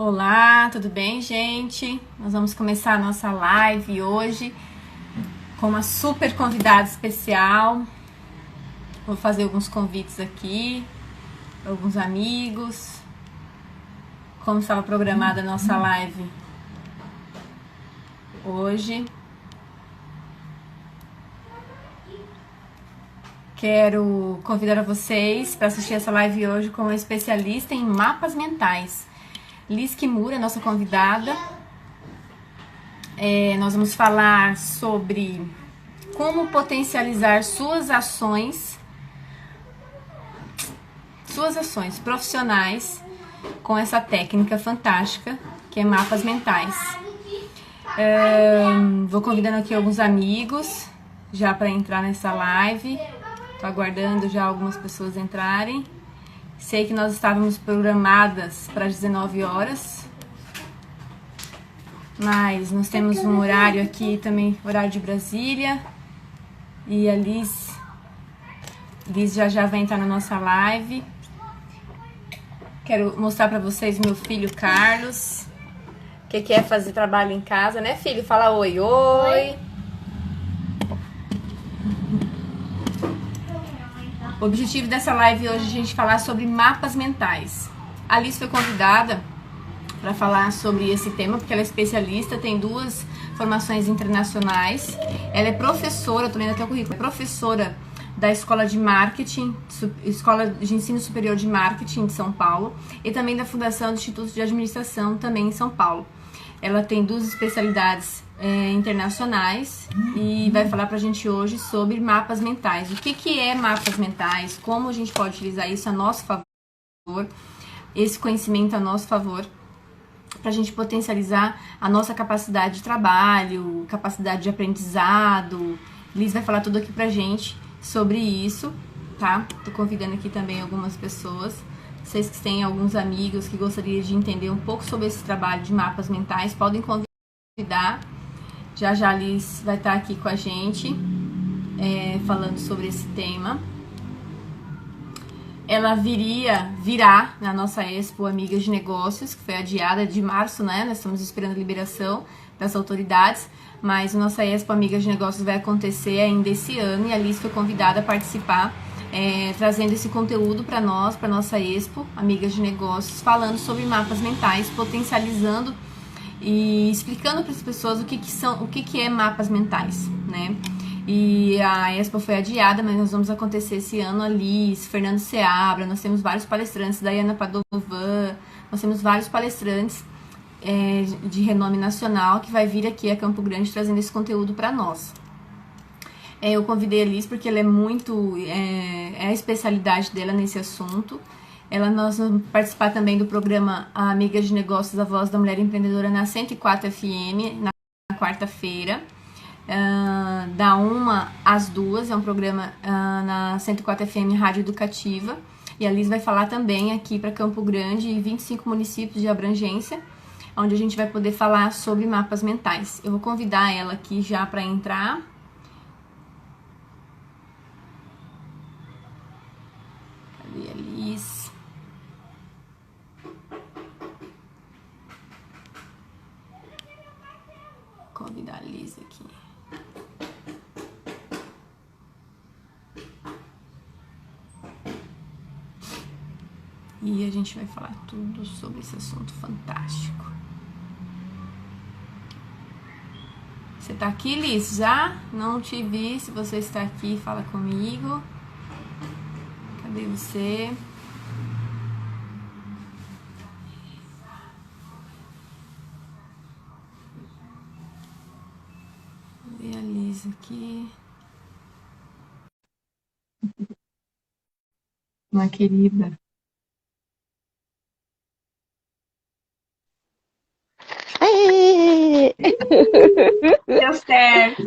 Olá, tudo bem, gente? Nós vamos começar a nossa live hoje com uma super convidada especial. Vou fazer alguns convites aqui, alguns amigos. Como estava programada a nossa live hoje. Quero convidar vocês para assistir essa live hoje com uma especialista em mapas mentais. Liz Kimura, nossa convidada. Nós vamos falar sobre como potencializar suas ações profissionais com essa técnica fantástica que é mapas mentais. Vou convidando aqui alguns amigos já para entrar nessa live. Estou aguardando já algumas pessoas entrarem. Sei que nós estávamos programadas para as 19 horas, mas nós temos um horário aqui também, horário de Brasília, e a Liz já vai entrar na nossa live. Quero mostrar para vocês meu filho Carlos, que é fazer trabalho em casa, né, filho? Fala oi, oi. O objetivo dessa live hoje é a gente falar sobre mapas mentais. A Liz foi convidada para falar sobre esse tema, porque ela é especialista, tem 2 formações internacionais. Ela é professora, tô lendo até o currículo, é professora da Escola de Marketing, Escola de Ensino Superior de Marketing de São Paulo, e também da Fundação do Instituto de Administração, também em São Paulo. Ela tem 2 especialidades internacionais e vai falar pra gente hoje sobre mapas mentais. O que é mapas mentais, como a gente pode utilizar isso a nosso favor, esse conhecimento a nosso favor, pra gente potencializar a nossa capacidade de trabalho, capacidade de aprendizado. Liz vai falar tudo aqui pra gente sobre isso, tá? Tô convidando aqui também algumas pessoas. Vocês que têm alguns amigos que gostariam de entender um pouco sobre esse trabalho de mapas mentais, podem convidar. Já a Liz vai estar aqui com a gente, falando sobre esse tema. Ela virá na nossa Expo Amigas de Negócios, que foi adiada de março, né? Nós estamos esperando a liberação das autoridades, mas a nossa Expo Amigas de Negócios vai acontecer ainda esse ano e a Liz foi convidada a participar, trazendo esse conteúdo para nós, para nossa Expo Amigas de Negócios, falando sobre mapas mentais, potencializando e explicando para as pessoas o que é mapas mentais, né? E a Expo foi adiada, mas nós vamos acontecer esse ano. A Liz, Fernando Seabra, nós temos vários palestrantes, Daiana Padovan, nós temos vários palestrantes de renome nacional que vai vir aqui a Campo Grande trazendo esse conteúdo para nós. Eu convidei a Liz porque ela é a especialidade dela nesse assunto. Nós vamos participar também do programa Amigas de Negócios, a Voz da Mulher Empreendedora na 104 FM, na quarta-feira, da 1 às 2, é um programa na 104 FM Rádio Educativa, e a Liz vai falar também aqui para Campo Grande e 25 municípios de abrangência, onde a gente vai poder falar sobre mapas mentais. Eu vou convidar ela aqui já para entrar. Cadê a Liz? Convidar a Liz aqui. E a gente vai falar tudo sobre esse assunto fantástico. Você tá aqui, Liz? Já? Não te vi. Se você está aqui, fala comigo. Cadê você? Cadê a Liz aqui? Uma querida. Aê! Deu certo.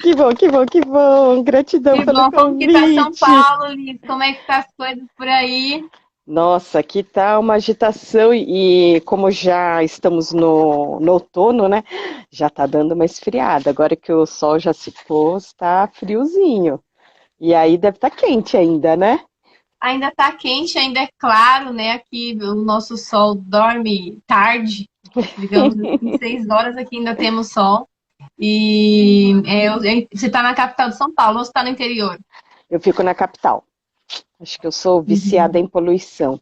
Que bom, que bom, que bom. Gratidão Que pelo bom. Como que tá São convite. Paulo, Liz? Como é que tá as coisas por aí? Nossa, aqui tá uma agitação e como já estamos no outono, né? Já tá dando uma esfriada. Agora que o sol já se pôs, tá friozinho. E aí deve estar quente ainda, né? ainda tá quente, ainda é claro, né? Aqui o nosso sol dorme tarde, digamos assim, 6 horas aqui ainda temos sol. E você está na capital de São Paulo ou você está no interior? Eu fico na capital. Acho que eu sou viciada em poluição.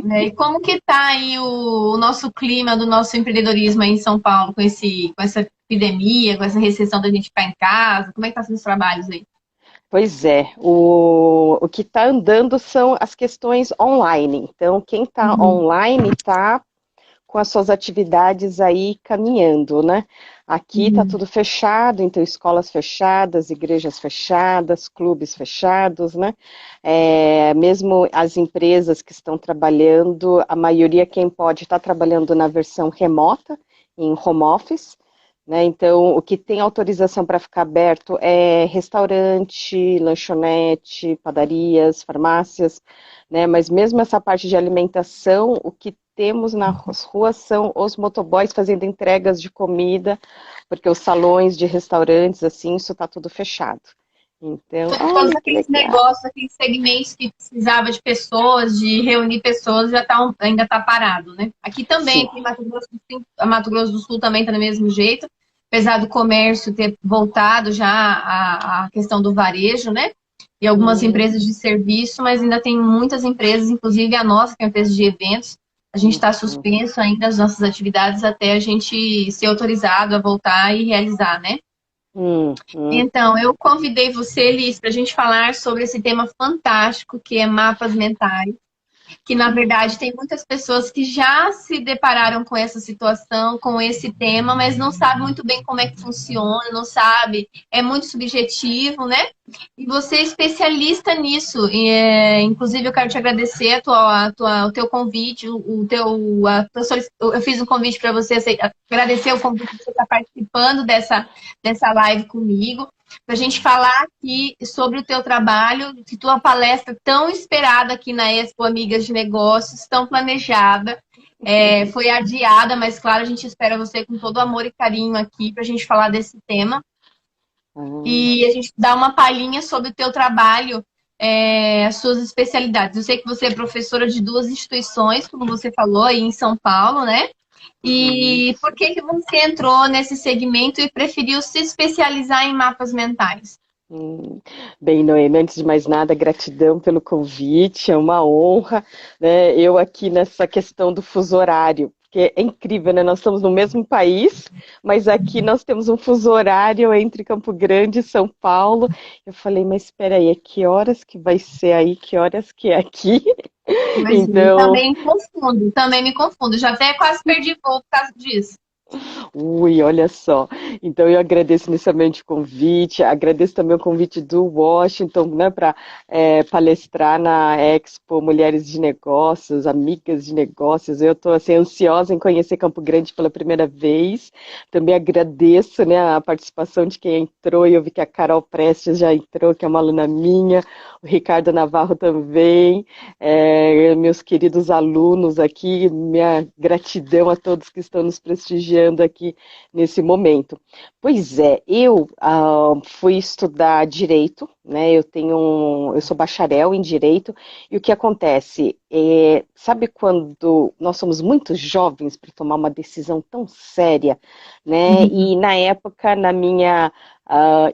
Né? E como que tá aí o nosso clima do nosso empreendedorismo aí em São Paulo, com essa epidemia, com essa recessão da gente ficar em casa? Como é que tá sendo os trabalhos aí? Pois é, o que está andando são as questões online. Então, quem está Uhum, online está com as suas atividades aí caminhando, né? Aqui está uhum. tudo fechado, então escolas fechadas, igrejas fechadas, clubes fechados, né? Mesmo as empresas que estão trabalhando, a maioria quem pode está trabalhando na versão remota, em home office, né? Então, o que tem autorização para ficar aberto é restaurante, lanchonete, padarias, farmácias, né? Mas mesmo essa parte de alimentação, o que temos nas ruas são os motoboys fazendo entregas de comida, porque os salões de restaurantes, assim, isso está tudo fechado. Então, Todos olha que aqueles legal. negócios, aqueles segmentos que precisava de pessoas, de reunir pessoas, já tá, ainda está parado, né? Aqui também, Sim. aqui em Mato Grosso, Mato Grosso do Sul também está do mesmo jeito, apesar do comércio ter voltado já à questão do varejo, né? E algumas empresas de serviço, mas ainda tem muitas empresas, inclusive a nossa, que é uma empresa de eventos, a gente está Uhum. suspenso ainda as nossas atividades até a gente ser autorizado a voltar e realizar, né? Uhum. Então, eu convidei você, Liz, para a gente falar sobre esse tema fantástico que é mapas mentais, que na verdade tem muitas pessoas que já se depararam com essa situação, com esse tema, mas não sabe muito bem como é que funciona, não sabe, é muito subjetivo, né? E você é especialista nisso. Inclusive, eu quero te agradecer o teu convite, eu fiz um convite para você, agradecer o convite de você estar participando dessa live comigo, para a gente falar aqui sobre o teu trabalho, de tua palestra tão esperada aqui na Expo Amigas de Negócios, tão planejada. Foi adiada, mas claro, a gente espera você com todo amor e carinho aqui para a gente falar desse tema Ah, e a gente dá uma palhinha sobre o teu trabalho, as suas especialidades. Eu sei que você é professora de duas instituições, como você falou, aí em São Paulo, né? E por isso. que que você entrou nesse segmento e preferiu se especializar em mapas mentais? Hum. Bem, Noemi, antes de mais nada, gratidão pelo convite, é uma honra, né? Eu aqui nessa questão do fuso horário, porque é incrível, né? Nós estamos no mesmo país, mas aqui nós temos um fuso horário entre Campo Grande e São Paulo. Eu falei, mas espera aí, que horas que vai ser aí, que horas que é aqui? Imagina, Então, também me confundo, já até quase perdi voo por causa disso. ui, olha só. Então eu agradeço inicialmente o convite, agradeço também o convite do Washington, né, para palestrar na Expo Mulheres de Negócios, Amigas de Negócios. Eu estou assim, ansiosa em conhecer Campo Grande pela primeira vez. Também agradeço, né, a participação de quem entrou, e eu vi que a Carol Prestes já entrou, que é uma aluna minha, o Ricardo Navarro também, meus queridos alunos aqui, minha gratidão a todos que estão nos prestigiando aqui nesse momento. Pois é, eu fui estudar direito, né? Eu sou bacharel em direito, e o que acontece sabe quando nós somos muito jovens para tomar uma decisão tão séria, né? Uhum. E na época, na minha ah,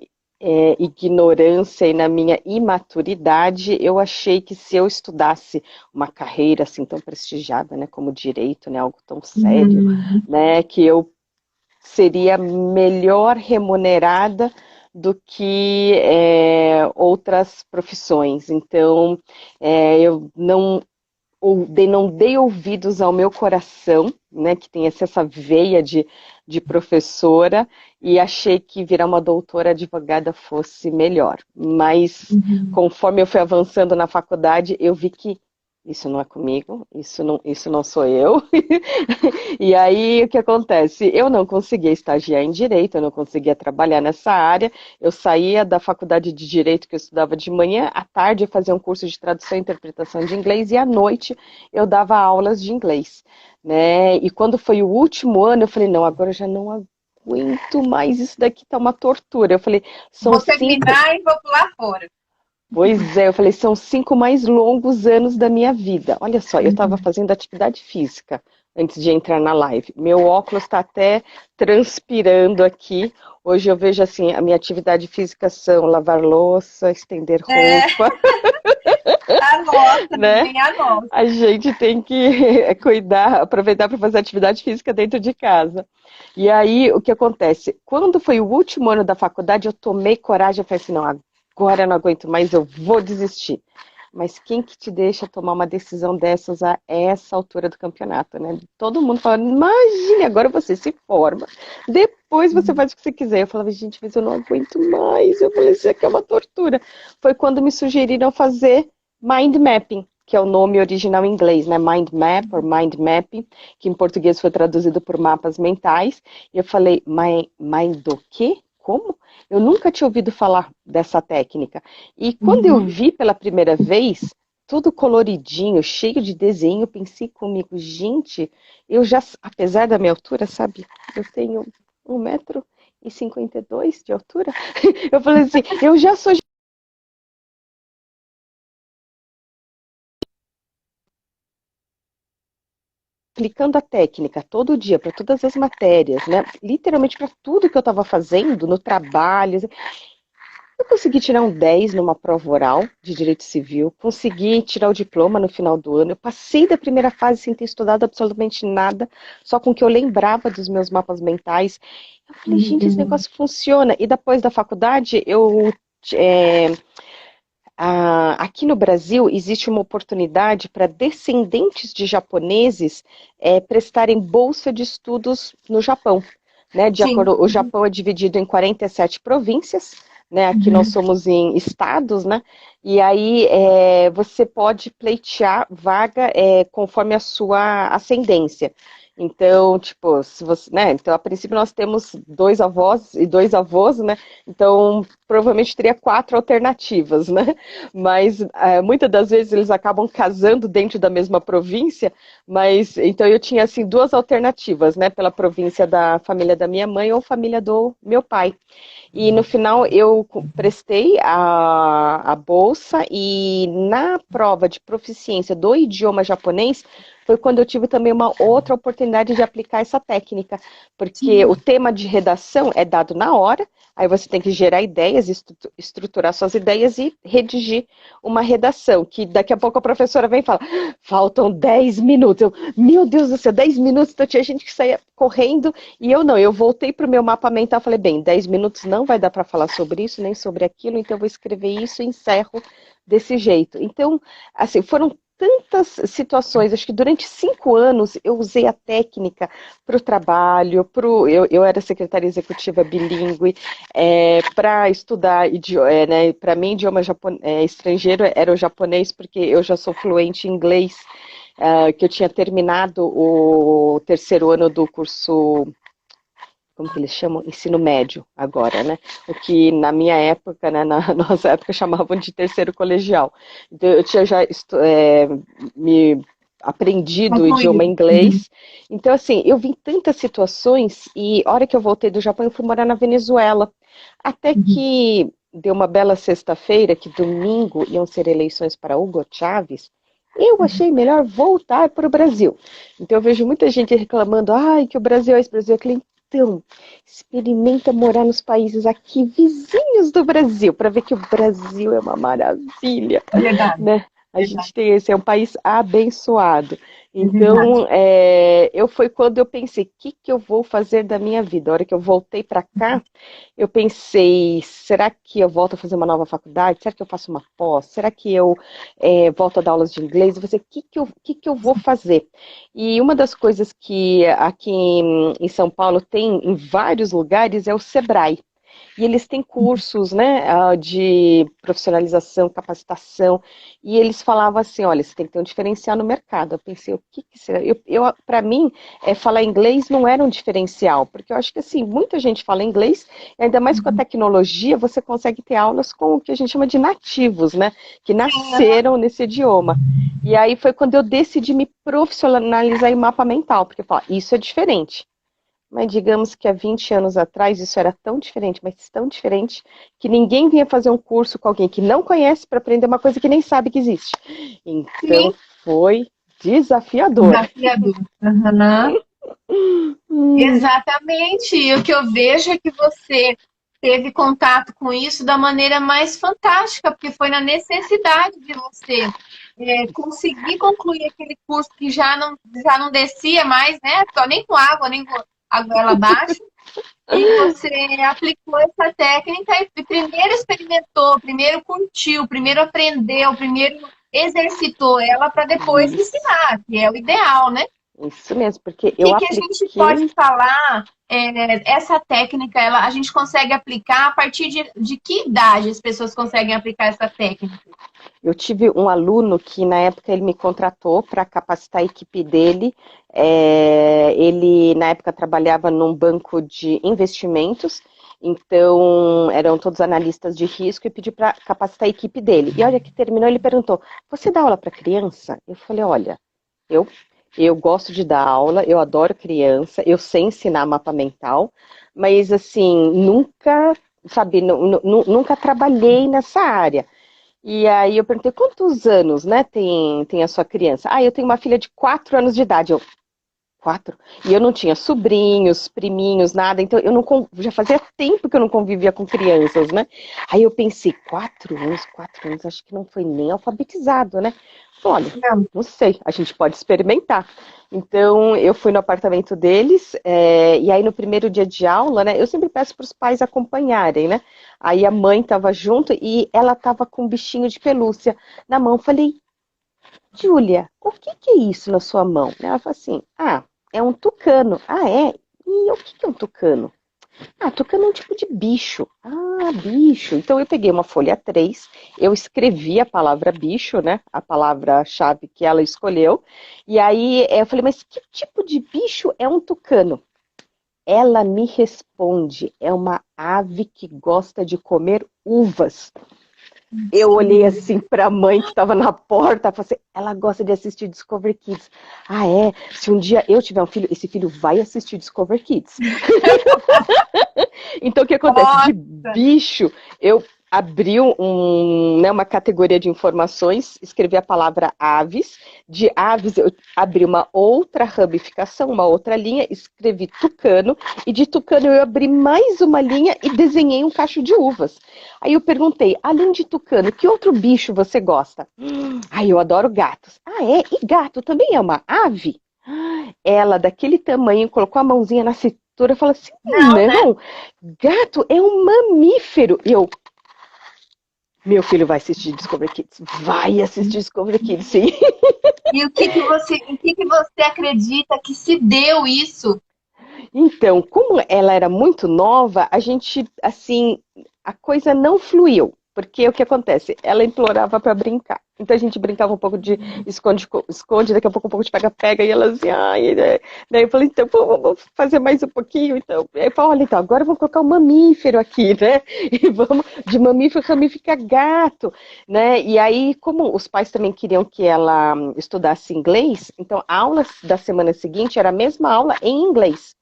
ignorância e na minha imaturidade, eu achei que se eu estudasse uma carreira assim tão prestigiada, né, como direito, né, algo tão sério, Uhum. né, que eu seria melhor remunerada do que outras profissões. Então, eu não dei ouvidos ao meu coração, né, que tem essa veia de professora, e achei que virar uma doutora advogada fosse melhor. Mas, Uhum. conforme eu fui avançando na faculdade, eu vi que isso não é comigo, isso não sou eu. E aí, o que acontece? Eu não conseguia estagiar em direito, eu não conseguia trabalhar nessa área. Eu saía da faculdade de direito que eu estudava de manhã, à tarde eu fazia um curso de tradução e interpretação de inglês, e à noite eu dava aulas de inglês, né? E quando foi o último ano, eu falei, não, agora eu já não aguento mais, isso daqui tá uma tortura. Eu falei, são Vou cinco. terminar e vou pular fora. Pois é, eu falei, são 5 mais longos anos da minha vida. Olha só, eu estava Uhum. fazendo atividade física antes de entrar na live. Meu óculos está até transpirando aqui. Hoje eu vejo assim, a minha atividade física são lavar louça, estender É, roupa, anota, né? também anota. A gente tem que cuidar, aproveitar para fazer atividade física dentro de casa. E aí, o que acontece? Quando foi o último ano da faculdade, eu tomei coragem e falei assim, não, agora eu não aguento mais, eu vou desistir. Mas quem que te deixa tomar uma decisão dessas a essa altura do campeonato, né? Todo mundo falando, imagine, agora você se forma, depois você faz o que você quiser. Eu falava, gente, mas eu não aguento mais. Eu falei, isso aqui é uma tortura. Foi quando me sugeriram fazer mind mapping, que é o nome original em inglês, né? Mind map ou mind mapping, que em português foi traduzido por mapas mentais. E eu falei, mind o quê? Como? Eu nunca tinha ouvido falar dessa técnica. E quando eu Uhum. vi pela primeira vez, tudo coloridinho, cheio de desenho, eu pensei comigo, gente, eu já, apesar da minha altura, sabe, eu tenho 1,52 m de altura. Eu falei assim, eu já sou aplicando a técnica todo dia para todas as matérias, né? Literalmente para tudo que eu estava fazendo no trabalho. Eu consegui tirar um 10 numa prova oral de direito civil, consegui tirar o diploma no final do ano. Eu passei da primeira fase sem ter estudado absolutamente nada, só com o que eu lembrava dos meus mapas mentais. Eu falei, gente, esse Uhum. negócio funciona. E depois da faculdade, é, aqui no Brasil existe uma oportunidade para descendentes de japoneses prestarem bolsa de estudos no Japão. Né, de Sim. acordo, o Japão é dividido em 47 províncias, né, aqui nós Uhum. somos em estados, né, e aí você pode pleitear vaga conforme a sua ascendência. Então, tipo, se você, né, então a princípio nós temos 2 avós e 2 avós, né, então provavelmente teria 4 alternativas, né? Mas muitas das vezes eles acabam casando dentro da mesma província, mas então eu tinha assim 2 alternativas, né? Pela província da família da minha mãe ou família do meu pai. E no final eu prestei a bolsa e na prova de proficiência do idioma japonês foi quando eu tive também uma outra oportunidade de aplicar essa técnica, porque o Sim. tema de redação é dado na hora, aí você tem que gerar ideias, estruturar suas ideias e redigir uma redação, que daqui a pouco a professora vem e fala, faltam 10 minutos. Eu, meu Deus do céu, 10 minutos, então tinha gente que saía correndo e eu não, eu voltei para o meu mapa mental e falei, bem, 10 minutos não vai dar para falar sobre isso, nem sobre aquilo, então eu vou escrever isso e encerro desse jeito. Então, assim, foram tantas situações, acho que durante 5 anos eu usei a técnica para o trabalho, eu era secretária executiva bilíngue, para estudar, né, para mim idioma estrangeiro era o japonês, porque eu já sou fluente em inglês, que eu tinha terminado o terceiro ano do curso, como que eles chamam? Ensino médio agora, né? O que na minha época, né, na nossa época chamavam de terceiro colegial. Então eu tinha já me aprendido o idioma Concluído. Uhum. inglês. Então assim, eu vi em tantas situações e a hora que eu voltei do Japão eu fui morar na Venezuela. Até Uhum. que deu uma bela sexta-feira, que domingo iam ser eleições para Hugo Chávez, eu achei melhor voltar para o Brasil. Então eu vejo muita gente reclamando, ai, que o Brasil é esse, Brasil é aquele. Então, experimenta morar nos países aqui vizinhos do Brasil, para ver que o Brasil é uma maravilha, Verdade, né? A verdade. gente tem esse, é um país abençoado. É verdade. Então, foi quando eu pensei, o que que eu vou fazer da minha vida? A hora que eu voltei para cá, eu pensei, será que eu volto a fazer uma nova faculdade? Será que eu faço uma pós? Será que eu volto a dar aulas de inglês? Eu falei, o que que eu vou fazer? E uma das coisas que aqui em São Paulo tem em vários lugares é o Sebrae. E eles têm cursos, né, de profissionalização, capacitação, e eles falavam assim, olha, você tem que ter um diferencial no mercado. Eu pensei, o que que será? Para mim, falar inglês não era um diferencial, porque eu acho que assim, muita gente fala inglês, e ainda mais com a Uhum. tecnologia, você consegue ter aulas com o que a gente chama de nativos, né, que Sim, aham. nasceram nesse idioma. E aí foi quando eu decidi me profissionalizar em mapa mental, porque eu falo, isso é diferente. mas digamos que há 20 anos atrás isso era tão diferente, mas tão diferente, que ninguém vinha fazer um curso com alguém que não conhece para aprender uma coisa que nem sabe que existe. Então Sim, foi desafiador. desafiador. Aham. Hum, Exatamente. E o que eu vejo é que você teve contato com isso da maneira mais fantástica, porque foi na necessidade de você conseguir concluir aquele curso que já não descia mais, né? Só nem com água, nem com a goela abaixo. E você aplicou essa técnica e primeiro experimentou, primeiro curtiu, primeiro aprendeu, primeiro exercitou ela para depois isso, ensinar, que é o ideal, né? isso mesmo, porque O eu que a gente pode apliquei. falar, essa técnica, a gente consegue aplicar a partir de que idade as pessoas conseguem aplicar essa técnica? Eu tive um aluno que na época ele me contratou para capacitar a equipe dele. Ele na época trabalhava num banco de investimentos, então eram todos analistas de risco e pediu para capacitar a equipe dele. E olha que terminou, ele perguntou: "Você dá aula para criança?" Eu falei: "Olha, eu eu gosto de dar aula, eu adoro criança, eu sei ensinar mapa mental, mas assim nunca, sabe, nunca trabalhei nessa área." E aí eu perguntei, quantos anos, né, tem a sua criança? Ah, eu tenho uma filha de 4 anos de idade. Eu, 4? E eu não tinha sobrinhos, priminhos, nada, então eu não já fazia tempo que eu não convivia com crianças, né? Aí eu pensei, 4 anos, acho que não foi nem alfabetizado, né? Olha, Não. não sei, a gente pode experimentar. Então eu fui no apartamento deles, e aí no primeiro dia de aula, né? Eu sempre peço para os pais acompanharem, né? Aí a mãe estava junto e ela estava com um bichinho de pelúcia na mão. Falei, Júlia, o que que é isso na sua mão? Ela falou assim, ah, é um tucano. Ah, é? E o que que é um tucano? Ah, tucano é um tipo de bicho. Ah, bicho. Então eu peguei uma folha 3, eu escrevi a palavra bicho, né? A palavra-chave que ela escolheu. E aí eu falei, mas que tipo de bicho é um tucano? Ela me responde, é uma ave que gosta de comer uvas. Eu olhei assim para a mãe que estava na porta, falei assim, ela gosta de assistir Discovery Kids. Ah, é? Se um dia eu tiver um filho, esse filho vai assistir Discovery Kids. Então, o que acontece? De Nossa, bicho, eu abri né, uma categoria de informações, escrevi a palavra aves. De aves, eu abri uma outra ramificação, uma outra linha, escrevi tucano. E de tucano, eu abri mais uma linha e desenhei um cacho de uvas. Aí eu perguntei, além de tucano, que outro bicho você gosta? Ai, eu adoro gatos. Ah, é? E gato também é uma ave? Ela, daquele tamanho, colocou a mãozinha na cintura e falou assim: não, né? não, gato é um mamífero. E eu, meu filho vai assistir Discovery Kids. Vai assistir Discovery Kids, sim. E em que você acredita que se deu isso? Então, como ela era muito nova, a gente, assim, a coisa não fluiu. Porque o que acontece? Ela implorava para brincar. Então a gente brincava um pouco de esconde, daqui a pouco um pouco de pega-pega, e ela assim, ai, né? Daí eu falei, então vamos fazer mais um pouquinho. Então, aí eu falei, olha, então, agora vamos colocar um mamífero aqui, né? E vamos, de mamífero ramifica gato, né? E aí, como os pais também queriam que ela estudasse inglês, então a aula da semana seguinte era a mesma aula em inglês.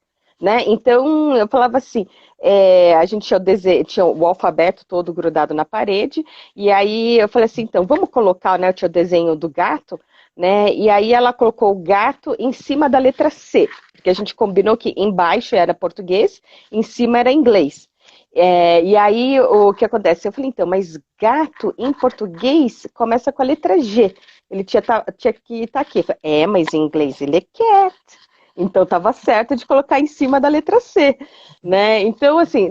Né? Então eu falava assim, a gente tinha o alfabeto todo grudado na parede, e aí eu falei assim, então vamos colocar, né, tinha o desenho do gato, né? E aí ela colocou o gato em cima da letra C, porque a gente combinou que embaixo era português, em cima era inglês. E aí o que acontece? Eu falei, então, mas gato em português começa com a letra G. Ele tinha que estar aqui. Eu falei, mas em inglês ele é cat. Então estava certo de colocar em cima da letra C, né? Então assim,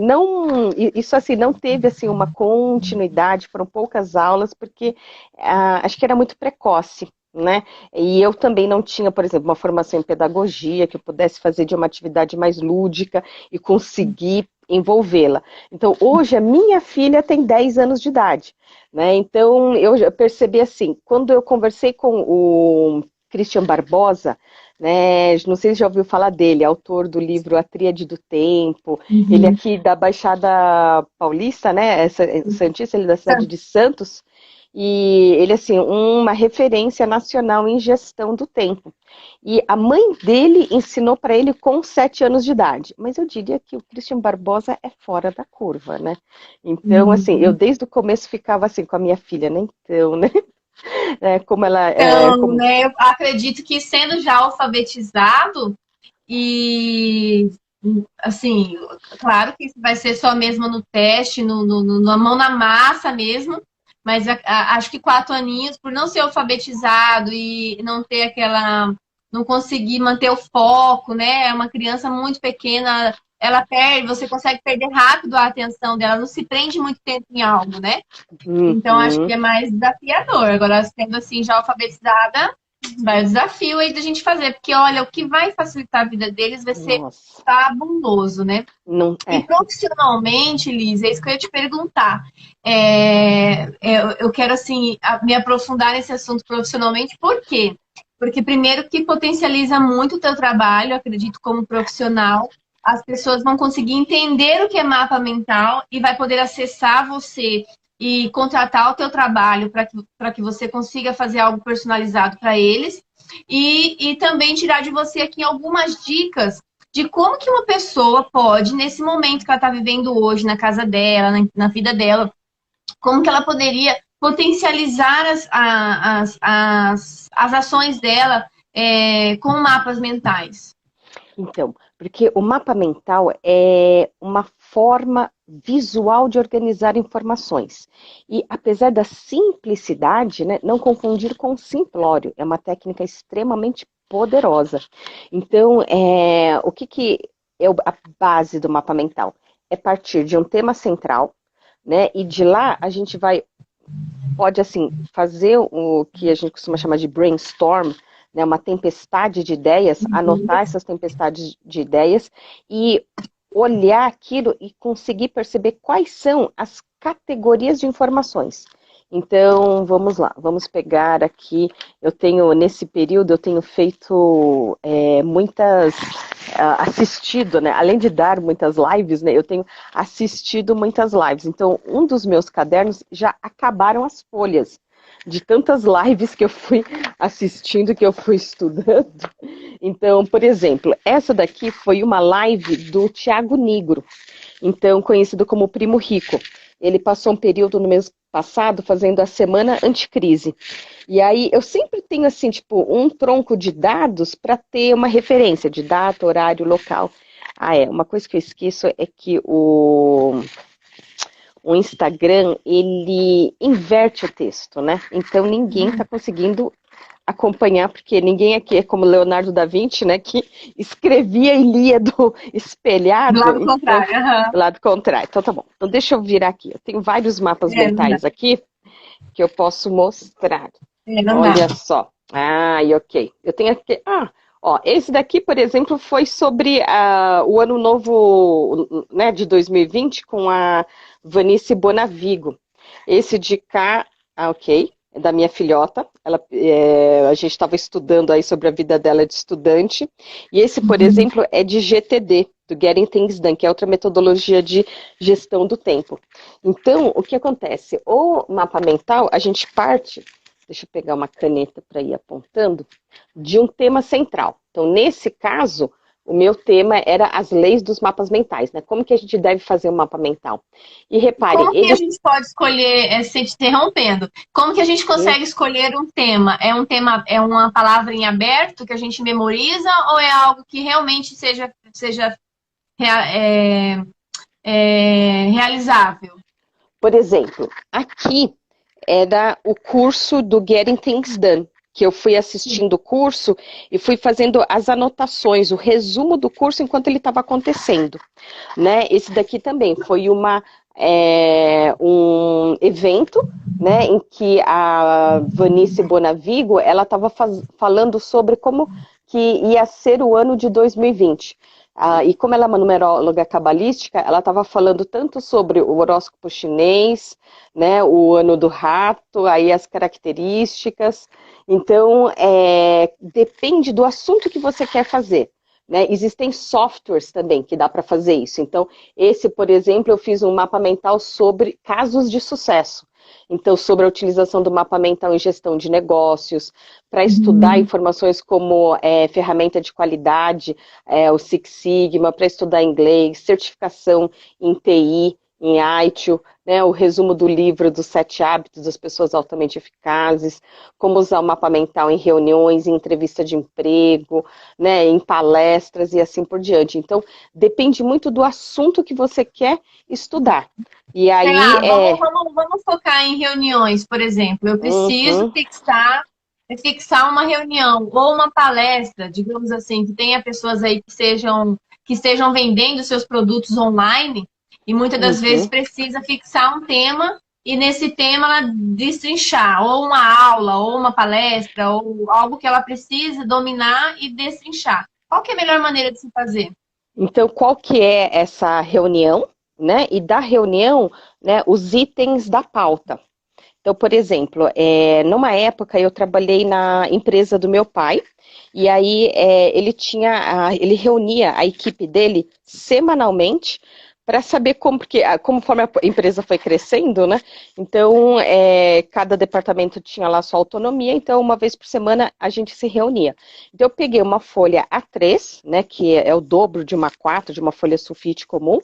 isso assim não teve assim uma continuidade, foram poucas aulas porque acho que era muito precoce, né? E eu também não tinha, por exemplo, uma formação em pedagogia que eu pudesse fazer de uma atividade mais lúdica e conseguir envolvê-la. Então, hoje a minha filha tem 10 anos de idade, né? Então, eu já percebi assim, quando eu conversei com o Christian Barbosa, né? Não sei se já ouviu falar dele, autor do livro A Tríade do Tempo. Ele aqui da Baixada Paulista, né? Santista, ele é da cidade de Santos. e ele, assim, uma referência nacional em gestão do tempo. E a mãe dele ensinou para ele com 7 anos de idade. Mas eu diria que o Christian Barbosa é fora da curva, né? Então, assim, eu Uhum. desde o começo ficava assim com a minha filha, né? Então, né? Como ela é, Então, como... né, eu acredito que sendo já alfabetizado e assim, claro que vai ser só mesmo no teste, na mão na massa mesmo, mas acho que 4 aninhos, por não ser alfabetizado e não ter aquela, não conseguir manter o foco, né? É uma criança muito pequena, ela perde, você consegue perder rápido a atenção dela, não se prende muito tempo em algo, né? Então acho que Uhum. é mais desafiador. Agora, sendo assim, já alfabetizada, vai o desafio aí da gente fazer, porque olha, o que vai facilitar a vida deles vai ser Nossa, fabuloso, né? não E é. profissionalmente, Liz, é isso que eu ia te perguntar. Eu quero, assim, me aprofundar nesse assunto profissionalmente, por quê? Porque, primeiro, que potencializa muito o teu trabalho, acredito, como profissional. As pessoas vão conseguir entender o que é mapa mental e vai poder acessar você e contratar o teu trabalho para que você consiga fazer algo personalizado para eles. E também tirar de você aqui algumas dicas de como que uma pessoa pode, nesse momento que ela está vivendo hoje, na casa dela, na vida dela, como que ela poderia potencializar as ações dela com mapas mentais. Então, porque o mapa mental é uma forma visual de organizar informações. E apesar da simplicidade, né, não confundir com simplório, é uma técnica extremamente poderosa. Então, o que é a base do mapa mental? É partir de um tema central, né, e de lá a gente pode assim fazer o que a gente costuma chamar de brainstorm, né, uma tempestade de ideias, anotar essas tempestades de ideias e olhar aquilo e conseguir perceber quais são as categorias de informações. Então, vamos lá, vamos pegar aqui, nesse período, eu tenho feito assistido, né, além de dar muitas lives, né, eu tenho assistido muitas lives. Então, um dos meus cadernos já acabaram as folhas, de tantas lives que eu fui assistindo, que eu fui estudando. Então, por exemplo, essa daqui foi uma live do Tiago Nigro, então conhecido como Primo Rico. Ele passou um período no mês passado fazendo a semana anticrise. E aí eu sempre tenho assim, tipo, um tronco de dados para ter uma referência de data, horário, local. Uma coisa que eu esqueço é que o Instagram, ele inverte o texto, né? Então ninguém está conseguindo acompanhar, porque ninguém aqui é como Leonardo da Vinci, né? Que escrevia e lia do Do espelhado, lado então, contrário. Aham. do lado contrário. Então tá bom. Então deixa eu virar aqui. Eu tenho vários mapas Não dá. mentais aqui que eu posso mostrar. Não dá. Olha só. E ok. Eu tenho aqui. Ó, esse daqui, por exemplo, foi sobre o ano novo, né, de 2020 com a Vanice Bonavigo. Esse de cá, ok, é da minha filhota. A gente estava estudando aí sobre a vida dela de estudante. E esse, por Uhum. exemplo, é de GTD, do Getting Things Done, que é outra metodologia de gestão do tempo. Então, o que acontece? O mapa mental, a gente parte, deixa eu pegar uma caneta para ir apontando, de um tema central. Então, nesse caso, o meu tema era as leis dos mapas mentais, né? Como que a gente deve fazer um mapa mental? E repare, Como que a gente pode escolher, se te interrompendo, como que a gente consegue escolher um tema? É um tema, é uma palavra em aberto que a gente memoriza ou é algo que realmente seja é, realizável? por exemplo, aqui era o curso do Getting Things Done, que eu fui assistindo o curso e fui fazendo as anotações, o resumo do curso enquanto ele estava acontecendo, né? Esse daqui também foi um evento, né, em que a Vanice Bonavigo, ela estava falando sobre como que ia ser o ano de 2020. E como ela é uma numeróloga cabalística, ela estava falando tanto sobre o horóscopo chinês, né, o ano do rato, aí as características. Então, depende do assunto que você quer fazer. Né? Existem softwares também que dá para fazer isso. Então, esse, por exemplo, eu fiz um mapa mental sobre casos de sucesso. Então, sobre a utilização do mapa mental em gestão de negócios, para estudar Uhum. informações como ferramenta de qualidade, o Six Sigma, para estudar inglês, certificação em TI, em ITIL, né, o resumo do livro dos 7 hábitos das pessoas altamente eficazes, como usar o mapa mental em reuniões, em entrevista de emprego, né, em palestras e assim por diante. Então, depende muito do assunto que você quer estudar. E Sei aí, lá, vamos focar em reuniões, por exemplo. Eu preciso uhum, fixar uma reunião ou uma palestra, digamos assim, que tenha pessoas aí que estejam vendendo seus produtos online e muitas das vezes uhum. precisa fixar um tema e nesse tema ela destrinchar, ou uma aula, ou uma palestra, ou algo que ela precisa dominar e destrinchar. Qual que é a melhor maneira de se fazer? Então, qual que é essa reunião, né? E da reunião, né, os itens da pauta. Então, por exemplo, numa época eu trabalhei na empresa do meu pai, e aí ele reunia a equipe dele semanalmente para saber como, porque conforme a empresa foi crescendo, né? Então, cada departamento tinha lá sua autonomia, então uma vez por semana a gente se reunia. Então, eu peguei uma folha A3, né, que é o dobro de uma A4, de uma folha sulfite comum,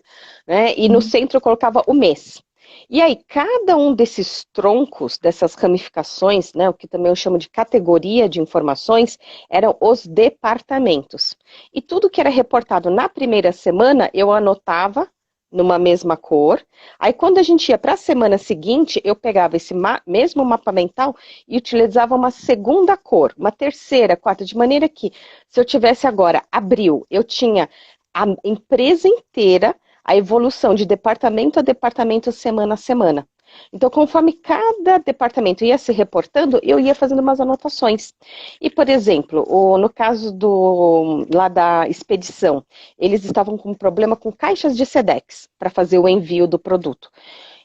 né? E no centro eu colocava o mês. E aí, cada um desses troncos, dessas ramificações, né, o que também eu chamo de categoria de informações, eram os departamentos. E tudo que era reportado na primeira semana, eu anotava numa mesma cor. Aí, quando a gente ia para a semana seguinte, eu pegava esse mesmo mapa mental e utilizava uma segunda cor, uma terceira, quarta, de maneira que, se eu tivesse agora abril, eu tinha a empresa inteira, a evolução de departamento a departamento, semana a semana. Então, conforme cada departamento ia se reportando, eu ia fazendo umas anotações. E, por exemplo, no caso lá da expedição, eles estavam com um problema com caixas de Sedex para fazer o envio do produto.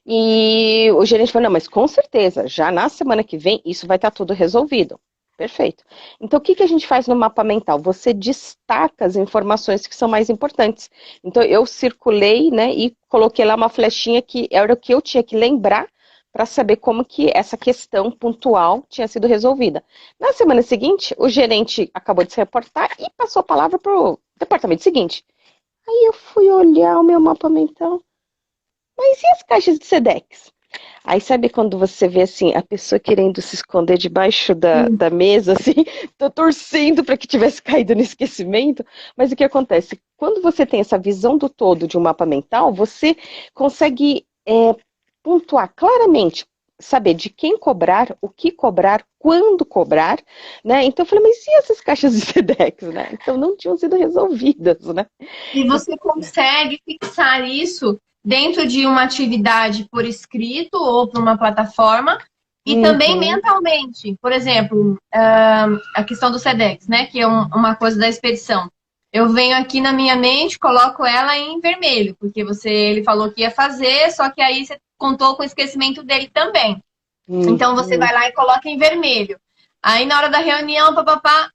E o gerente falou, não, mas com certeza, já na semana que vem, isso vai estar tudo resolvido. Perfeito. Então, o que que a gente faz no mapa mental? Você destaca as informações que são mais importantes. Então, eu circulei, né, e coloquei lá uma flechinha que era o que eu tinha que lembrar para saber como que essa questão pontual tinha sido resolvida. Na semana seguinte, o gerente acabou de se reportar e passou a palavra para o departamento seguinte. Aí eu fui olhar o meu mapa mental. Mas e as caixas de Sedex? Aí sabe quando você vê assim, a pessoa querendo se esconder debaixo da mesa, assim, tô torcendo para que tivesse caído no esquecimento, mas o que acontece? Quando você tem essa visão do todo de um mapa mental, você consegue pontuar claramente, saber de quem cobrar, o que cobrar, quando cobrar, né? Então eu falei, mas e essas caixas de Sedex, né? Então não tinham sido resolvidas, né? E você consegue fixar isso dentro de uma atividade por escrito ou por uma plataforma e também Uhum, mentalmente. Por exemplo, a questão do SEDEX, né? Que é uma coisa da expedição. Eu venho aqui na minha mente, coloco ela em vermelho, porque ele falou que ia fazer, só que aí você contou com o esquecimento dele também. Então você uhum. vai lá e coloca em vermelho. Aí na hora da reunião, papapá,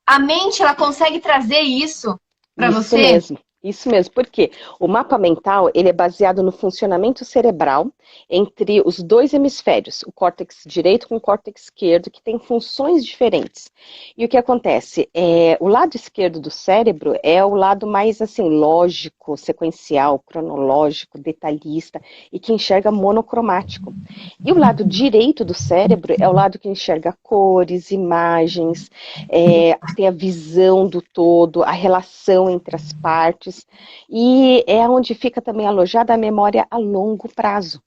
a mente ela consegue trazer isso para Isso você. mesmo, isso mesmo, porque o mapa mental ele é baseado no funcionamento cerebral entre os dois hemisférios, o córtex direito com o córtex esquerdo, que tem funções diferentes. E o que acontece? O lado esquerdo do cérebro é o lado mais assim, lógico, sequencial, cronológico, detalhista e que enxerga monocromático. E o lado direito do cérebro é o lado que enxerga cores, imagens, tem a visão do todo, a relação entre as partes, e é onde fica também alojada a memória a longo prazo.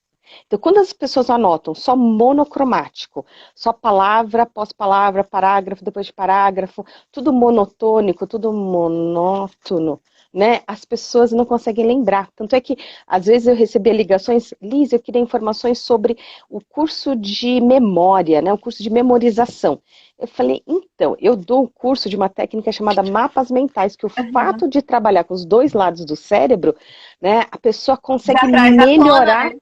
Então, quando as pessoas anotam só monocromático, só palavra após palavra, parágrafo depois de parágrafo, tudo monotônico, tudo monótono, né? As pessoas não conseguem lembrar. Tanto é que, às vezes, eu recebia ligações, Liz, eu queria informações sobre o curso de memória, né? O curso de memorização. Eu falei, então, eu dou o curso de uma técnica chamada mapas mentais, que o fato de trabalhar com os dois lados do cérebro, né, a pessoa consegue Já traz à tona, melhorar né?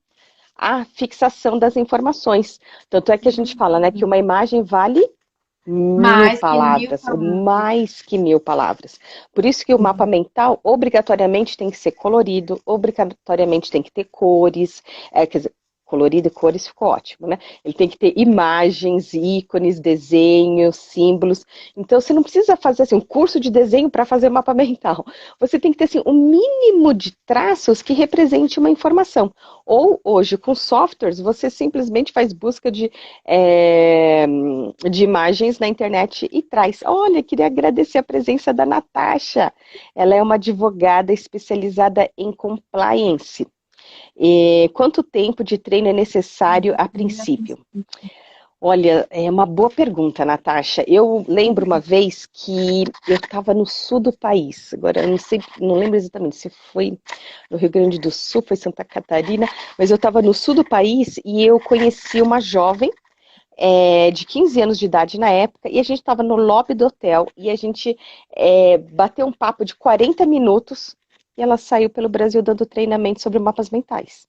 a fixação das informações. Tanto é que a gente fala, né, que uma imagem vale 1.000 Mais que mil palavras, palavras. mais que 1.000 palavras. Por isso que o mapa mental obrigatoriamente tem que ser colorido, obrigatoriamente tem que ter cores, quer dizer, colorido e cores ficou ótimo, né? Ele tem que ter imagens, ícones, desenhos, símbolos. Então, você não precisa fazer assim, um curso de desenho para fazer mapa mental. Você tem que ter assim, um mínimo de traços que represente uma informação. Ou, hoje, com softwares, você simplesmente faz busca de imagens na internet e traz. Olha, queria agradecer a presença da Natasha. Ela é uma advogada especializada em compliance. E quanto tempo de treino é necessário a princípio? Olha, é uma boa pergunta, Natasha. Eu lembro uma vez que eu estava no sul do país. Agora, eu não sei, não lembro exatamente se foi no Rio Grande do Sul, foi Santa Catarina, mas eu estava no sul do país e eu conheci uma jovem de 15 anos de idade na época, e a gente estava no lobby do hotel, e a gente bateu um papo de 40 minutos, e ela saiu pelo Brasil dando treinamento sobre mapas mentais.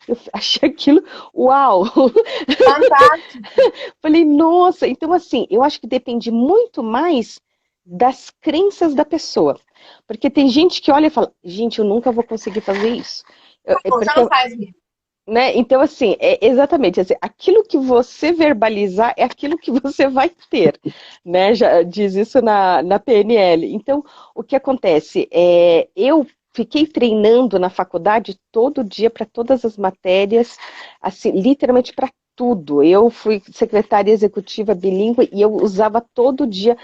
Eu achei aquilo, uau! Fantástico. Falei, nossa, então assim, eu acho que depende muito mais das crenças da pessoa. Porque tem gente que olha e fala, gente, eu nunca vou conseguir fazer isso. Você não faz mesmo. Né? Então, assim, exatamente, assim, aquilo que você verbalizar é aquilo que você vai ter, né? Já diz isso na PNL. Então, o que acontece? Eu fiquei treinando na faculdade todo dia para todas as matérias, assim, literalmente para tudo. Eu fui secretária executiva bilíngue e eu usava todo dia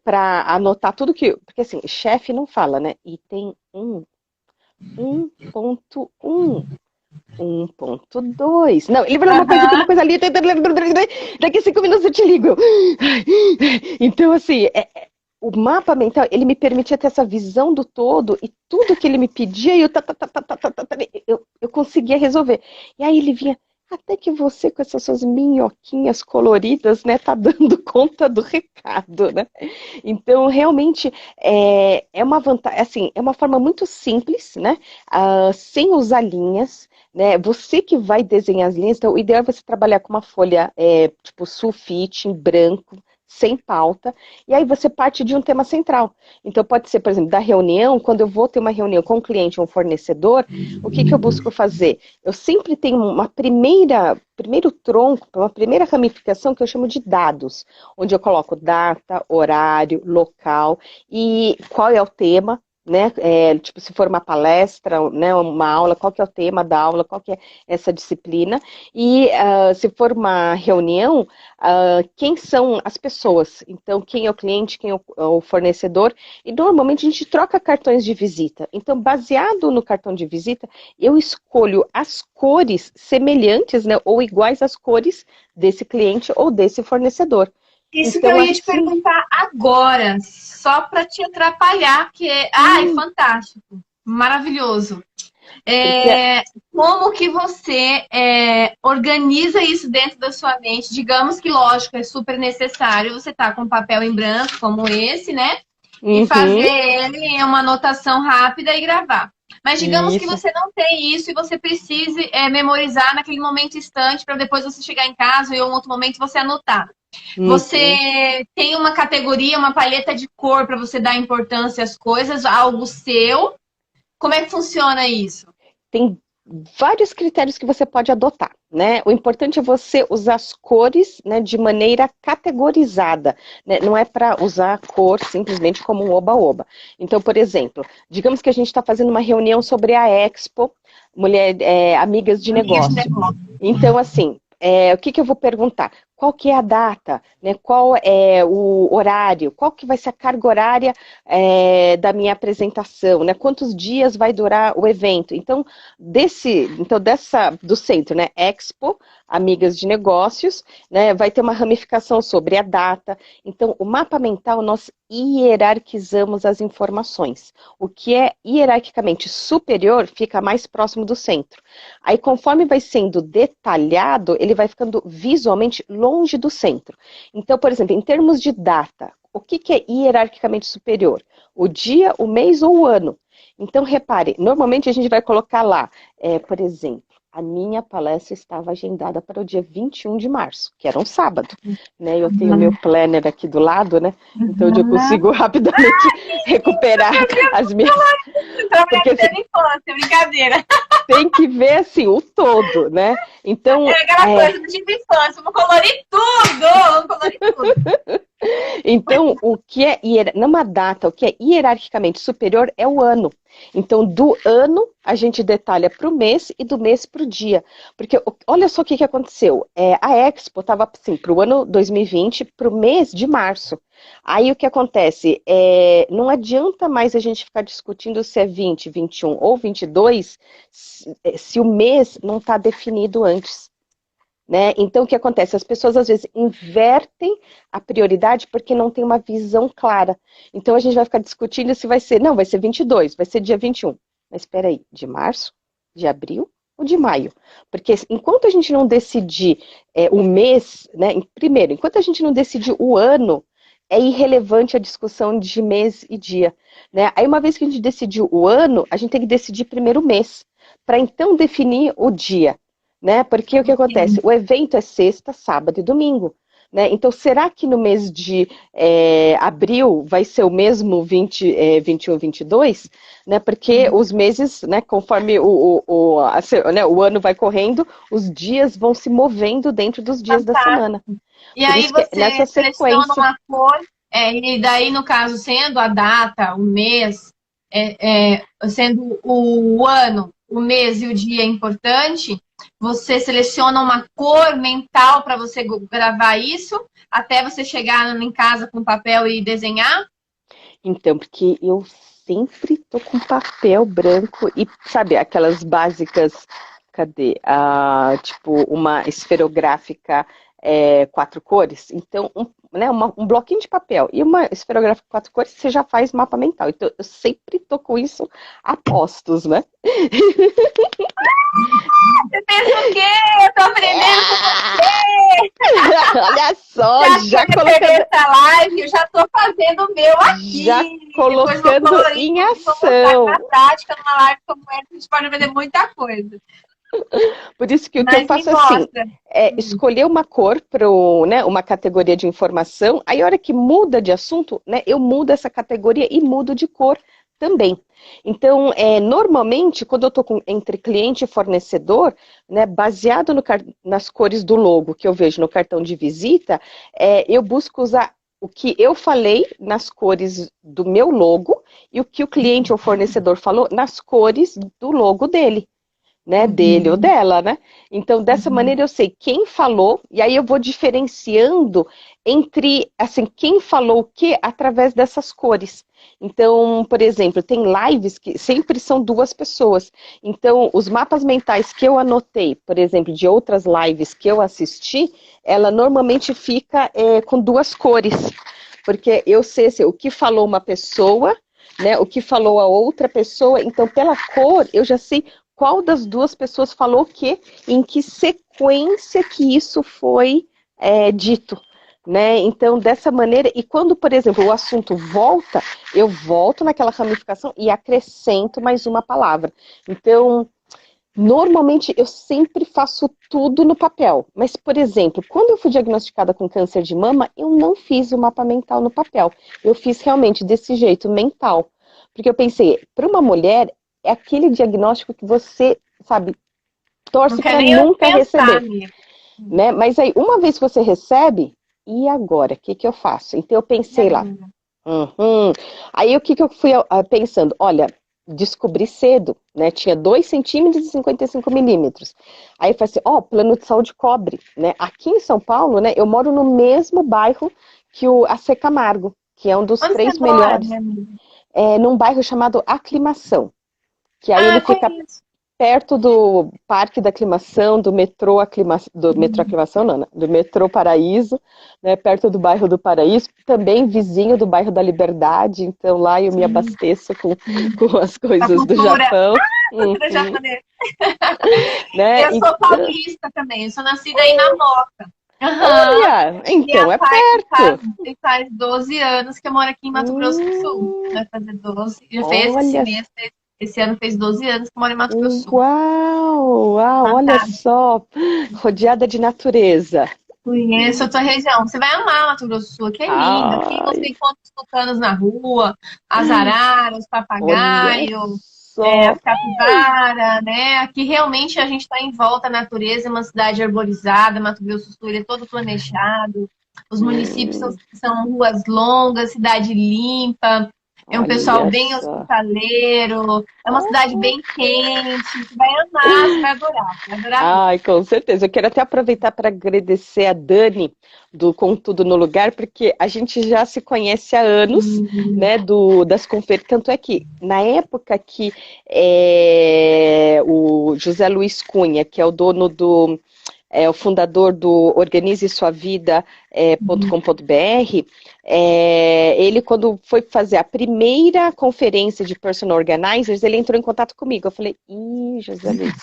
para anotar tudo que... Porque, assim, chefe não fala, né? E tem 1.1. 1.2. Não, ele falou uma coisa aqui, uma coisa ali. Daqui a 5 minutos eu te ligo. Então, assim, o mapa mental, ele me permitia ter essa visão do todo e tudo que ele me pedia, eu conseguia resolver. E aí ele vinha, até que você com essas suas minhoquinhas coloridas, né, tá dando conta do recado, né? Então, realmente, é uma vantagem, assim, é uma forma muito simples, né? Sem usar linhas, né? Você que vai desenhar as linhas, então o ideal é você trabalhar com uma folha tipo sulfite, em branco, sem pauta, e aí você parte de um tema central. Então pode ser, por exemplo, da reunião, quando eu vou ter uma reunião com um cliente ou um fornecedor, o que eu busco fazer? Eu sempre tenho primeiro tronco, uma primeira ramificação que eu chamo de dados, onde eu coloco data, horário, local e qual é o tema, né? Tipo, se for uma palestra, né, uma aula, qual que é o tema da aula, qual que é essa disciplina, e se for uma reunião, quem são as pessoas, então quem é o cliente, quem é o fornecedor, e normalmente a gente troca cartões de visita, então baseado no cartão de visita, eu escolho as cores semelhantes, né, ou iguais às cores desse cliente ou desse fornecedor. Isso então, que eu ia te perguntar agora, só para te atrapalhar, que ai, fantástico, maravilhoso. Como que você organiza isso dentro da sua mente? Digamos que, lógico, é super necessário você estar com papel em branco, como esse, né? E fazer ele uma anotação rápida e gravar. Mas digamos que você não tem isso e você precise memorizar naquele momento instante para depois você chegar em casa ou em um outro momento você anotar. Você tem uma categoria, uma paleta de cor para você dar importância às coisas, algo seu. Como é que funciona isso? Tem vários critérios que você pode adotar, né? O importante é você usar as cores, né, de maneira categorizada, né? Não é para usar a cor simplesmente como um oba-oba. Então, por exemplo, digamos que a gente está fazendo uma reunião sobre a Expo, Amigas de Negócio. Então, assim, o que eu vou perguntar? Qual que é a data, né? Qual é o horário, qual que vai ser a carga horária da minha apresentação, né? Quantos dias vai durar o evento? Então, do centro, né? Expo, Amigas de Negócios, né? Vai ter uma ramificação sobre a data. Então, o mapa mental, nós hierarquizamos as informações. O que é hierarquicamente superior fica mais próximo do centro. Aí, conforme vai sendo detalhado, ele vai ficando visualmente longe do centro. Então, por exemplo, em termos de data, o que é hierarquicamente superior? O dia, o mês ou o ano? Então, repare, normalmente a gente vai colocar lá, por exemplo, a minha palestra estava agendada para o dia 21 de março, que era um sábado, né? Eu tenho o meu planner aqui do lado, né? Então eu consigo rapidamente recuperar as minhas... Porque... infância, brincadeira. tem que ver assim o todo, né? Então, É aquela coisa do tipo infância, vamos colorir tudo! Vamos colorir tudo. então, o que é numa data, o que é hierarquicamente superior é o ano. Então, do ano a gente detalha para o mês e do mês para o dia. Porque olha só o que aconteceu. A Expo estava assim, para o ano 2020, para o mês de março. Aí o que acontece? Não adianta mais a gente ficar discutindo se é 20, 21 ou 22, se o mês não está definido antes. Né? Então, o que acontece? As pessoas, às vezes, invertem a prioridade porque não tem uma visão clara. Então, a gente vai ficar discutindo se vai ser, não, vai ser 22, vai ser dia 21. Mas espera aí, de março, de abril ou de maio? Porque enquanto a gente não decidir o mês, né? Primeiro, enquanto a gente não decidir o ano, é irrelevante a discussão de mês e dia. Né? Aí, uma vez que a gente decidiu o ano, a gente tem que decidir primeiro o mês, para então definir o dia. Né? Porque o que acontece? O evento é sexta, sábado e domingo. Né? Então, será que no mês de abril vai ser o mesmo 21, 22? Né? Porque os meses, né, conforme o ano vai correndo, os dias vão se movendo dentro dos dias da semana. E Por aí isso que você nessa seleciona sequência. uma cor, e daí, no caso, sendo a data, o mês, sendo o ano, o mês e o dia importante, você seleciona uma cor mental para você gravar isso, até você chegar em casa com papel e desenhar? Então, porque eu sempre tô com papel branco e, sabe, aquelas básicas, cadê? Tipo, uma esferográfica 4 cores. Então, né, um bloquinho de papel e uma esferográfica 4 cores, você já faz mapa mental. Então, eu sempre tô com isso a postos, né? Você pensa o quê? Eu tô aprendendo com você! Olha só, Já que você perder essa live, eu já tô fazendo o meu aqui. Já colocando em ação. Na prática, numa live como essa, a gente pode aprender muita coisa. Por isso que o que eu faço assim, é escolher uma cor para né, uma categoria de informação, aí a hora que muda de assunto, né, eu mudo essa categoria e mudo de cor também. Então, normalmente, quando eu estou entre cliente e fornecedor, né, baseado nas cores do logo que eu vejo no cartão de visita, eu busco usar o que eu falei nas cores do meu logo e o que o cliente ou fornecedor falou nas cores do logo dele. Né, dele ou dela, né? Então, dessa maneira eu sei quem falou, e aí eu vou diferenciando entre, assim, quem falou o quê através dessas cores. Então, por exemplo, tem lives que sempre são 2 pessoas. Então, os mapas mentais que eu anotei, por exemplo, de outras lives que eu assisti, ela normalmente fica com 2 cores. Porque eu sei assim, o que falou uma pessoa, né, o que falou a outra pessoa, então pela cor eu já sei qual das 2 pessoas falou o quê, em que sequência que isso foi dito. Né? Então, dessa maneira, e quando, por exemplo, o assunto volta, eu volto naquela ramificação e acrescento mais uma palavra. Então, normalmente eu sempre faço tudo no papel. Mas, por exemplo, quando eu fui diagnosticada com câncer de mama, eu não fiz o mapa mental no papel. Eu fiz realmente desse jeito, mental. Porque eu pensei, para uma mulher, é aquele diagnóstico que você, sabe, torce para nunca receber. Né? Mas aí, uma vez que você recebe, e agora? O que eu faço? Então eu pensei lá. Aí o que eu fui pensando? Olha, descobri cedo, né? Tinha 2 centímetros e 55 milímetros. Aí eu falei assim, plano de saúde cobre, né? Aqui em São Paulo, né? Eu moro no mesmo bairro que o AC Camargo, que é um dos 3 melhores. Num bairro chamado Aclimação. Que aí ele fica perto do Parque da Aclimação, do metrô Aclimação, não, do metrô Paraíso, né, perto do bairro do Paraíso, também vizinho do bairro da Liberdade, então lá eu me abasteço com as coisas do Japão. Cultura japonesa. Né? Eu sou paulista também, eu sou nascida aí na Moca. Olha, então é perto. Faz 12 anos que eu moro aqui em Mato Grosso do Sul. Vai fazer 12. Já fez esse mês, esse ano fez 12 anos que eu moro em Mato Grosso do Sul. Uau, olha só, rodeada de natureza. Conheço a tua região. Você vai amar Mato Grosso do Sul, que é lindo. Aqui você encontra os tucanos na rua, as araras, os papagaios. só. As capivara, né? Aqui realmente a gente está em volta à natureza, é uma cidade arborizada, Mato Grosso do Sul ele é todo planejado. Os municípios Hum, são ruas longas, cidade limpa, é um pessoal olha bem só. hospitaleiro, é uma cidade Oh. bem quente. Você vai amar, você vai adorar mesmo. Ai, com certeza. Eu quero até aproveitar para agradecer a Dani do Com Tudo no Lugar, porque a gente já se conhece há anos, né, das conferências. Tanto é que, na época que o José Luiz Cunha, que é o dono do o fundador do Organize Sua Vida.com.br, ele, quando foi fazer a primeira conferência de Personal Organizers, ele entrou em contato comigo. Eu falei, José Luiz,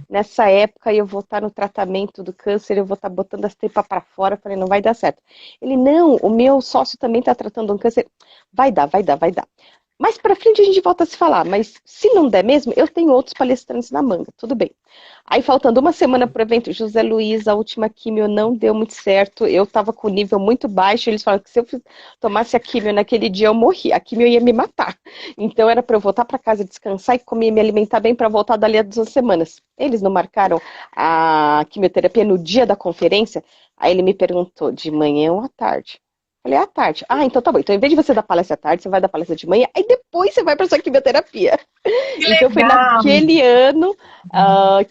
nessa época eu vou estar no tratamento do câncer, eu vou estar botando as tripas para fora. Eu falei, não vai dar certo. Ele, não, o meu sócio também está tratando um câncer. Vai dar, vai dar, vai dar. Mais para frente a gente volta a se falar, mas se não der mesmo, eu tenho outros palestrantes na manga, tudo bem. Aí, faltando uma semana para o evento, José Luiz, a última químio não deu muito certo, eu estava com o nível muito baixo, eles falaram que se eu tomasse a químio naquele dia, eu morria, a químio ia me matar. Então, era para eu voltar para casa, descansar e comer, me alimentar bem para voltar dali a 2 semanas. Eles não marcaram a quimioterapia no dia da conferência, aí ele me perguntou, de manhã ou à tarde? Falei, à tarde. Ah, então tá bom. Então, em vez de você dar palestra à tarde, você vai dar palestra de manhã, aí depois você vai para sua quimioterapia. Que Então foi legal! naquele ano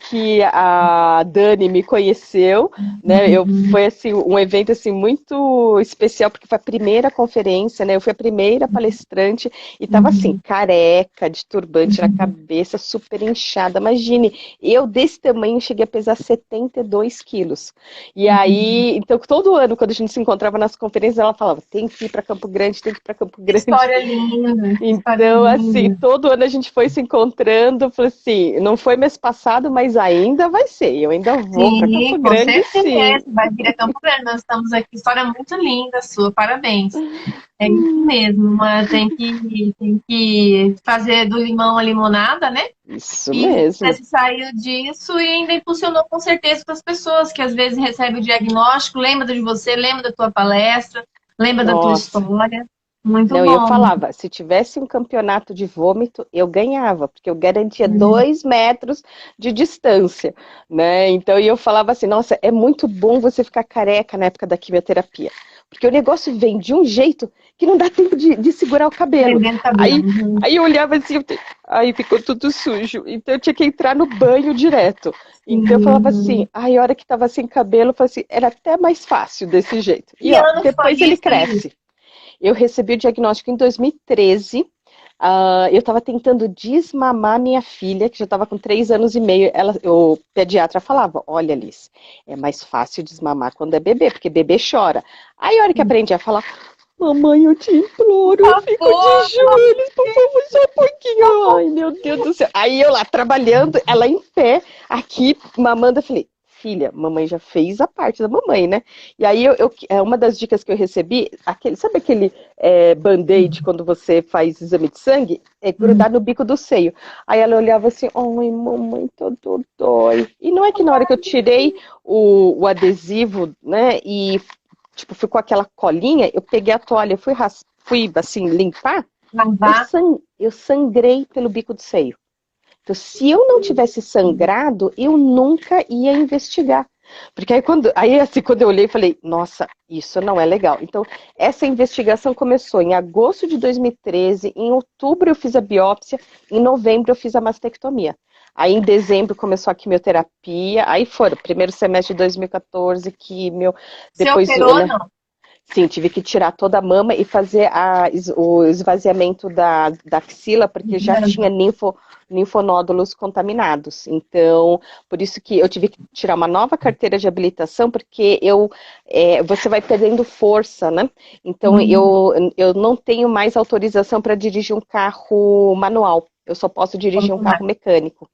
que a Dani me conheceu, né? Foi assim um evento assim muito especial porque foi a primeira conferência, né? Eu fui a primeira palestrante e tava assim careca, de turbante na cabeça, super inchada. Imagine, eu desse tamanho cheguei a pesar 72 quilos. E aí, então todo ano quando a gente se encontrava nas conferências, ela falava: tem que ir para Campo Grande, tem que ir para Campo Que Grande. história linda, que história Então, assim, linda. todo ano a gente foi se encontrando, falei assim, não foi mês passado, mas ainda vai ser. Eu ainda vou para Sim, Campo com Grande, certeza. sim. Vai vir a Campo Grande. Nós estamos aqui. História muito linda sua. Parabéns. É isso mesmo. Tem que fazer do limão a limonada, né? Isso E você mesmo. se saiu disso e ainda impulsionou com certeza para as pessoas que às vezes recebem o diagnóstico, lembra de você, lembra da tua palestra, lembra da tua Nossa. história. Muito Não, e eu bom. falava, se tivesse um campeonato de vômito, eu ganhava, porque eu garantia 2 metros de distância, né? Então, e eu falava assim, nossa, é muito bom você ficar careca na época da quimioterapia, porque o negócio vem de um jeito que não dá tempo de segurar o cabelo. Prendendo o cabelo. Aí, aí eu olhava assim, aí ficou tudo sujo, então eu tinha que entrar no banho direto. Então eu falava assim, Sim. aí a hora que tava sem cabelo, eu falava assim, era até mais fácil desse jeito. E Que ó, ano foi depois ele isso, Liz? cresce. Eu recebi o diagnóstico em 2013. Eu estava tentando desmamar minha filha, que já estava com 3 anos e meio. O pediatra falava: Olha, Liz, é mais fácil desmamar quando é bebê, porque bebê chora. Aí, a hora que aprendi a falar: Mamãe, eu te imploro, eu Por fico de favor, joelhos, por favor, só um pouquinho. Ai, meu Deus do céu. Aí eu lá trabalhando, ela em pé, aqui mamando, eu falei: Filha, mamãe já fez a parte da mamãe, né? E aí uma das dicas que eu recebi, sabe aquele band-aid quando você faz exame de sangue? É grudar no bico do seio. Aí ela olhava assim, ai, mamãe, todo dói. E não é que na hora que eu tirei o adesivo, né, e tipo, ficou aquela colinha, eu peguei a toalha, fui assim, limpar, lavar. eu sangrei pelo bico do seio. Então, se eu não tivesse sangrado, eu nunca ia investigar. Porque quando eu olhei, falei, nossa, isso não é legal. Então, essa investigação começou em agosto de 2013, em outubro eu fiz a biópsia, em novembro eu fiz a mastectomia. Aí, em dezembro, começou a quimioterapia, aí foi o primeiro semestre de 2014, quimio, Você depois, operou, né, não? sim, tive que tirar toda a mama e fazer o esvaziamento da axila, porque já tinha linfonódulos contaminados. Então, por isso que eu tive que tirar uma nova carteira de habilitação, porque você vai perdendo força, né? Então, eu não tenho mais autorização para dirigir um carro manual. Eu só posso dirigir um carro mecânico.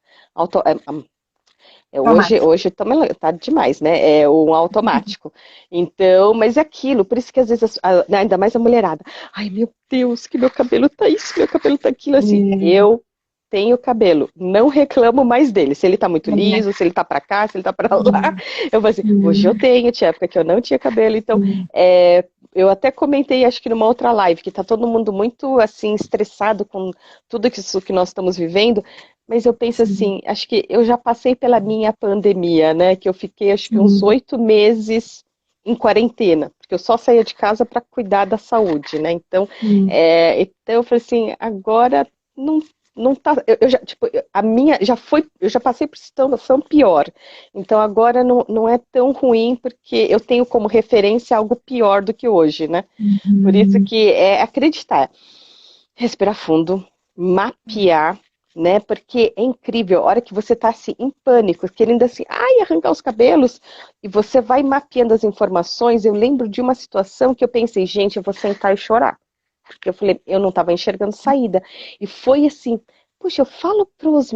Hoje tá demais, né? É um automático. Então, mas é aquilo, por isso que às vezes, ainda mais a mulherada, ai meu Deus, que meu cabelo tá isso, meu cabelo tá aquilo, assim. Eu tenho cabelo, não reclamo mais dele. Se ele tá muito liso, se ele tá pra cá, se ele tá pra lá. Eu falo assim, hoje eu tenho, tinha época que eu não tinha cabelo. Então, eu até comentei, acho que numa outra live, que tá todo mundo muito, assim, estressado com tudo isso que nós estamos vivendo. Mas eu penso assim, acho que eu já passei pela minha pandemia, né? Que eu fiquei, acho que uns 8 meses em quarentena, porque eu só saía de casa para cuidar da saúde, né? Então eu falei assim, agora não tá, eu já, tipo, a minha já foi, eu já passei por situação pior. Então agora não é tão ruim porque eu tenho como referência algo pior do que hoje, né? Por isso que é acreditar, respirar fundo, mapear, né? Porque é incrível, a hora que você tá assim em pânico, querendo assim, arrancar os cabelos, e você vai mapeando as informações. Eu lembro de uma situação que eu pensei, gente, eu vou sentar e chorar. Porque eu falei, eu não estava enxergando saída. E foi assim, puxa, eu falo para os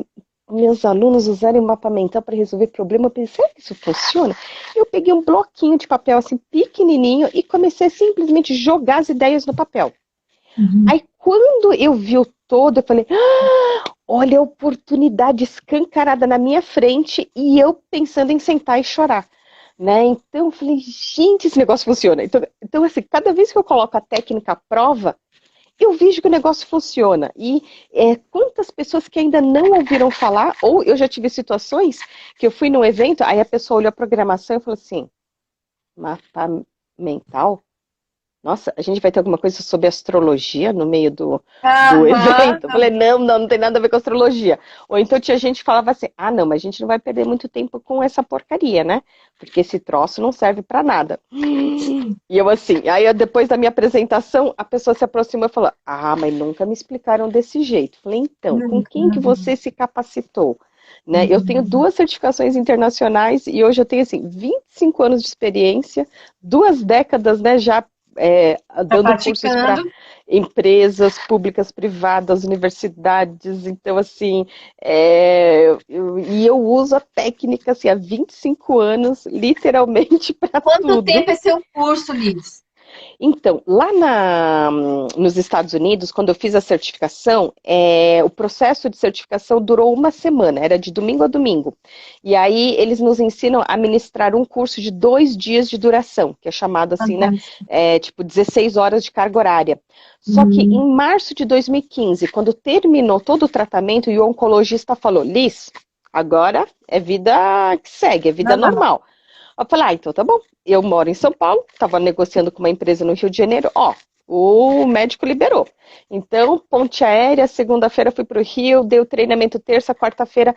meus alunos usarem o mapa mental para resolver problema, eu pensei, será que isso funciona? Eu peguei um bloquinho de papel assim, pequenininho, e comecei a simplesmente jogar as ideias no papel. Aí quando eu vi o todo, eu falei, olha a oportunidade escancarada na minha frente e eu pensando em sentar e chorar. Né? Então eu falei, gente, esse negócio funciona. Então, assim, cada vez que eu coloco a técnica à prova, eu vejo que o negócio funciona. E quantas pessoas que ainda não ouviram falar, ou eu já tive situações que eu fui num evento, aí a pessoa olhou a programação e falou assim, mapa mental? Nossa, a gente vai ter alguma coisa sobre astrologia no meio do evento? Eu falei, não tem nada a ver com astrologia. Ou então tinha gente que falava assim, não, mas a gente não vai perder muito tempo com essa porcaria, né? Porque esse troço não serve pra nada. E eu assim, aí depois da minha apresentação, a pessoa se aproximou e falou, mas nunca me explicaram desse jeito. Eu falei, então, com quem que você se capacitou? Né? Eu tenho 2 certificações internacionais e hoje eu tenho, assim, 25 anos de experiência, 2 décadas, né, já dando cursos para empresas públicas, privadas, universidades. Então, assim, eu uso a técnica assim, há 25 anos, literalmente, para tudo. Quanto tempo é seu curso, Liz? Então, lá nos Estados Unidos, quando eu fiz a certificação, o processo de certificação durou 1 semana, era de domingo a domingo. E aí eles nos ensinam a ministrar um curso de 2 dias de duração, que é chamado assim, né? Tipo 16 horas de carga horária. Só que em março de 2015, quando terminou todo o tratamento, e o oncologista falou, Liz, agora é vida que segue, é vida normal. Eu falei, então tá bom. Eu moro em São Paulo, estava negociando com uma empresa no Rio de Janeiro, o médico liberou. Então, ponte aérea, segunda-feira fui para o Rio, dei o treinamento terça, quarta-feira.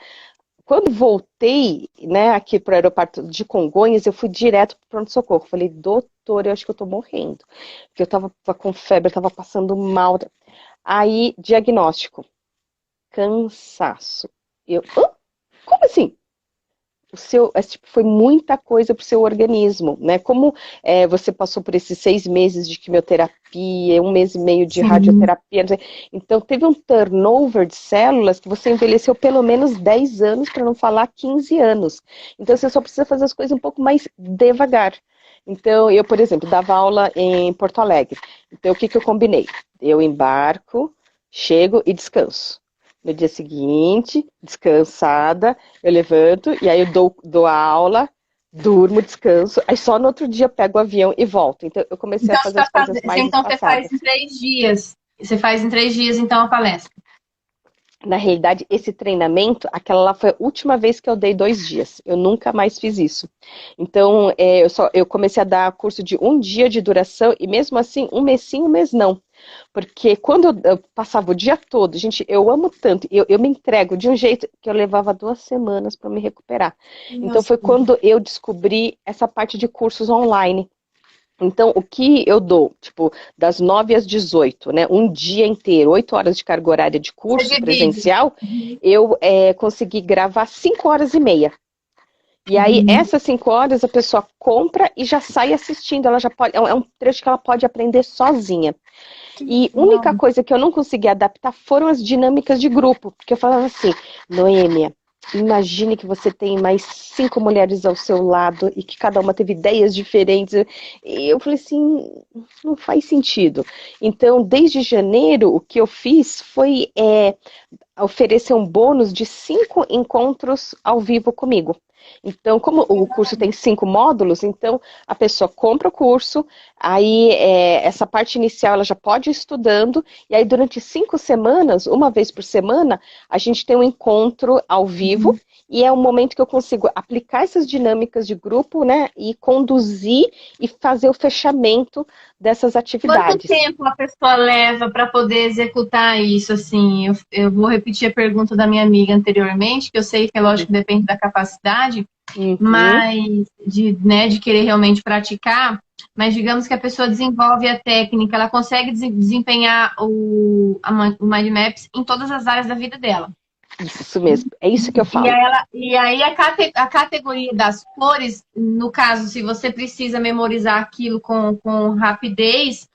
Quando voltei, né, aqui para o aeroporto de Congonhas, eu fui direto para o pronto-socorro. Falei, doutor, eu acho que eu tô morrendo. Porque eu tava com febre, tava passando mal. Aí, diagnóstico, cansaço. Como assim? Foi muita coisa para o seu organismo, né? Como você passou por esses 6 meses de quimioterapia, 1 mês e meio de radioterapia, então teve um turnover de células que você envelheceu pelo menos 10 anos, para não falar 15 anos. Então você só precisa fazer as coisas um pouco mais devagar. Então eu, por exemplo, dava aula em Porto Alegre. Então o que eu combinei? Eu embarco, chego e descanso. No dia seguinte, descansada, eu levanto e aí eu dou a aula, durmo, descanso, aí só no outro dia pego o avião e volto. Então eu comecei a fazer as coisas mais Então espaçadas. você faz em 3 dias. Você faz em 3 dias, então, a palestra. Na realidade, esse treinamento, aquela lá foi a última vez que eu dei 2 dias. Eu nunca mais fiz isso. Então, eu comecei a dar curso de 1 dia de duração e mesmo assim, 1 mês sim, 1 mês não. Porque quando eu passava o dia todo, gente, eu amo tanto, eu me entrego de um jeito que eu levava 2 semanas para me recuperar. Nossa. Então foi quando eu descobri essa parte de cursos online. Então, o que eu dou, tipo, das 9 às 18, né, um dia inteiro, 8 horas de carga horária de curso presencial, eu consegui gravar 5 horas e meia. E aí, essas 5 horas, a pessoa compra e já sai assistindo, ela já pode, é um trecho que ela pode aprender sozinha. E a única coisa que eu não consegui adaptar foram as dinâmicas de grupo, porque eu falava assim, Noêmia, imagine que você tem mais 5 mulheres ao seu lado e que cada uma teve ideias diferentes. E eu falei assim, não faz sentido. Então, desde janeiro, o que eu fiz foi oferecer um bônus de 5 encontros ao vivo comigo. Então, como o curso tem 5 módulos, então a pessoa compra o curso, aí essa parte inicial ela já pode ir estudando, e aí durante 5 semanas, uma vez por semana, a gente tem um encontro ao vivo, e é um momento que eu consigo aplicar essas dinâmicas de grupo, né, e conduzir e fazer o fechamento dessas Quanto atividades. tempo a pessoa leva para poder executar isso? Assim, eu vou repetir a pergunta da minha amiga anteriormente, que eu sei que é lógico que depende da capacidade, mas de querer realmente praticar, mas digamos que a pessoa desenvolve a técnica, ela consegue desempenhar o Mind Maps em todas as áreas da vida dela. Isso mesmo, é isso que eu falo. E aí a categoria das cores, no caso, se você precisa memorizar aquilo com rapidez,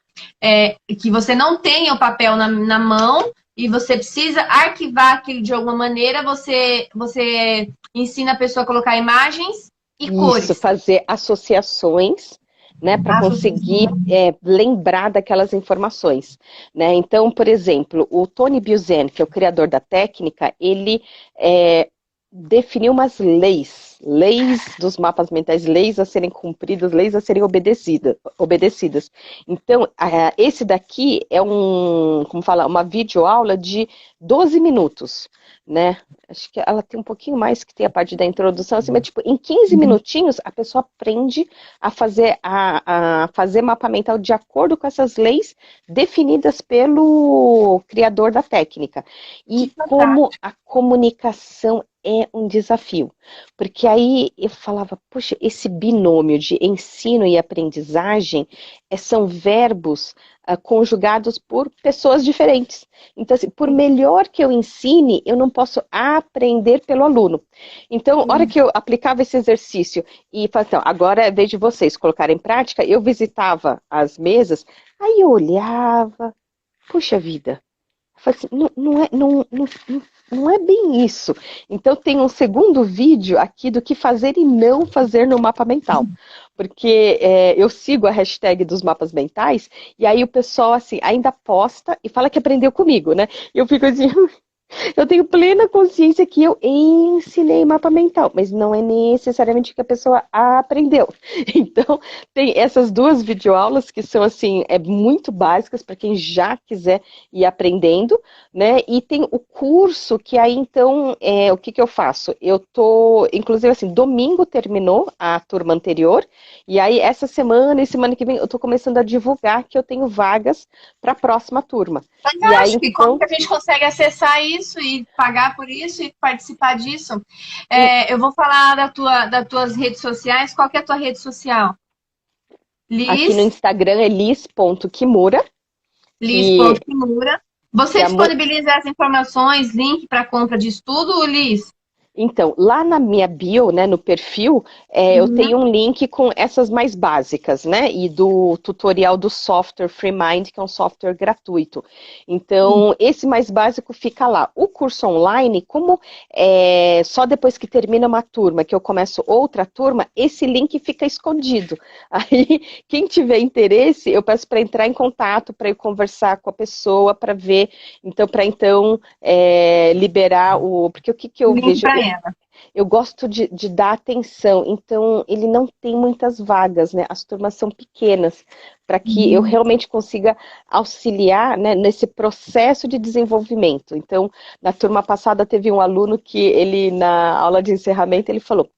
que você não tenha o papel na mão e você precisa arquivar aquilo de alguma maneira, você ensina a pessoa a colocar imagens e cores. Isso, fazer associações, né, para conseguir lembrar daquelas informações, né? Então, por exemplo, o Tony Buzan, que é o criador da técnica, ele definiu umas leis dos mapas mentais, leis a serem cumpridas, leis a serem obedecidas. Então, esse daqui é uma videoaula de 12 minutos, né? Acho que ela tem um pouquinho mais, que tem a parte da introdução, assim, mas tipo, em 15 minutinhos a pessoa aprende a fazer mapa mental de acordo com essas leis definidas pelo criador da técnica. E como a comunicação é um desafio, porque aí eu falava, puxa, esse binômio de ensino e aprendizagem são verbos conjugados por pessoas diferentes. Então, assim, por melhor que eu ensine, eu não posso aprender pelo aluno. Então, a hora que eu aplicava esse exercício e falava, então, agora é vez de vocês colocarem em prática, eu visitava as mesas, aí eu olhava, puxa vida, eu falei assim, não é bem isso. Então tem um segundo vídeo aqui do que fazer e não fazer no mapa mental. Porque eu sigo a hashtag dos mapas mentais, e aí o pessoal assim, ainda posta e fala que aprendeu comigo, né? E eu fico assim, eu tenho plena consciência que eu ensinei mapa mental, mas não é necessariamente que a pessoa aprendeu. Então, tem essas duas videoaulas que são, assim, muito básicas para quem já quiser ir aprendendo, né? E tem o curso que aí, então, o que eu faço? Eu tô, inclusive, assim, domingo terminou a turma anterior, e aí essa semana e semana que vem eu tô começando a divulgar que eu tenho vagas para a próxima turma. Fantástico. E aí, então, como que a gente consegue acessar isso e pagar por isso e participar disso? Eu vou falar das tuas redes sociais. Qual que é a tua rede social? Liz. Aqui no Instagram é liz.kimura. Liz.kimura. Você disponibiliza as informações, link para compra de estudo, Liz? Então, lá na minha bio, né, no perfil, eu tenho um link com essas mais básicas, né, e do tutorial do software FreeMind, que é um software gratuito. Então, esse mais básico fica lá. O curso online, como só depois que termina uma turma, que eu começo outra turma, esse link fica escondido. Aí, quem tiver interesse, eu peço para entrar em contato, para eu conversar com a pessoa, para ver, para liberar porque o que eu vejo... Eu gosto de dar atenção, então ele não tem muitas vagas, né? As turmas são pequenas, para que eu realmente consiga auxiliar, né, nesse processo de desenvolvimento. Então, na turma passada teve um aluno que ele, na aula de encerramento, ele falou,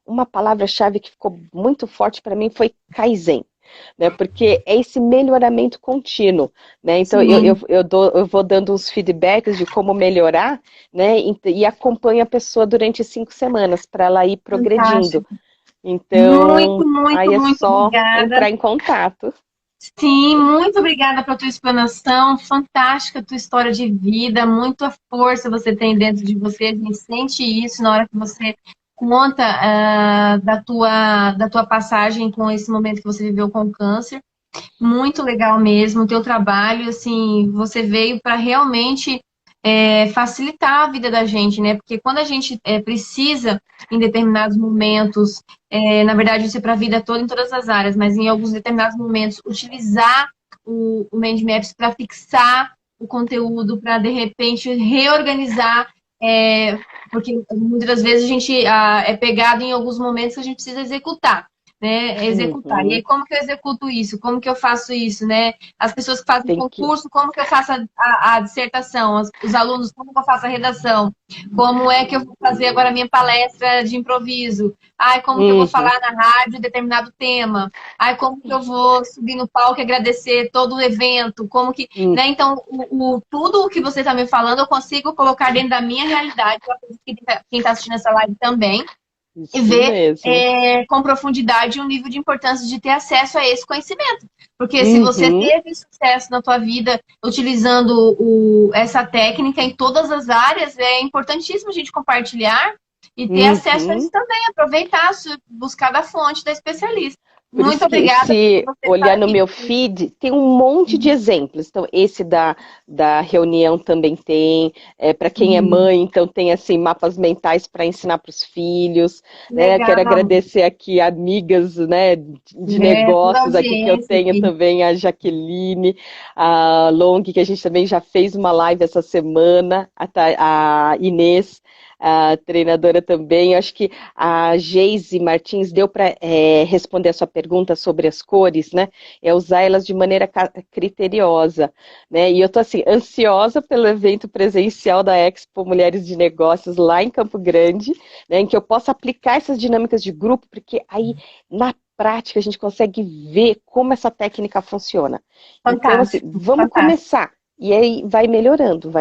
uma palavra-chave que ficou muito forte para mim foi Kaizen. Né, porque é esse melhoramento contínuo, né? Então eu vou dando uns feedbacks de como melhorar, né? E acompanho a pessoa durante 5 semanas para ela ir progredindo. Fantástico. Então, aí é muito só obrigada. entrar em contato. Sim, muito obrigada pela tua explanação, fantástica a tua história de vida, muita força você tem dentro de você, a gente sente isso na hora que você conta da tua passagem com esse momento que você viveu com o câncer. Muito legal mesmo, o teu trabalho, assim, você veio para realmente facilitar a vida da gente, né? Porque quando a gente precisa, em determinados momentos, na verdade isso é para a vida toda, em todas as áreas, mas em alguns determinados momentos, utilizar o Mind Maps para fixar o conteúdo para, de repente, reorganizar, porque muitas das vezes a gente é pegado em alguns momentos que a gente precisa executar, né? Executar. E aí, Uhum. como que eu executo isso? Como que eu faço isso, né? As pessoas que fazem Tem que. concurso, como que eu faço a dissertação? Os alunos, como que eu faço a redação? Como é que eu vou fazer agora a minha palestra de improviso? Ai, como que eu vou Uhum. falar na rádio determinado tema? Ai, como que eu vou subir no palco e agradecer todo o evento? Como que, Uhum. né? Então, tudo o que você está me falando, eu consigo colocar dentro da minha realidade. Eu acredito que quem está assistindo essa live também e Isso ver mesmo. com profundidade o nível de importância de ter acesso a esse conhecimento. Porque se você Uhum. teve sucesso na tua vida utilizando essa técnica em todas as áreas, é importantíssimo a gente compartilhar e ter acesso a isso Uhum. também, aproveitar, buscar da fonte da especialista. Por Muito isso que, obrigada por se você estar olhar no aqui. meu feed, tem um monte de exemplos. Então, esse da reunião também tem. Para quem é mãe, então tem assim mapas mentais para ensinar para os filhos. Né? Quero Legal. agradecer aqui amigas, né, de Toda a negócios aqui que eu audiência tenho aqui. também, a Jaqueline, a Long, que a gente também já fez uma live essa semana, a Inês, a treinadora também. Eu acho que a Geise Martins deu para responder a sua pergunta sobre as cores, né? É usar elas de maneira criteriosa, né? E eu tô assim ansiosa pelo evento presencial da Expo Mulheres de Negócios lá em Campo Grande, né? Em que eu possa aplicar essas dinâmicas de grupo, porque aí na prática a gente consegue ver como essa técnica funciona. Então, assim, Fantástico, vamos fantástico. começar. E aí vai melhorando,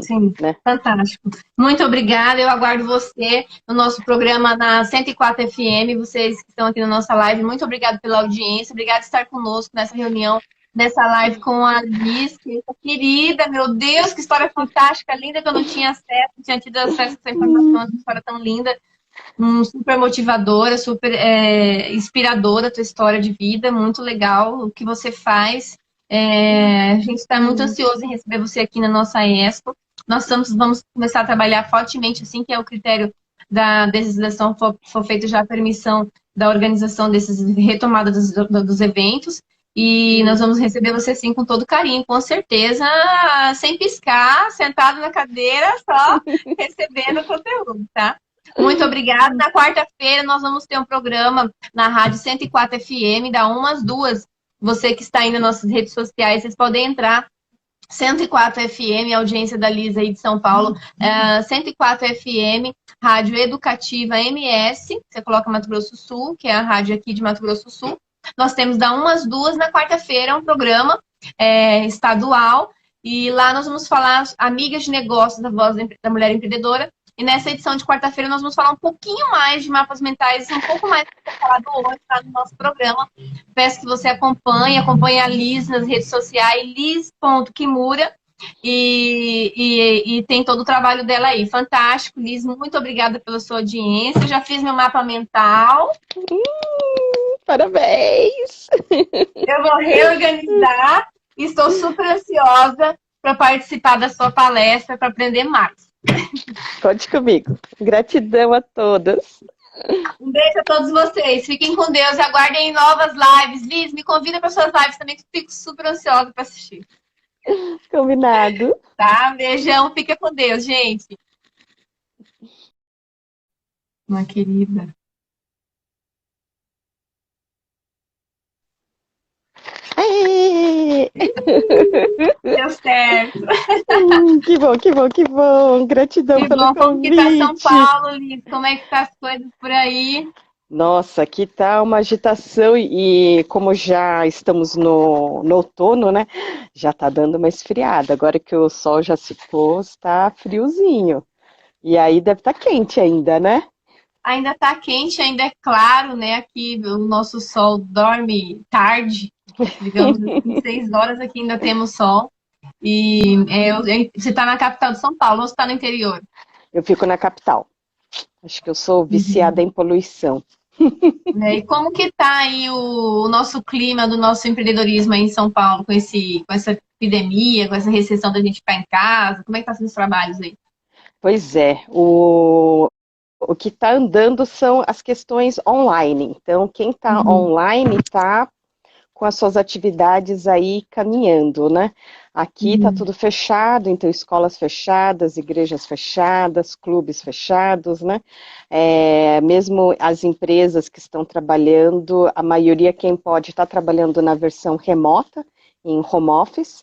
Sim, né? fantástico. Muito obrigada. Eu aguardo você no nosso programa na 104 FM. Vocês que estão aqui na nossa live, muito obrigada pela audiência. Obrigada por estar conosco nessa reunião, nessa live com a Liz, querida. Meu Deus, que história fantástica, linda, que eu não tinha acesso, não tinha tido acesso a essa informação, essa história tão linda. Super motivadora, super inspiradora a tua história de vida, muito legal o que você faz. A gente está muito ansioso em receber você aqui na nossa Expo. Nós vamos começar a trabalhar fortemente, assim que é o critério da decisão for feita já a permissão da organização desses retomada dos eventos. E nós vamos receber você assim com todo carinho, com certeza, sem piscar, sentado na cadeira, só recebendo o conteúdo, tá? Muito obrigada. Na quarta-feira nós vamos ter um programa na Rádio 104 FM, da 1 às 2. Você que está aí nas nossas redes sociais, vocês podem entrar. 104 FM, audiência da Lisa aí de São Paulo. 104 FM, Rádio Educativa MS. Você coloca Mato Grosso do Sul, que é a rádio aqui de Mato Grosso do Sul. Nós temos da 1 às 2 na quarta-feira, um programa estadual. E lá nós vamos falar amigas de negócios da Voz da Mulher Empreendedora. E nessa edição de quarta-feira nós vamos falar um pouquinho mais de mapas mentais, um pouco mais do que foi falado hoje, tá, no nosso programa. Peço que você acompanhe a Liz nas redes sociais, liz.kimura, e tem todo o trabalho dela aí. Fantástico, Liz, muito obrigada pela sua audiência. Já fiz meu mapa mental. Parabéns! Eu vou reorganizar e estou super ansiosa para participar da sua palestra, para aprender mais. Conte comigo. Gratidão a todas. Um beijo a todos vocês. Fiquem com Deus e aguardem novas lives. Liz, me convida para suas lives também, que fico super ansiosa para assistir. Combinado. Tá? Um beijão. Fica com Deus, gente. Uma querida. Aê! Deu certo. Que bom, que bom, que bom. Gratidão Que pelo bom. Como que tá São convite. Paulo, Liz? Como é que tá as coisas por aí? Nossa, aqui tá uma agitação e como já estamos no outono, né? Já tá dando uma esfriada. Agora que o sol já se pôs, está friozinho. E aí deve estar quente ainda, né? Ainda tá quente, ainda é claro, né? Aqui o nosso sol dorme tarde. Digamos assim, 6 horas aqui ainda temos sol. E você tá na capital de São Paulo ou você tá no interior? Eu fico na capital. Acho que eu sou viciada Uhum. em poluição. Né? E como que tá aí o nosso clima do nosso empreendedorismo aí em São Paulo, com essa epidemia, com essa recessão da gente ficar em casa? Como é que tá sendo os trabalhos aí? Pois é, o que está andando são as questões online. Então, quem está Uhum. online está com as suas atividades aí caminhando, né? Aqui está tudo fechado, então escolas fechadas, igrejas fechadas, clubes fechados, né? Mesmo as empresas que estão trabalhando, a maioria quem pode está trabalhando na versão remota, em home office,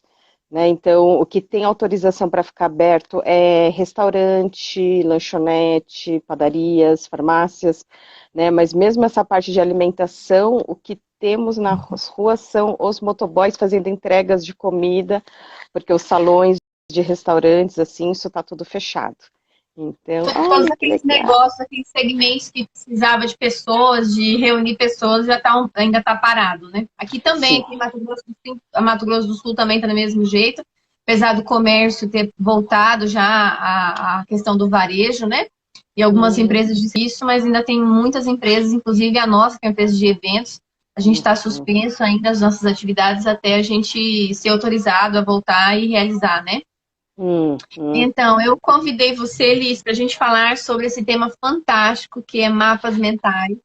né? Então o que tem autorização para ficar aberto é restaurante, lanchonete, padarias, farmácias, né? Mas mesmo essa parte de alimentação, o que temos nas ruas são os motoboys fazendo entregas de comida, porque os salões de restaurantes, assim, isso está tudo fechado. Então, Todos aqueles negócios, aqueles segmentos que precisava de pessoas, de reunir pessoas, ainda está parado, né? Aqui também, aqui em Mato Grosso do Sul também está do mesmo jeito, apesar do comércio ter voltado já à questão do varejo, né? E algumas empresas dizem isso, mas ainda tem muitas empresas, inclusive a nossa, que é uma empresa de eventos, a gente está suspenso ainda as nossas atividades até a gente ser autorizado a voltar e realizar, né? Então, eu convidei você, Liz, para a gente falar sobre esse tema fantástico que é mapas mentais,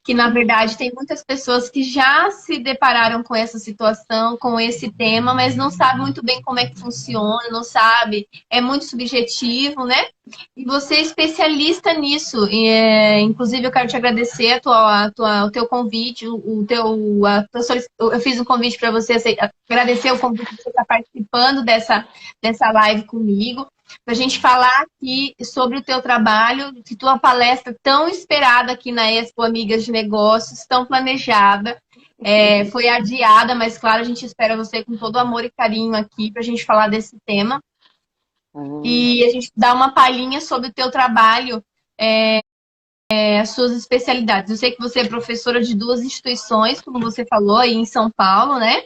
que na verdade tem muitas pessoas que já se depararam com essa situação, com esse tema, mas não sabem muito bem como é que funciona, não sabe, é muito subjetivo, né? E você é especialista nisso. Inclusive, eu quero te agradecer o teu convite, eu fiz um convite para você, agradecer o convite de você estar participando dessa live comigo, para a gente falar aqui sobre o teu trabalho, de tua palestra tão esperada aqui na Expo Amigas de Negócios, tão planejada. Foi adiada, mas claro, a gente espera você com todo amor e carinho aqui para a gente falar desse tema. E a gente dá uma palhinha sobre o teu trabalho, as suas especialidades. Eu sei que você é professora de 2 instituições, como você falou, aí em São Paulo, né?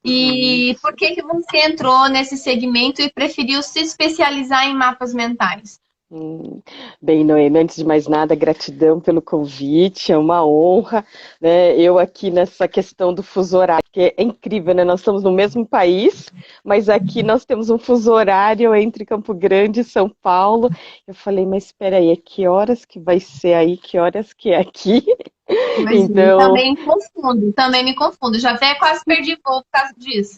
E por que você entrou nesse segmento e preferiu se especializar em mapas mentais? Bem, Noemi, antes de mais nada, gratidão pelo convite, é uma honra, né? Eu aqui nessa questão do fuso horário, que é incrível, né? Nós estamos no mesmo país, mas aqui nós temos um fuso horário entre Campo Grande e São Paulo. Eu falei, mas espera aí, que horas que vai ser aí, que horas que é aqui? Então... também me confundo, já até quase perdi voo por causa disso.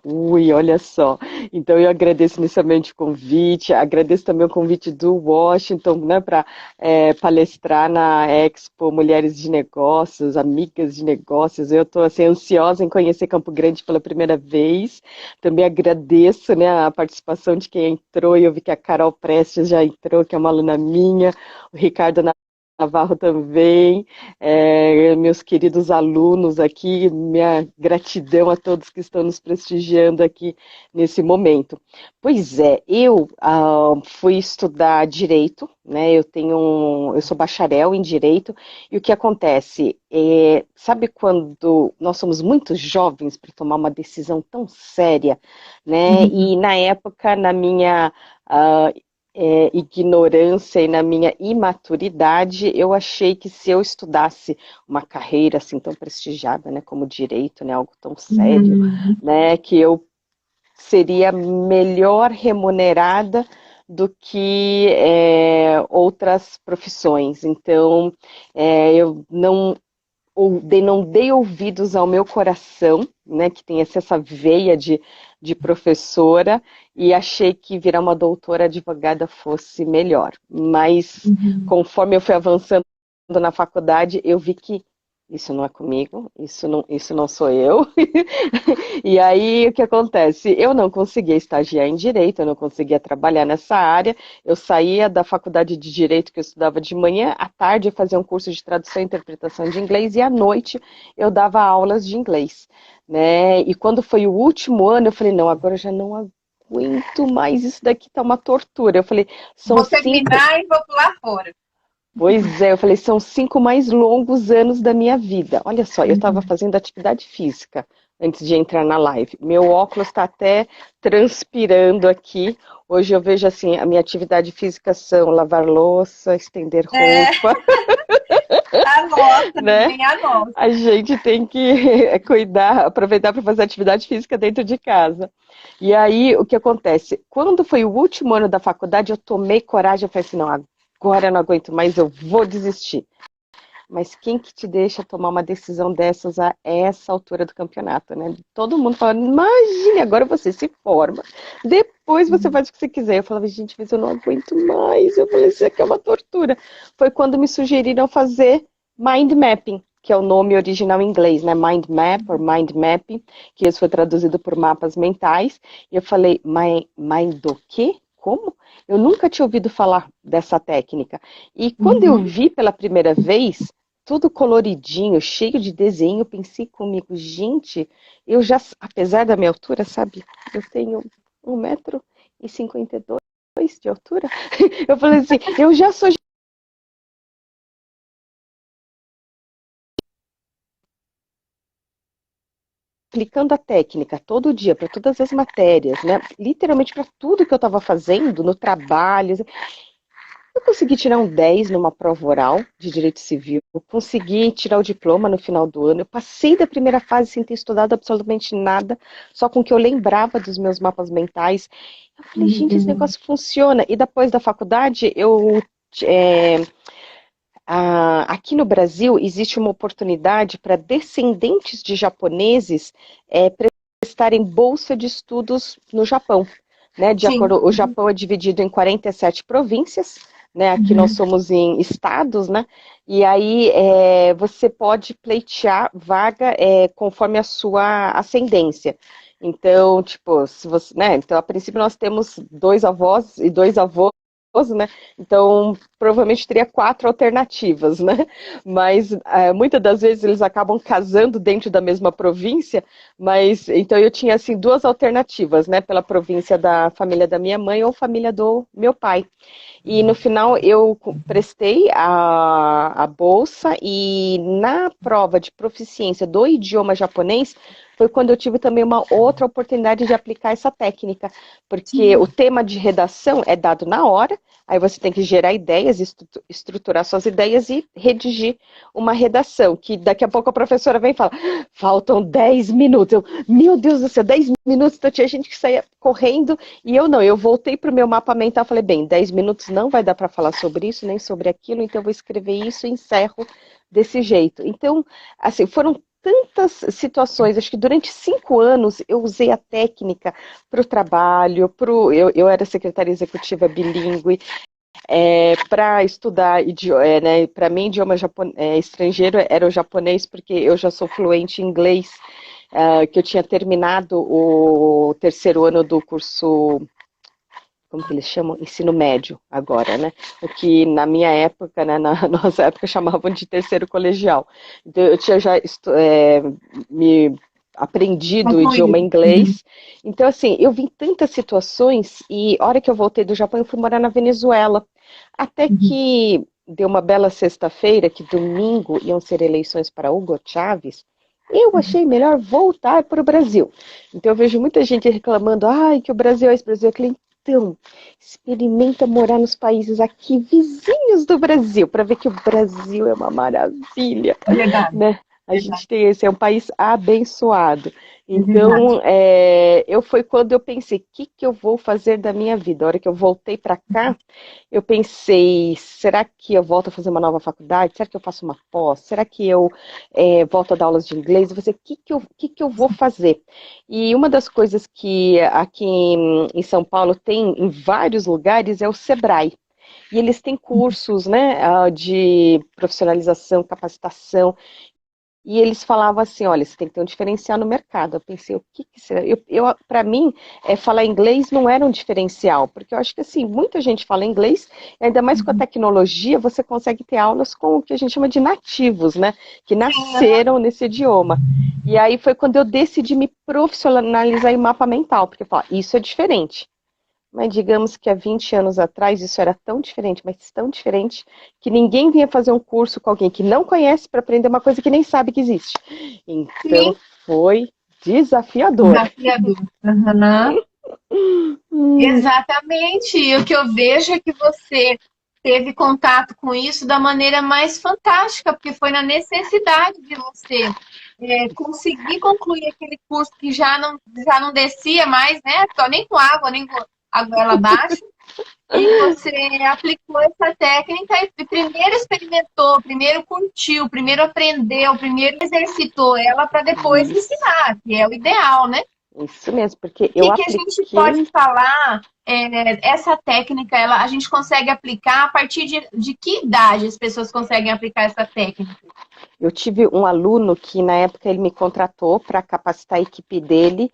Olha só. Então eu agradeço inicialmente o convite, agradeço também o convite do Washington, né, para palestrar na Expo Mulheres de Negócios, Amigas de Negócios. Eu estou assim, ansiosa em conhecer Campo Grande pela primeira vez. Também agradeço, né, a participação de quem entrou, e eu vi que a Carol Prestes já entrou, que é uma aluna minha, o Ricardo Navarro também, meus queridos alunos aqui, minha gratidão a todos que estão nos prestigiando aqui nesse momento. Pois é, eu fui estudar Direito, né? Eu sou bacharel em Direito, e o que acontece? Sabe quando nós somos muito jovens para tomar uma decisão tão séria, né? E na época, na minha ignorância e na minha imaturidade, eu achei que se eu estudasse uma carreira assim tão prestigiada, né, como direito, né, algo tão sério, né, que eu seria melhor remunerada do que outras profissões. Então, eu não dei ouvidos ao meu coração, né, que tem essa veia de professora, e achei que virar uma doutora advogada fosse melhor. Mas, conforme eu fui avançando na faculdade, eu vi que isso não é comigo, isso não sou eu. E aí, o que acontece? Eu não conseguia estagiar em Direito, eu não conseguia trabalhar nessa área. Eu saía da faculdade de Direito, que eu estudava de manhã, à tarde eu fazia um curso de tradução e interpretação de inglês, e à noite eu dava aulas de inglês, né? E quando foi o último ano, eu falei, não, agora eu já não aguento mais, isso daqui tá uma tortura. Eu falei, vou terminar e vou pular fora. Pois é, eu falei, são 5 mais longos anos da minha vida. Olha só, eu estava fazendo atividade física antes de entrar na live. Meu óculos está até transpirando aqui. Hoje eu vejo assim, a minha atividade física são lavar louça, estender roupa. Anota, né? Anota. A gente tem que cuidar, aproveitar para fazer atividade física dentro de casa. E aí, o que acontece? Quando foi o último ano da faculdade, eu tomei coragem, eu falei assim, não, agora eu não aguento mais, eu vou desistir. mas quem que te deixa tomar uma decisão dessas a essa altura do campeonato, né? Todo mundo falando, imagine, agora você se forma, depois você faz o que você quiser. Eu falava, gente, mas eu não aguento mais. Eu falei, isso aqui é uma tortura. Foi quando me sugeriram fazer mind mapping, que é o nome original em inglês, né? Mind map ou mind mapping, que isso foi traduzido por mapas mentais. E eu falei, mind do quê? Como? Eu nunca tinha ouvido falar dessa técnica. E quando eu vi pela primeira vez, tudo coloridinho, cheio de desenho, eu pensei comigo, gente, eu já, apesar da minha altura, sabe, eu tenho 1,52 m de altura. Eu falei assim, eu já sou aplicando a técnica todo dia para todas as matérias, né? Literalmente para tudo que eu estava fazendo no trabalho. Eu consegui tirar um 10 numa prova oral de direito civil, eu consegui tirar o diploma no final do ano, eu passei da primeira fase sem ter estudado absolutamente nada, só com o que eu lembrava dos meus mapas mentais. Eu falei, gente, esse negócio funciona. E depois da faculdade, aqui no Brasil existe uma oportunidade para descendentes de japoneses prestarem bolsa de estudos no Japão. Né, o Japão é dividido em 47 províncias, né, aqui nós somos em estados, né, e aí você pode pleitear vaga conforme a sua ascendência. Então, tipo, se você, né, então a princípio nós temos 2 avós e 2 avós, né? Então, provavelmente teria 4 alternativas, né? Mas muitas das vezes eles acabam casando dentro da mesma província, mas então eu tinha assim 2 alternativas, né? Pela província da família da minha mãe ou família do meu pai. E no final eu prestei a bolsa e na prova de proficiência do idioma japonês foi quando eu tive também uma outra oportunidade de aplicar essa técnica, porque o tema de redação é dado na hora, aí você tem que gerar ideias, estruturar suas ideias e redigir uma redação, que daqui a pouco a professora vem e fala, faltam 10 minutos. Eu, meu Deus do céu, 10 minutos, então tinha gente que saía correndo, e eu não, eu voltei para o meu mapa mental e falei, bem, 10 minutos não vai dar para falar sobre isso, nem sobre aquilo, então eu vou escrever isso e encerro desse jeito. Então, assim, foram tantas situações, acho que durante 5 anos eu usei a técnica para o trabalho, eu era secretária executiva bilíngue, para estudar, né, para mim idioma estrangeiro era o japonês, porque eu já sou fluente em inglês, que eu tinha terminado o 3º ano do curso, como que eles chamam? Ensino médio agora, né? O que na minha época, né, na nossa época, chamavam de 3º colegial. Então, eu tinha já me aprendido o idioma inglês. Então, assim, eu vi tantas situações e a hora que eu voltei do Japão, eu fui morar na Venezuela. Até que deu uma bela sexta-feira, que domingo iam ser eleições para Hugo Chávez, eu achei melhor voltar para o Brasil. Então eu vejo muita gente reclamando, ai, que o Brasil é esse Brasil, aquele. Então, experimenta morar nos países aqui vizinhos do Brasil, para ver que o Brasil é uma maravilha. Verdade. Né? A gente tem esse, é um país abençoado. Então, foi quando eu pensei, o que eu vou fazer da minha vida? A hora que eu voltei para cá, eu pensei, será que eu volto a fazer uma nova faculdade? Será que eu faço uma pós? Será que eu volto a dar aulas de inglês? Eu falei, o que eu vou fazer? E uma das coisas que aqui em São Paulo tem em vários lugares é o Sebrae. E eles têm cursos, né, de profissionalização, capacitação. E eles falavam assim, olha, você tem que ter um diferencial no mercado. Eu pensei, o que será? Para mim, falar inglês não era um diferencial, porque eu acho que assim, muita gente fala inglês, e ainda mais com a tecnologia, você consegue ter aulas com o que a gente chama de nativos, né? Que nasceram nesse idioma. E aí foi quando eu decidi me profissionalizar em mapa mental, porque eu falo, isso é diferente. Mas digamos que há 20 anos atrás isso era tão diferente, mas tão diferente, que ninguém vinha fazer um curso com alguém que não conhece para aprender uma coisa que nem sabe que existe. Então foi desafiador. Desafiador. Exatamente. E o que eu vejo é que você teve contato com isso da maneira mais fantástica, porque foi na necessidade de você conseguir concluir aquele curso que já não descia mais, né? Nem com água, nem com a goela abaixo. E você aplicou essa técnica e primeiro experimentou, primeiro curtiu, primeiro aprendeu, primeiro exercitou ela para depois Isso, ensinar, que é o ideal, né? isso mesmo, porque O eu que que a gente pode apliquei. falar? Essa técnica, a gente consegue aplicar a partir de que idade as pessoas conseguem aplicar essa técnica? Eu tive um aluno que, na época, ele me contratou para capacitar a equipe dele.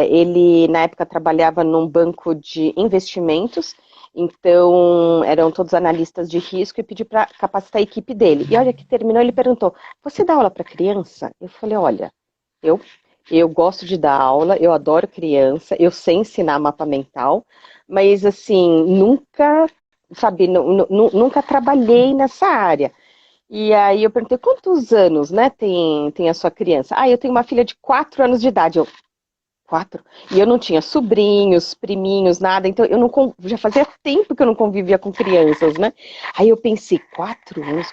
Ele, na época, trabalhava num banco de investimentos, então eram todos analistas de risco e pedi para capacitar a equipe dele. E olha que terminou, ele perguntou: Você dá aula para criança? Eu falei: Olha, eu, eu gosto de dar aula, eu adoro criança, eu sei ensinar mapa mental, mas assim, nunca, sabe, nunca trabalhei nessa área. E aí eu perguntei, quantos anos, né, tem a sua criança? Ah, eu tenho uma filha de 4 anos de idade. Eu, 4? E eu não tinha sobrinhos, priminhos, nada, então eu não já fazia tempo que eu não convivia com crianças, né? Aí eu pensei, 4 anos,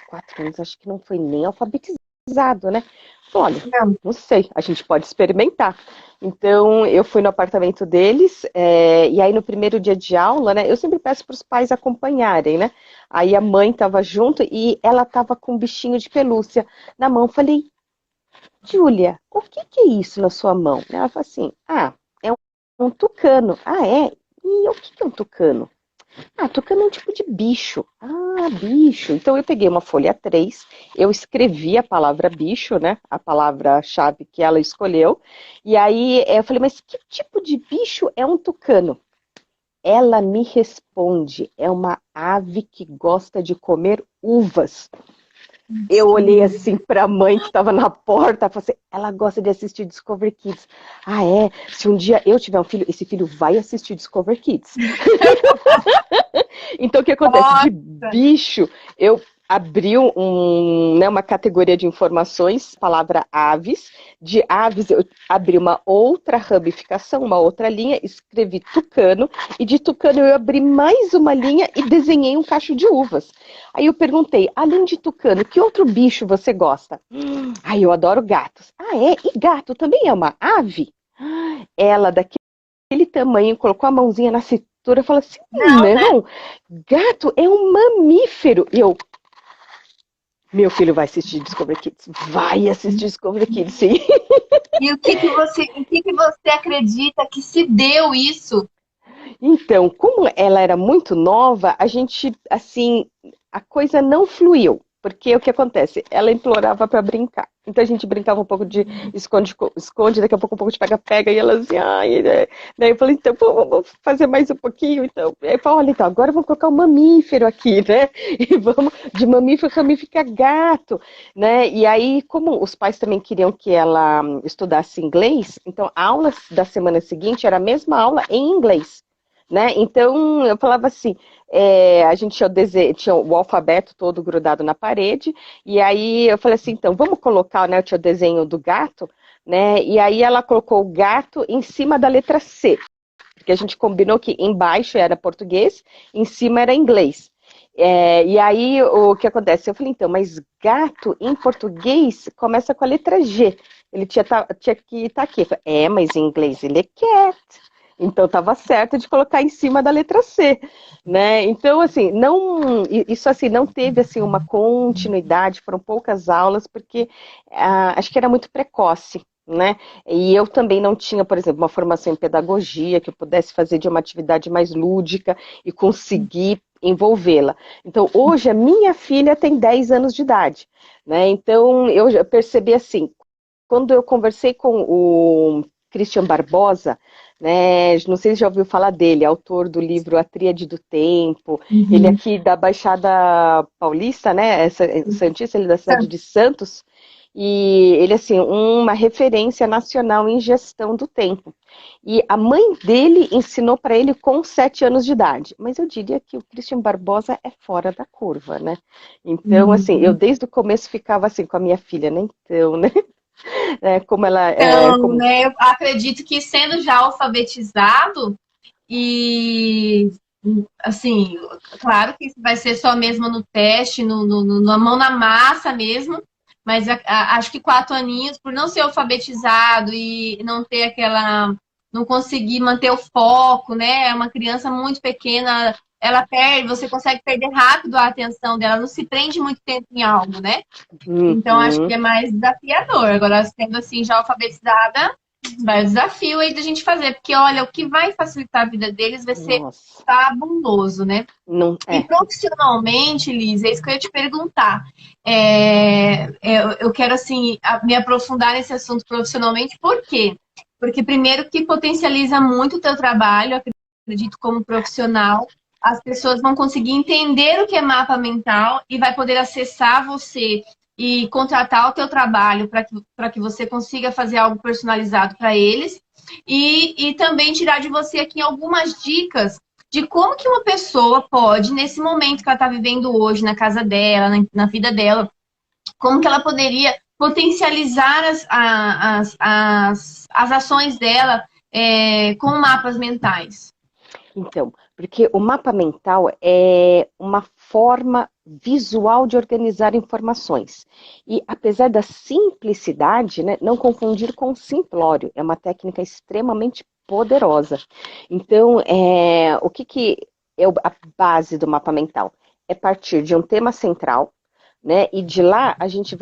acho que não foi nem alfabetizado, né? Olha, Não. não sei, a gente pode experimentar. Então eu fui no apartamento deles, e aí no primeiro dia de aula, né? Eu sempre peço para os pais acompanharem, né? Aí a mãe estava junto e ela estava com um bichinho de pelúcia na mão. Falei, Júlia, o que que é isso na sua mão? Ela falou assim, é um tucano. Ah, é? E o que que é um tucano? Ah, tucano é um tipo de bicho. Ah, bicho. Então eu peguei uma folha A3, eu escrevi a palavra bicho, né? A palavra-chave que ela escolheu. E aí eu falei, mas que tipo de bicho é um tucano? Ela me responde, é uma ave que gosta de comer uvas. Eu olhei assim para a mãe que estava na porta, falei assim, ela gosta de assistir Discovery Kids. Ah, é? Se um dia eu tiver um filho, esse filho vai assistir Discovery Kids. Então, o que acontece? De Nossa, bicho, eu abri né, uma categoria de informações, palavra aves. De aves, eu abri uma outra ramificação, uma outra linha, escrevi tucano. E de tucano, eu abri mais uma linha e desenhei um cacho de uvas. Aí eu perguntei, além de tucano, que outro bicho você gosta? Eu adoro gatos. Ah, é? E gato também é uma ave? Ela, daquele tamanho, colocou a mãozinha na cintura e falou assim, não, né? não, gato é um mamífero. E eu, meu filho vai assistir Discovery Kids. Vai assistir Discovery Kids, sim. E o que que você acredita que se deu isso? Então, como ela era muito nova, a gente, assim, a coisa não fluiu. Porque o que acontece? Ela implorava para brincar. Então a gente brincava um pouco de esconde, daqui a pouco um pouco de pega-pega, e ela assim, ai, né? Daí eu falei, então vamos fazer mais um pouquinho. Então, aí eu falei, olha, então, agora vamos colocar um mamífero aqui, né? E vamos de mamífero ramificar gato, né? E aí, como os pais também queriam que ela estudasse inglês, então a aula da semana seguinte era a mesma aula em inglês. Né? Então eu falava assim, a gente tinha o alfabeto todo grudado na parede, e aí eu falei assim, então vamos colocar, né, tinha o desenho do gato, né? E aí ela colocou o gato em cima da letra C, porque a gente combinou que embaixo era português, em cima era inglês. E aí o que acontece? Eu falei, então, mas gato em português começa com a letra G. Ele tinha que estar aqui. Eu falei, mas em inglês ele é cat. Então estava certo de colocar em cima da letra C, né? Então assim, isso assim não teve assim uma continuidade, foram poucas aulas porque acho que era muito precoce, né? E eu também não tinha, por exemplo, uma formação em pedagogia que eu pudesse fazer de uma atividade mais lúdica e conseguir envolvê-la. Então, hoje a minha filha tem 10 anos de idade, né? Então, eu já percebi assim, quando eu conversei com o Christian Barbosa, né, não sei se já ouviu falar dele, autor do livro A Tríade do Tempo, ele Uhum. aqui da Baixada Paulista, né, Santista, ele é da cidade de Santos, e ele, assim, uma referência nacional em gestão do tempo. E a mãe dele ensinou para ele com 7 anos de idade. Mas eu diria que o Christian Barbosa é fora da curva, né? Então, assim, eu Uhum. desde o começo ficava assim com a minha filha, né? Então, né? Como ela Então, né, eu acredito que sendo já alfabetizado e assim, claro que isso vai ser só mesmo no teste, na mão na massa mesmo, mas acho que 4 aninhos, por não ser alfabetizado e não ter aquela não conseguir manter o foco, né? É uma criança muito pequena, ela perde, você consegue perder rápido a atenção dela, não se prende muito tempo em algo, né? Então, acho que Uhum. é mais desafiador. Agora, sendo assim, já alfabetizada, vai o desafio aí da gente fazer, porque olha, o que vai facilitar a vida deles vai ser Nossa, fabuloso, né? não E é. profissionalmente, Liz, é isso que eu ia te perguntar. Eu quero, assim, me aprofundar nesse assunto profissionalmente, por quê? Porque, primeiro, que potencializa muito o teu trabalho, acredito, como profissional. As pessoas vão conseguir entender o que é mapa mental e vai poder acessar você e contratar o teu trabalho para que você consiga fazer algo personalizado para eles. E também tirar de você aqui algumas dicas de como que uma pessoa pode, nesse momento que ela está vivendo hoje, na casa dela, na vida dela, como que ela poderia potencializar as ações dela com mapas mentais. Então, porque o mapa mental é uma forma visual de organizar informações. E apesar da simplicidade, né, não confundir com simplório, é uma técnica extremamente poderosa. Então, o que é a base do mapa mental? É partir de um tema central, né, e de lá a gente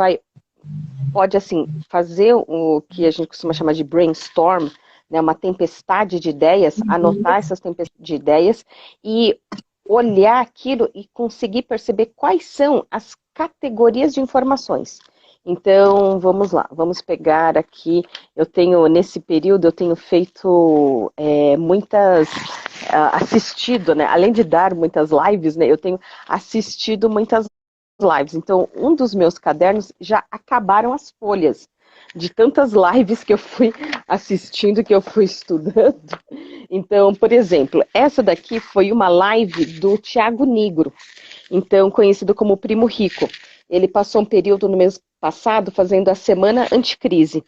pode assim, fazer o que a gente costuma chamar de brainstorm, né, uma tempestade de ideias, anotar essas tempestades de ideias e olhar aquilo e conseguir perceber quais são as categorias de informações. Então, vamos lá, vamos pegar aqui, nesse período, eu tenho feito assistido, né, além de dar muitas lives, né, eu tenho assistido muitas lives. Então, um dos meus cadernos já acabaram as folhas de tantas lives que eu fui assistindo, que eu fui estudando. Então, por exemplo, essa daqui foi uma live do Tiago Nigro, então conhecido como Primo Rico. Ele passou um período no mês passado fazendo a semana anticrise.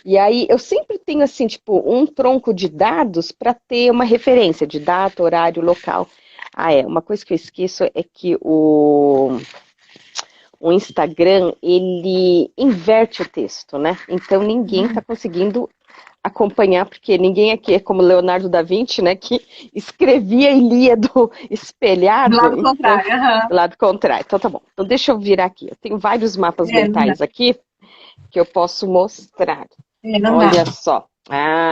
E aí eu sempre tenho assim, tipo, um tronco de dados para ter uma referência de data, horário, local. Uma coisa que eu esqueço é que o Instagram, ele inverte o texto, né? Então ninguém está conseguindo acompanhar, porque ninguém aqui é como Leonardo da Vinci, né? Que escrevia e lia do Do espelhado, lado então, contrário. Uhum. do lado contrário. Então tá bom. Então deixa eu virar aqui. Eu tenho vários mapas Não dá. mentais aqui que eu posso mostrar. Não dá. Olha só.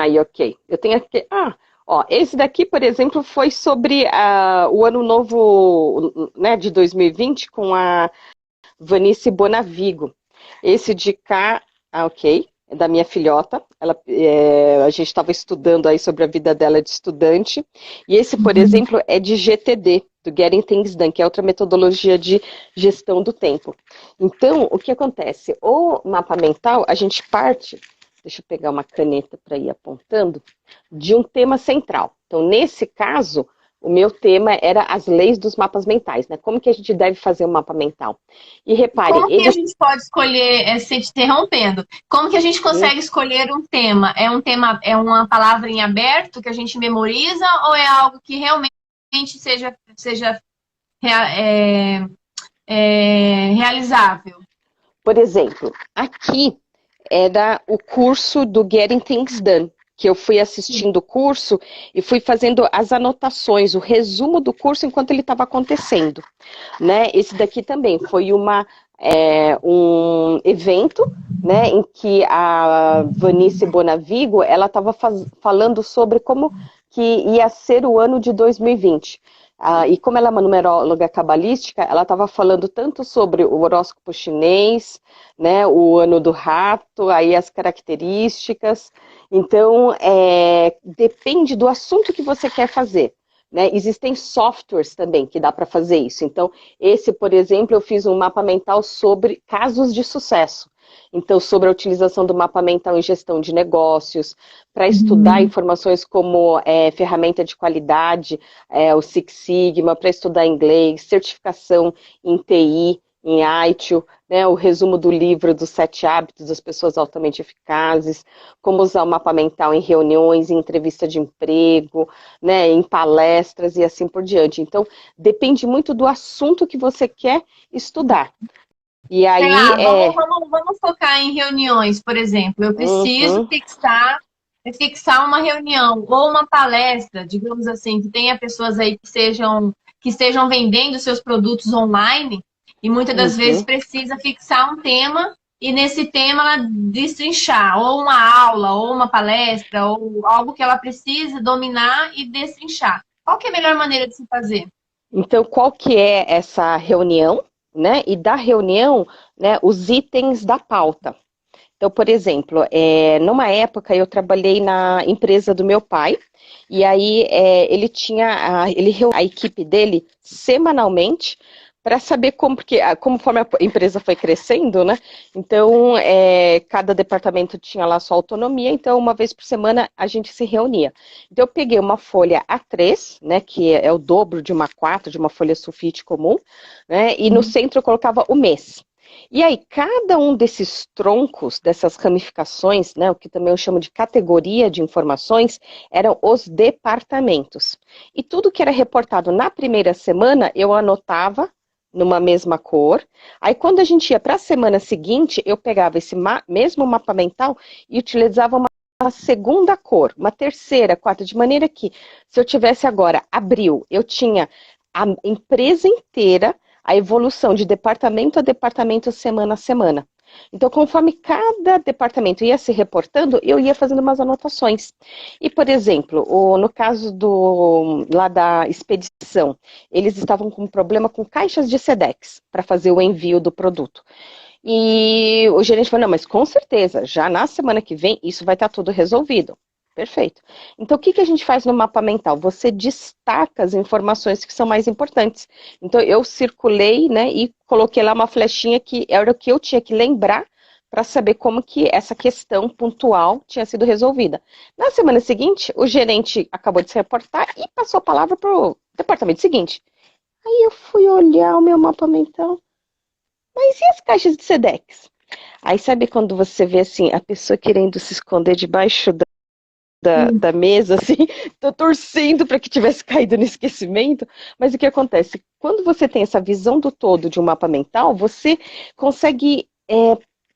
E ok. Eu tenho aqui. Esse daqui, por exemplo, foi sobre o ano novo, né, de 2020 com a Vanice Bonavigo. Esse de cá, ok, é da minha filhota. A gente estava estudando aí sobre a vida dela de estudante. E esse, por exemplo, é de GTD, do Getting Things Done, que é outra metodologia de gestão do tempo. Então, o que acontece? O mapa mental, a gente parte, deixa eu pegar uma caneta para ir apontando, de um tema central. Então, nesse caso, o meu tema era as leis dos mapas mentais, né? Como que a gente deve fazer um mapa mental? E repare, Como que a gente pode escolher, se te interrompendo, como que a gente consegue escolher um tema? É uma palavra em aberto que a gente memoriza ou é algo que realmente seja realizável? por exemplo, aqui era o curso do Getting Things Done, que eu fui assistindo o curso e fui fazendo as anotações, o resumo do curso enquanto ele estava acontecendo, né? Esse daqui também foi um evento, né, em que a Vanice Bonavigo, ela estava falando sobre como que ia ser o ano de 2020. E como ela é uma numeróloga cabalística, ela estava falando tanto sobre o horóscopo chinês, né, o ano do rato, aí as características. Então, depende do assunto que você quer fazer. Né? Existem softwares também que dá para fazer isso. Então, esse, por exemplo, eu fiz um mapa mental sobre casos de sucesso. Então, sobre a utilização do mapa mental em gestão de negócios, para estudar informações como ferramenta de qualidade, o Six Sigma, para estudar inglês, certificação em TI, em ITIL, né, o resumo do livro dos 7 hábitos das pessoas altamente eficazes, como usar o mapa mental em reuniões, em entrevista de emprego, né, em palestras e assim por diante. Então, depende muito do assunto que você quer estudar. E aí Vamos focar em reuniões, por exemplo. Eu preciso fixar fixar uma reunião ou uma palestra, digamos assim, que tenha pessoas aí que estejam vendendo seus produtos online, e muitas das vezes Uhum. precisa fixar um tema e nesse tema ela destrinchar, ou uma aula, ou uma palestra, ou algo que ela precisa dominar e destrinchar. Qual que é a melhor maneira de se fazer? Então, qual que é essa reunião, né? E da reunião, né, os itens da pauta. Então, por exemplo, numa época eu trabalhei na empresa do meu pai, e aí ele tinha, ele reuniu a equipe dele semanalmente para saber como, porque conforme a empresa foi crescendo, né? Então, cada departamento tinha lá sua autonomia, então uma vez por semana a gente se reunia. Então, eu peguei uma folha A3, né, que é o dobro de uma A4, de uma folha sulfite comum, né? E no centro eu colocava o mês. E aí, cada um desses troncos, dessas ramificações, né, o que também eu chamo de categoria de informações, eram os departamentos. E tudo que era reportado na primeira semana, eu anotava numa mesma cor. Aí, quando a gente ia para a semana seguinte, eu pegava esse mesmo mapa mental e utilizava uma segunda cor, uma terceira, quarta, de maneira que, se eu tivesse agora abril, eu tinha a empresa inteira, a evolução de departamento a departamento, semana a semana. Então, conforme cada departamento ia se reportando, eu ia fazendo umas anotações. E, por exemplo, no caso lá da expedição, eles estavam com um problema com caixas de Sedex para fazer o envio do produto. E o gerente falou, não, mas com certeza, já na semana que vem, isso vai estar tudo resolvido. Perfeito. Então, o que a gente faz no mapa mental? Você destaca as informações que são mais importantes. Então, eu circulei, né, e coloquei lá uma flechinha que era o que eu tinha que lembrar para saber como que essa questão pontual tinha sido resolvida. Na semana seguinte, o gerente acabou de se reportar e passou a palavra para o departamento seguinte. Aí eu fui olhar o meu mapa mental. Mas e as caixas de Sedex? Aí sabe quando você vê assim, a pessoa querendo se esconder debaixo da mesa, assim, tô torcendo para que tivesse caído no esquecimento, mas o que acontece? Quando você tem essa visão do todo de um mapa mental, você consegue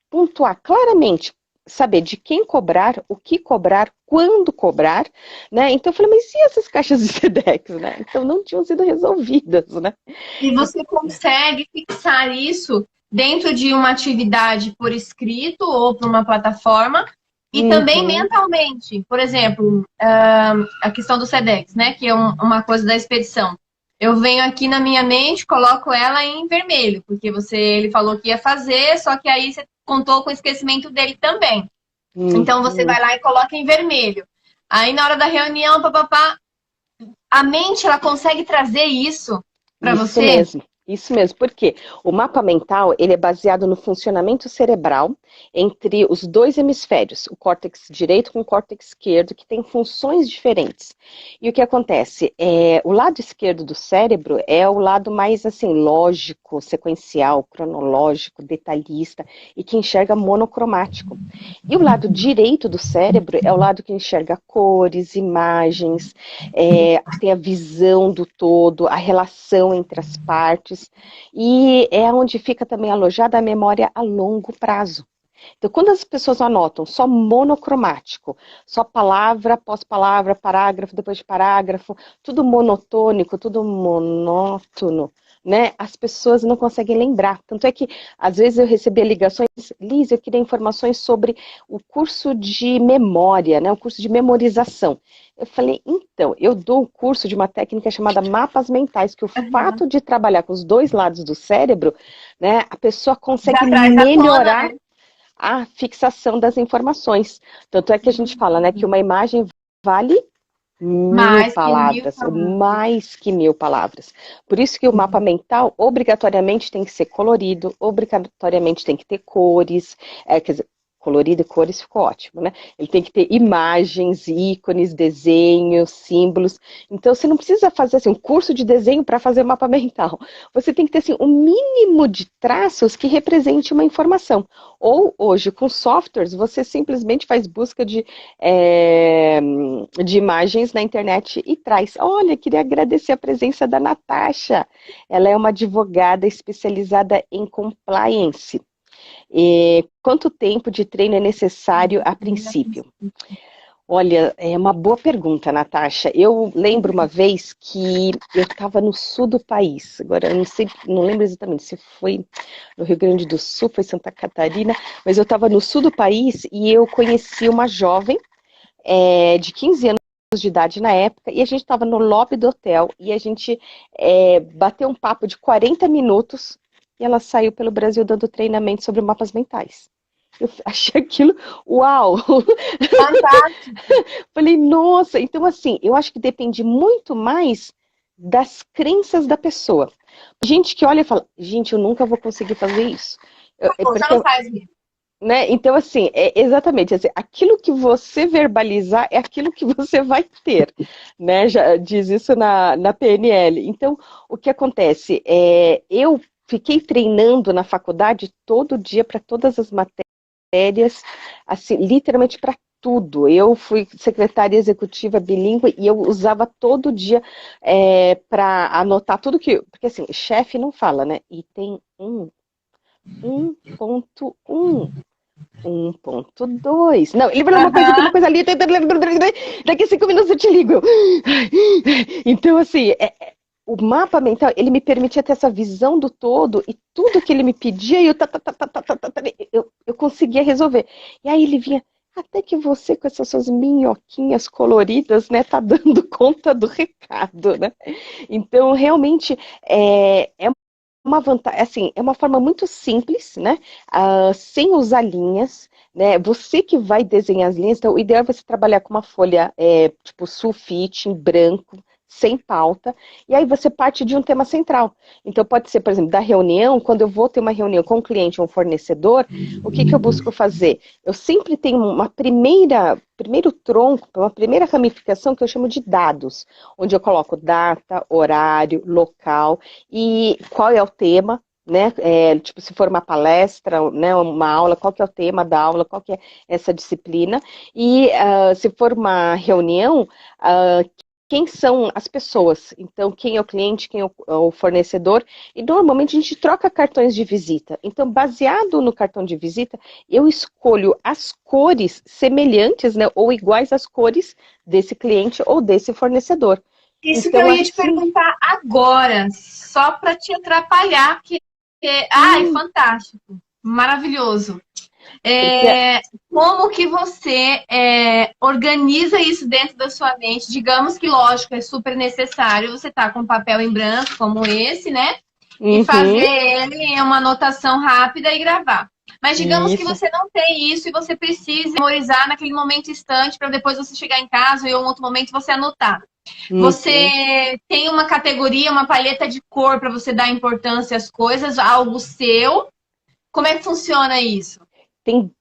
pontuar claramente, saber de quem cobrar, o que cobrar, quando cobrar, né? Então eu falei, mas e essas caixas de Sedex, né? Então não tinham sido resolvidas, né? E você consegue fixar isso dentro de uma atividade por escrito ou por uma plataforma e também Uhum, mentalmente. Por exemplo, a questão do SEDEX, né? Que é uma coisa da expedição. Eu venho aqui na minha mente, coloco ela em vermelho, porque ele falou que ia fazer, só que aí você contou com o esquecimento dele também. Então você uhum. vai lá e coloca em vermelho. Aí na hora da reunião, papapá, a mente ela consegue trazer isso para Isso você. mesmo, isso mesmo, porque o mapa mental ele é baseado no funcionamento cerebral entre os dois hemisférios, o córtex direito com o córtex esquerdo, que tem funções diferentes. E o que acontece? O lado esquerdo do cérebro é o lado mais assim, lógico, sequencial, cronológico, detalhista, e que enxerga monocromático. E o lado direito do cérebro é o lado que enxerga cores, imagens, tem a visão do todo, a relação entre as partes, e é onde fica também alojada a memória a longo prazo. Então, quando as pessoas anotam só monocromático, só palavra após palavra, parágrafo depois de parágrafo, tudo monotônico, tudo monótono, né? As pessoas não conseguem lembrar. Tanto é que, às vezes, eu recebia ligações, Liz, eu queria informações sobre o curso de memória, né? O curso de memorização. Eu falei, então, eu dou um curso de uma técnica chamada mapas mentais, que o fato de trabalhar com os dois lados do cérebro, né, a pessoa consegue Já traz à tona, melhorar né? a fixação das informações. Tanto é que a gente fala, né, que uma imagem vale mil Mais que mil palavras, palavras. mais que 1.000 palavras. Por isso que o mapa mental obrigatoriamente tem que ser colorido, obrigatoriamente tem que ter cores, quer dizer, colorido e cores ficou ótimo, né? Ele tem que ter imagens, ícones, desenhos, símbolos. Então você não precisa fazer assim, um curso de desenho para fazer mapa mental. Você tem que ter assim, um mínimo de traços que represente uma informação. Ou hoje, com softwares, você simplesmente faz busca de imagens na internet e traz. Olha, queria agradecer a presença da Natasha. Ela é uma advogada especializada em compliance. E quanto tempo de treino é necessário a princípio? Olha, é uma boa pergunta, Natasha. Eu lembro uma vez que eu estava no sul do país. Agora, eu não sei, não lembro exatamente se foi no Rio Grande do Sul, foi Santa Catarina, mas eu estava no sul do país e eu conheci uma jovem de 15 anos de idade na época, e a gente estava no lobby do hotel e a gente bateu um papo de 40 minutos e ela saiu pelo Brasil dando treinamento sobre mapas mentais. Eu achei aquilo, uau! Fantástico. Falei, nossa, então assim, eu acho que depende muito mais das crenças da pessoa. Gente que olha e fala, gente, eu nunca vou conseguir fazer isso. Já não faz mesmo. Né? Então, assim, exatamente, assim, aquilo que você verbalizar é aquilo que você vai ter, né? Já diz isso na PNL. Então, o que acontece? Eu fiquei treinando na faculdade todo dia para todas as matérias, assim, literalmente para tudo. Eu fui secretária executiva bilíngue e eu usava todo dia para anotar tudo que... Porque, assim, chefe não fala, né? E tem 1.1. 1.2. Não, ele falou uma coisa aqui, uma coisa ali. Daqui a 5 minutos eu te ligo. Então, assim, o mapa mental, ele me permitia ter essa visão do todo e tudo que ele me pedia, eu conseguia resolver. E aí ele vinha, até que você com essas suas minhoquinhas coloridas, né, tá dando conta do recado, né? Então, realmente, é uma vantagem, assim, é uma forma muito simples, né? Sem usar linhas, né? Você que vai desenhar as linhas, então o ideal é você trabalhar com uma folha tipo sulfite, em branco, sem pauta, e aí você parte de um tema central. Então pode ser, por exemplo, da reunião, quando eu vou ter uma reunião com um cliente ou um fornecedor, o que eu busco fazer? Eu sempre tenho primeiro tronco, uma primeira ramificação que eu chamo de dados, onde eu coloco data, horário, local e qual é o tema, né? Tipo, se for uma palestra, né, uma aula, qual que é o tema da aula, qual que é essa disciplina, e se for uma reunião, quem são as pessoas, então quem é o cliente, quem é o fornecedor, e normalmente a gente troca cartões de visita. Então, baseado no cartão de visita, eu escolho as cores semelhantes, né, ou iguais às cores desse cliente ou desse fornecedor. Isso Então, que eu ia te assim, perguntar agora, só para te atrapalhar, ai, fantástico, maravilhoso. porque Como que você organiza isso dentro da sua mente? Digamos que, lógico, é super necessário você estar com papel em branco, como esse, né? E fazer ele em uma anotação rápida e gravar. Mas digamos que isso. você não tem isso e você precisa memorizar naquele momento instante para depois você chegar em casa ou em outro momento você anotar. Você tem uma categoria, uma paleta de cor para você dar importância às coisas, algo seu. Como é que funciona isso? Tem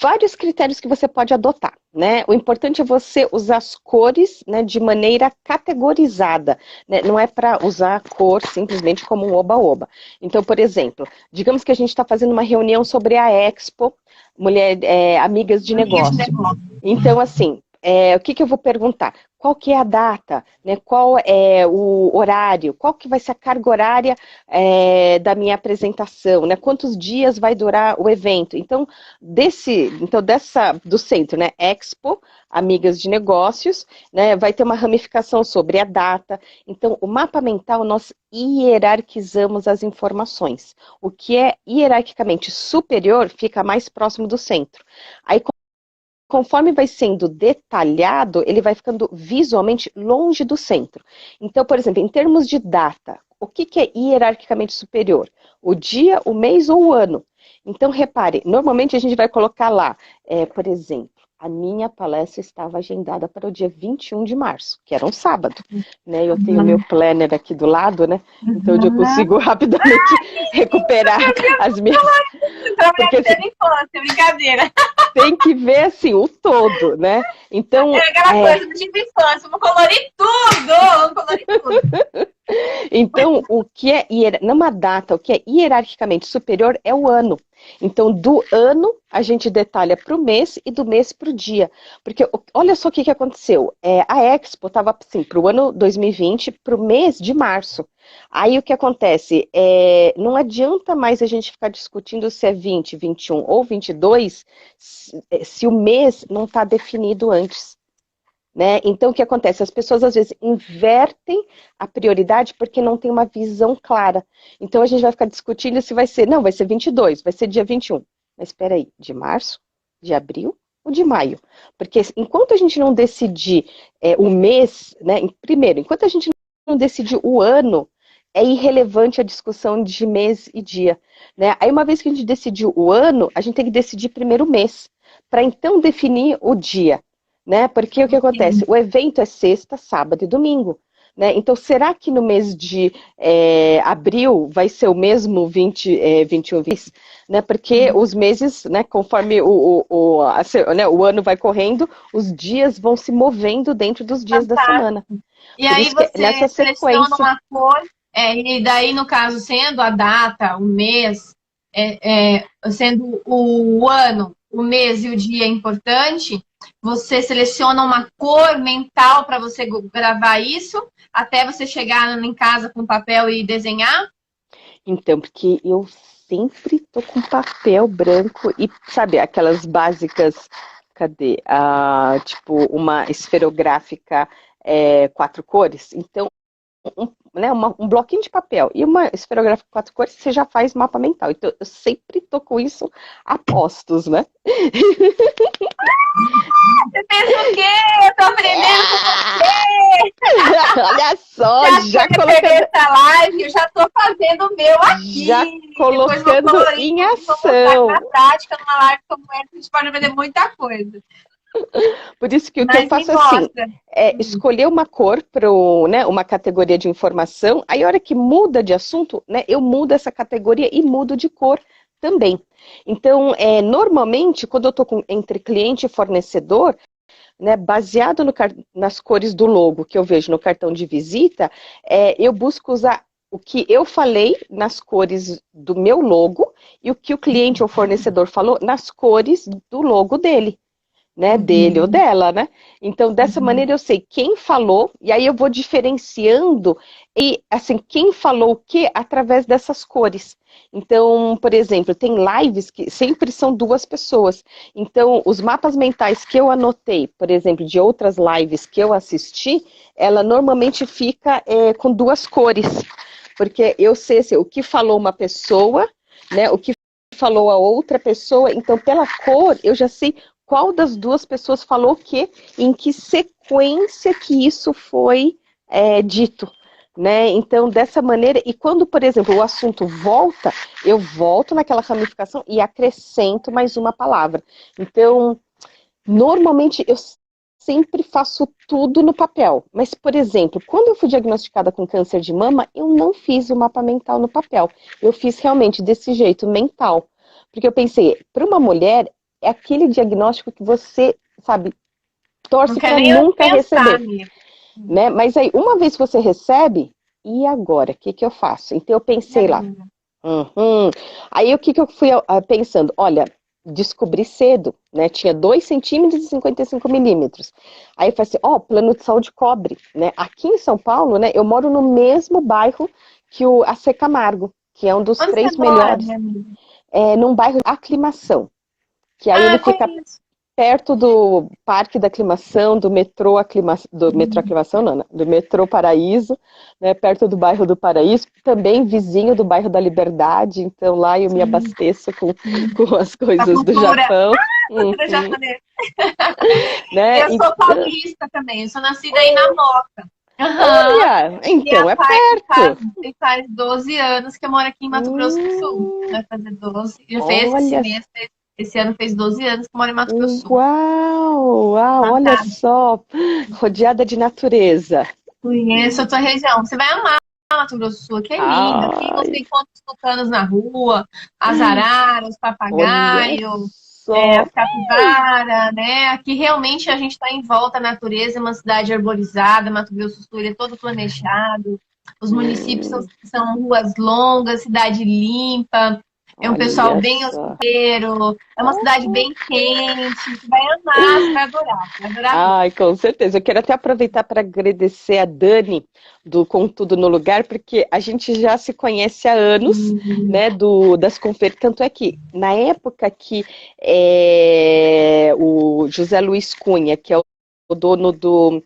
vários critérios que você pode adotar, né? O importante é você usar as cores, né, de maneira categorizada, né? Não é para usar a cor simplesmente como um oba-oba. Então, por exemplo, digamos que a gente está fazendo uma reunião sobre a Expo, Amigas de Negócio. Então, assim, o que eu vou perguntar? Qual que é a data? Né? Qual é o horário? Qual que vai ser a carga horária da minha apresentação? Né? Quantos dias vai durar o evento? Então, do centro, né? Expo, Amigas de Negócios, né? Vai ter uma ramificação sobre a data. Então, o mapa mental, nós hierarquizamos as informações. O que é hierarquicamente superior fica mais próximo do centro. Aí, conforme vai sendo detalhado, ele vai ficando visualmente longe do centro. Então, por exemplo, em termos de data, o que é hierarquicamente superior? O dia, o mês ou o ano? Então, repare, normalmente a gente vai colocar lá, por exemplo, a minha palestra estava agendada para o dia 21 de março, que era um sábado, né? Eu tenho o meu planner aqui do lado, né? Então eu consigo rapidamente recuperar as minhas... Porque infância, brincadeira. Tem que ver, assim, o todo, né? Então... É aquela coisa do tipo infância, vamos colorir tudo! Vamos colorir tudo! Então, numa data, o que é hierarquicamente superior é o ano. Então, do ano, a gente detalha para o mês e do mês para o dia. Porque, olha só o que aconteceu. A Expo estava, assim, para o ano 2020, para o mês de março. Aí, o que acontece? Não adianta mais a gente ficar discutindo se é 20, 21 ou 22, se o mês não está definido antes. né? Então, o que acontece? As pessoas, às vezes, invertem a prioridade porque não tem uma visão clara. Então, a gente vai ficar discutindo se vai ser, não, vai ser 22, vai ser dia 21. Mas espera aí, de março, de abril ou de maio? Porque enquanto a gente não decidir o mês, né? Primeiro, enquanto a gente não decidir o ano, é irrelevante a discussão de mês e dia, né? Aí, uma vez que a gente decidiu o ano, a gente tem que decidir primeiro o mês, para então definir o dia, né? Porque o que acontece? O evento é sexta, sábado e domingo, né? Então, será que no mês de abril vai ser o mesmo 21, 20, né? Porque os meses, né, conforme o ano vai correndo, os dias vão se movendo dentro dos dias da semana. E aí você nessa seleciona sequência, uma cor, e daí, no caso, sendo a data, o mês, sendo o ano, o mês e o dia importante, você seleciona uma cor mental para você gravar isso, até você chegar em casa com papel e desenhar? então, porque eu sempre tô com papel branco e, sabe, aquelas básicas, cadê? Tipo, uma esferográfica 4 cores. Então, né, um bloquinho de papel e uma esferográfica 4 cores, você já faz mapa mental. Então, eu sempre tô com isso a postos, né? Você fez o quê? Eu tô aprendendo com você! Olha só, já colocando essa live, eu já tô fazendo o meu aqui. Já colocando em ação. Na prática, numa live como essa, a gente pode aprender muita coisa. Por isso que o que eu faço assim, é escolher uma cor para uma categoria de informação, aí a hora que muda de assunto, né, eu mudo essa categoria e mudo de cor também. Então, normalmente, quando eu estou entre cliente e fornecedor, né, baseado nas cores do logo que eu vejo no cartão de visita, eu busco usar o que eu falei nas cores do meu logo e o que o cliente ou fornecedor falou nas cores do logo dele. Né, dele ou dela, né? Então, dessa maneira eu sei quem falou, e aí eu vou diferenciando, e assim, quem falou o quê através dessas cores. Então, por exemplo, tem lives que sempre são 2 pessoas. Então, os mapas mentais que eu anotei, por exemplo, de outras lives que eu assisti, ela normalmente fica com 2 cores. Porque eu sei assim, o que falou uma pessoa, né? O que falou a outra pessoa, então pela cor eu já sei qual das 2 pessoas falou o quê, em que sequência que isso foi dito, né? Então, dessa maneira, e quando, por exemplo, o assunto volta, eu volto naquela ramificação e acrescento mais uma palavra. Então, normalmente, eu sempre faço tudo no papel. Mas, por exemplo, quando eu fui diagnosticada com câncer de mama, eu não fiz o mapa mental no papel. Eu fiz realmente desse jeito, mental. Porque eu pensei, para uma mulher, é aquele diagnóstico que você, sabe, torce para nunca receber. Né? Mas aí, uma vez que você recebe, e agora? O que eu faço? Então, eu pensei lá. Aí, o que eu fui pensando? Olha, descobri cedo, né? Tinha 2 centímetros e 55 milímetros. Aí, eu falei assim, plano de saúde cobre, né? Aqui em São Paulo, né, eu moro no mesmo bairro que o AC Camargo, que é um dos 3 melhores. Num bairro de Aclimação. Que aí ele fica perto do Parque da Aclimação, do metrô Aclimação, não, do metrô Paraíso, né, perto do bairro do Paraíso, também vizinho do bairro da Liberdade, então lá eu me abasteço com as coisas do Japão. Cultura japonesa. Né? Eu sou paulista também, eu sou nascida aí na Moca. Olha, então é perto. Faz 12 anos que eu moro aqui em Mato Grosso do Sul. Vai fazer 12. Já fez esse ano fez 12 anos que eu moro em Mato Grosso do Sul. Uau, olha só, rodeada de natureza. Conheço a tua região. Você vai amar Mato Grosso do Sul, que é lindo. Aqui você encontra os tucanos na rua, as araras, os papagaios, a capivara, né? Aqui realmente a gente está em volta à natureza, é uma cidade arborizada, Mato Grosso do Sul é todo planejado, os municípios são ruas longas, cidade limpa, é um pessoal bem hospedeiro, é uma cidade bem quente, você vai amar, você vai adorar, vai adorar. Ai, com certeza. Eu quero até aproveitar para agradecer a Dani do Com Tudo no Lugar, porque a gente já se conhece há anos, né, das conferências. Tanto é que, na época que o José Luiz Cunha, que é o dono do,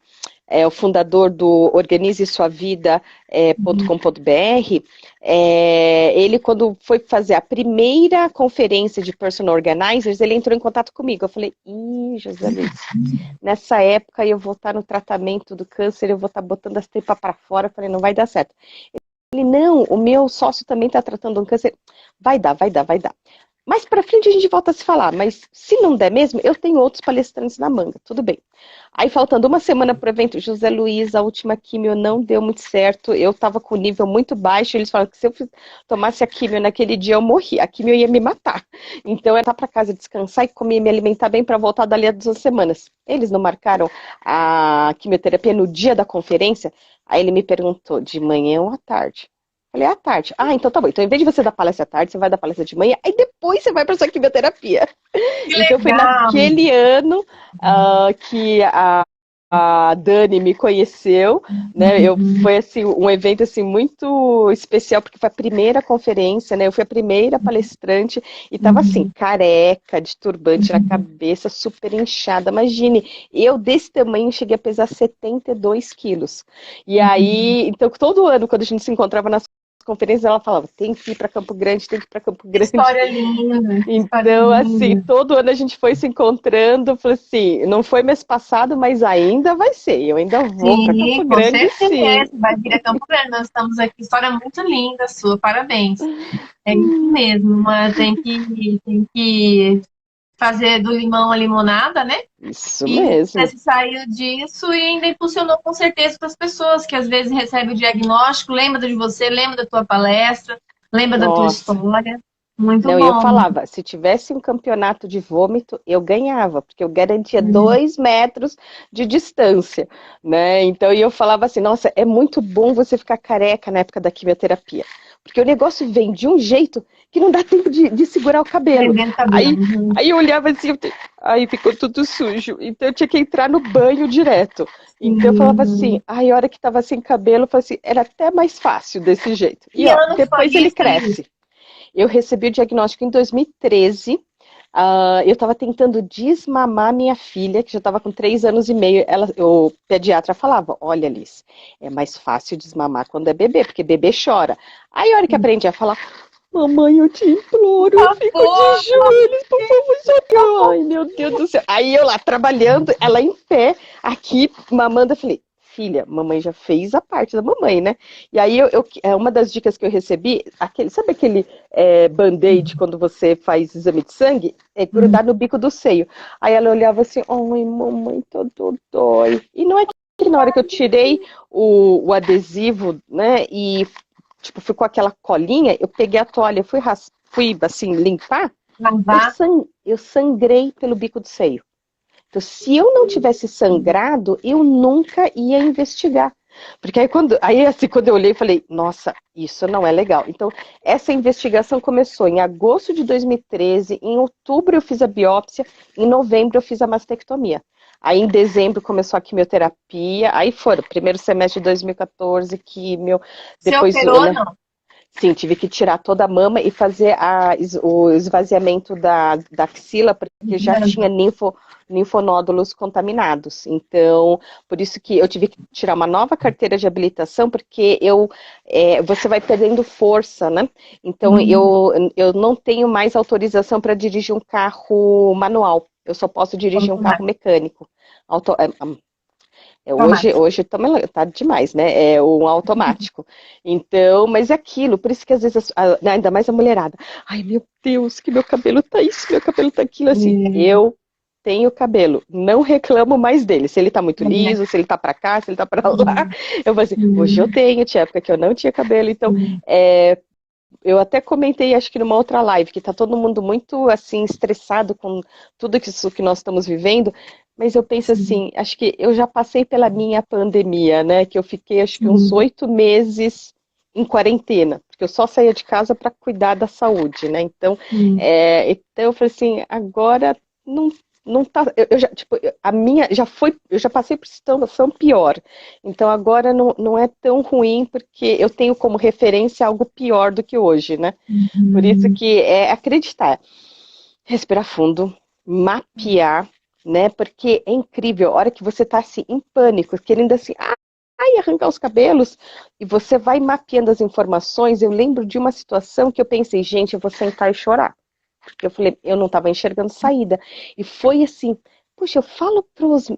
o fundador do organizesuavida.com.br, ele quando foi fazer a primeira conferência de Personal Organizers, ele entrou em contato comigo. Eu falei, José Luiz, nessa época eu vou estar no tratamento do câncer, eu vou estar botando as tripas para fora. Eu falei, não vai dar certo. Ele, não, o meu sócio também está tratando um câncer. Vai dar. Mais pra frente a gente volta a se falar, mas se não der mesmo, eu tenho outros palestrantes na manga, tudo bem. Aí faltando uma semana pro evento, José Luiz, a última quimio não deu muito certo, eu tava com o nível muito baixo, eles falaram que se eu tomasse a quimio naquele dia eu morri, a quimio ia me matar. Então eu ia pra casa descansar e comer, me alimentar bem para voltar dali a 2 semanas. Eles não marcaram a quimioterapia no dia da conferência? Aí ele me perguntou, de manhã ou à tarde? Falei, à tarde. Ah, então tá bom. Então, em vez de você dar palestra à tarde, você vai dar palestra de manhã, aí depois você vai para sua quimioterapia. Que Então, foi legal. naquele ano que a Dani me conheceu, né? Foi assim, um evento assim, muito especial, porque foi a primeira conferência, né? Eu fui a primeira palestrante e tava assim, careca, de turbante na cabeça, super inchada. Imagine, eu desse tamanho cheguei a pesar 72 quilos. E aí, então, todo ano, quando a gente se encontrava nas conferências, ela falava, tem que ir para Campo Grande, tem que ir para Campo Grande. História linda. Então, assim, todo ano a gente foi se encontrando, falei assim, não foi mês passado, mas ainda vai ser, eu ainda vou para Campo Grande, sim. Vai vir a Campo Grande, nós estamos aqui, história muito linda sua, parabéns. É isso mesmo, mas tem que fazer do limão a limonada, né? Isso E mesmo. você saiu disso e ainda impulsionou com certeza para as pessoas que às vezes recebem o diagnóstico, lembra de você, lembra da tua palestra, lembra da tua história. Muito Não, bom. eu falava, se tivesse um campeonato de vômito, eu ganhava, porque eu garantia 2 metros de distância, né? Então, eu falava assim, nossa, é muito bom você ficar careca na época da quimioterapia, porque o negócio vem de um jeito que não dá tempo de segurar o cabelo. Aí eu olhava assim, aí ficou tudo sujo, então eu tinha que entrar no banho direto. Então eu falava assim, aí a hora que tava sem cabelo, eu falava assim, era até mais fácil desse jeito. E ó, depois ele cresce. Eu recebi o diagnóstico em 2013. Eu estava tentando desmamar minha filha, que já estava com 3 anos e meio. O pediatra falava, olha, Liz, é mais fácil desmamar quando é bebê, porque bebê chora. Aí a hora que aprendi a falar, mamãe, eu te imploro, eu fico de joelhos, por favor, só. Ai, meu Deus do céu. Aí eu lá trabalhando, ela em pé, aqui mamando, eu falei, filha, mamãe já fez a parte da mamãe, né? E aí uma das dicas que eu recebi, sabe aquele band-aid quando você faz exame de sangue? É grudar no bico do seio. Aí ela olhava assim, ai, mamãe, todo dói. E não é que na hora que eu tirei o adesivo, né, e tipo, ficou aquela colinha, eu peguei a toalha, fui assim, limpar, eu sangrei pelo bico do seio. Então, se eu não tivesse sangrado, eu nunca ia investigar. Porque aí quando eu olhei, falei, nossa, isso não é legal. Então, essa investigação começou em agosto de 2013, em outubro eu fiz a biópsia, em novembro eu fiz a mastectomia. Aí em dezembro começou a quimioterapia, aí foram, primeiro semestre de 2014, quimio, depois... Você operou, não? Sim, tive que tirar toda a mama e fazer o esvaziamento da axila, porque já tinha linfonódulos contaminados. Então, por isso que eu tive que tirar uma nova carteira de habilitação, porque você vai perdendo força, né? Então, eu não tenho mais autorização para dirigir um carro manual. Eu só posso dirigir um carro mecânico. Hoje tá demais, né? É um automático. Então, mas é aquilo, por isso que às vezes, ainda mais a mulherada, ai meu Deus, que meu cabelo tá isso, meu cabelo tá aquilo, assim. Eu tenho cabelo, não reclamo mais dele. Se ele tá muito liso, se ele tá pra cá, se ele tá pra lá, eu vou assim, hoje eu tenho, tinha época que eu não tinha cabelo, então, eu até comentei, acho que numa outra live, que tá todo mundo muito, assim, estressado com tudo isso que nós estamos vivendo, mas eu penso assim, acho que eu já passei pela minha pandemia, né, que eu fiquei, acho que uns 8 meses em quarentena, porque eu só saía de casa para cuidar da saúde, né, então eu falei assim, agora não tá, eu já, tipo, eu já passei por situação pior, então agora não é tão ruim, porque eu tenho como referência algo pior do que hoje, né, por isso que é acreditar, respirar fundo, mapear, né? Porque é incrível, a hora que você tá assim, em pânico, querendo assim, ai, arrancar os cabelos, e você vai mapeando as informações. Eu lembro de uma situação que eu pensei, gente, eu vou sentar e chorar. Porque eu falei, eu não estava enxergando saída. E foi assim, puxa, eu falo para os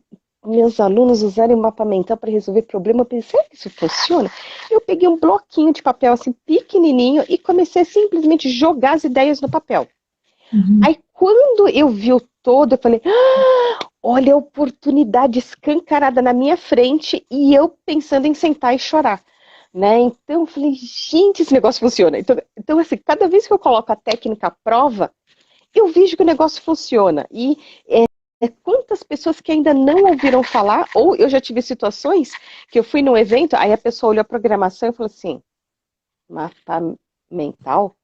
meus alunos usarem o mapa mental para resolver problema, eu pensei, será que isso funciona? Eu peguei um bloquinho de papel assim, pequenininho, e comecei a simplesmente jogar as ideias no papel. Aí, quando eu vi o todo, eu falei, olha a oportunidade escancarada na minha frente e eu pensando em sentar e chorar, né? Então, eu falei, gente, esse negócio funciona. Então, assim, cada vez que eu coloco a técnica à prova, eu vejo que o negócio funciona. E quantas pessoas que ainda não ouviram falar, ou eu já tive situações que eu fui num evento, aí a pessoa olhou a programação e falou assim, mapa mental?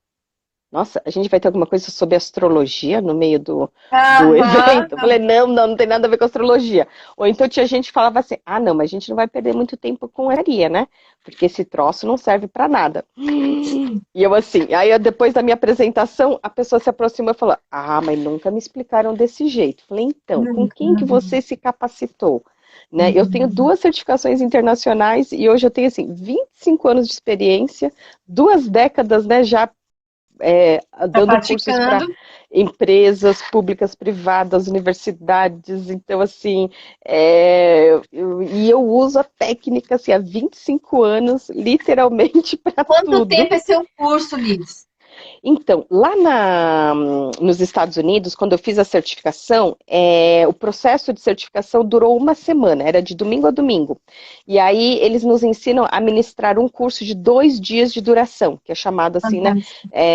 Nossa, a gente vai ter alguma coisa sobre astrologia no meio do evento? Eu falei, não tem nada a ver com astrologia. Ou então tinha gente que falava assim, não, mas a gente não vai perder muito tempo com herria, né? Porque esse troço não serve para nada. E eu assim, aí depois da minha apresentação, a pessoa se aproximou e falou, mas nunca me explicaram desse jeito. Eu falei, então, com quem que você se capacitou? Né? Eu tenho 2 certificações internacionais e hoje eu tenho, assim, 25 anos de experiência, 2 décadas, né, já dando cursos para empresas públicas, privadas, universidades. Então, assim, eu uso a técnica assim, há 25 anos, literalmente, para tudo. Quanto tempo é seu curso, Liz? Então, lá nos Estados Unidos, quando eu fiz a certificação, o processo de certificação durou 1 semana, era de domingo a domingo. E aí eles nos ensinam a ministrar um curso de 2 dias de duração, que é chamado assim, né?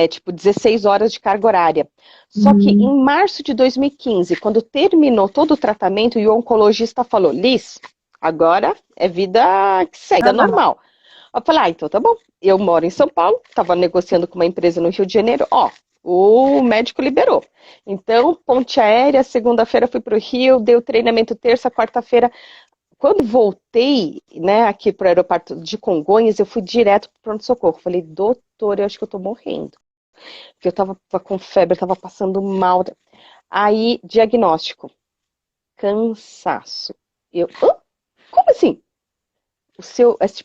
Tipo 16 horas de carga horária. Só que em março de 2015, quando terminou todo o tratamento, e o oncologista falou, Liz, agora é vida que segue, normal. Eu falei, então tá bom. Eu moro em São Paulo, estava negociando com uma empresa no Rio de Janeiro, o médico liberou. Então, ponte aérea, segunda-feira fui para o Rio, dei o treinamento terça, quarta-feira. Quando voltei, né, aqui para o aeroporto de Congonhas, eu fui direto para o pronto-socorro. Falei, doutor, eu acho que eu tô morrendo. Porque eu tava com febre, tava passando mal. Aí, diagnóstico, cansaço. Como assim?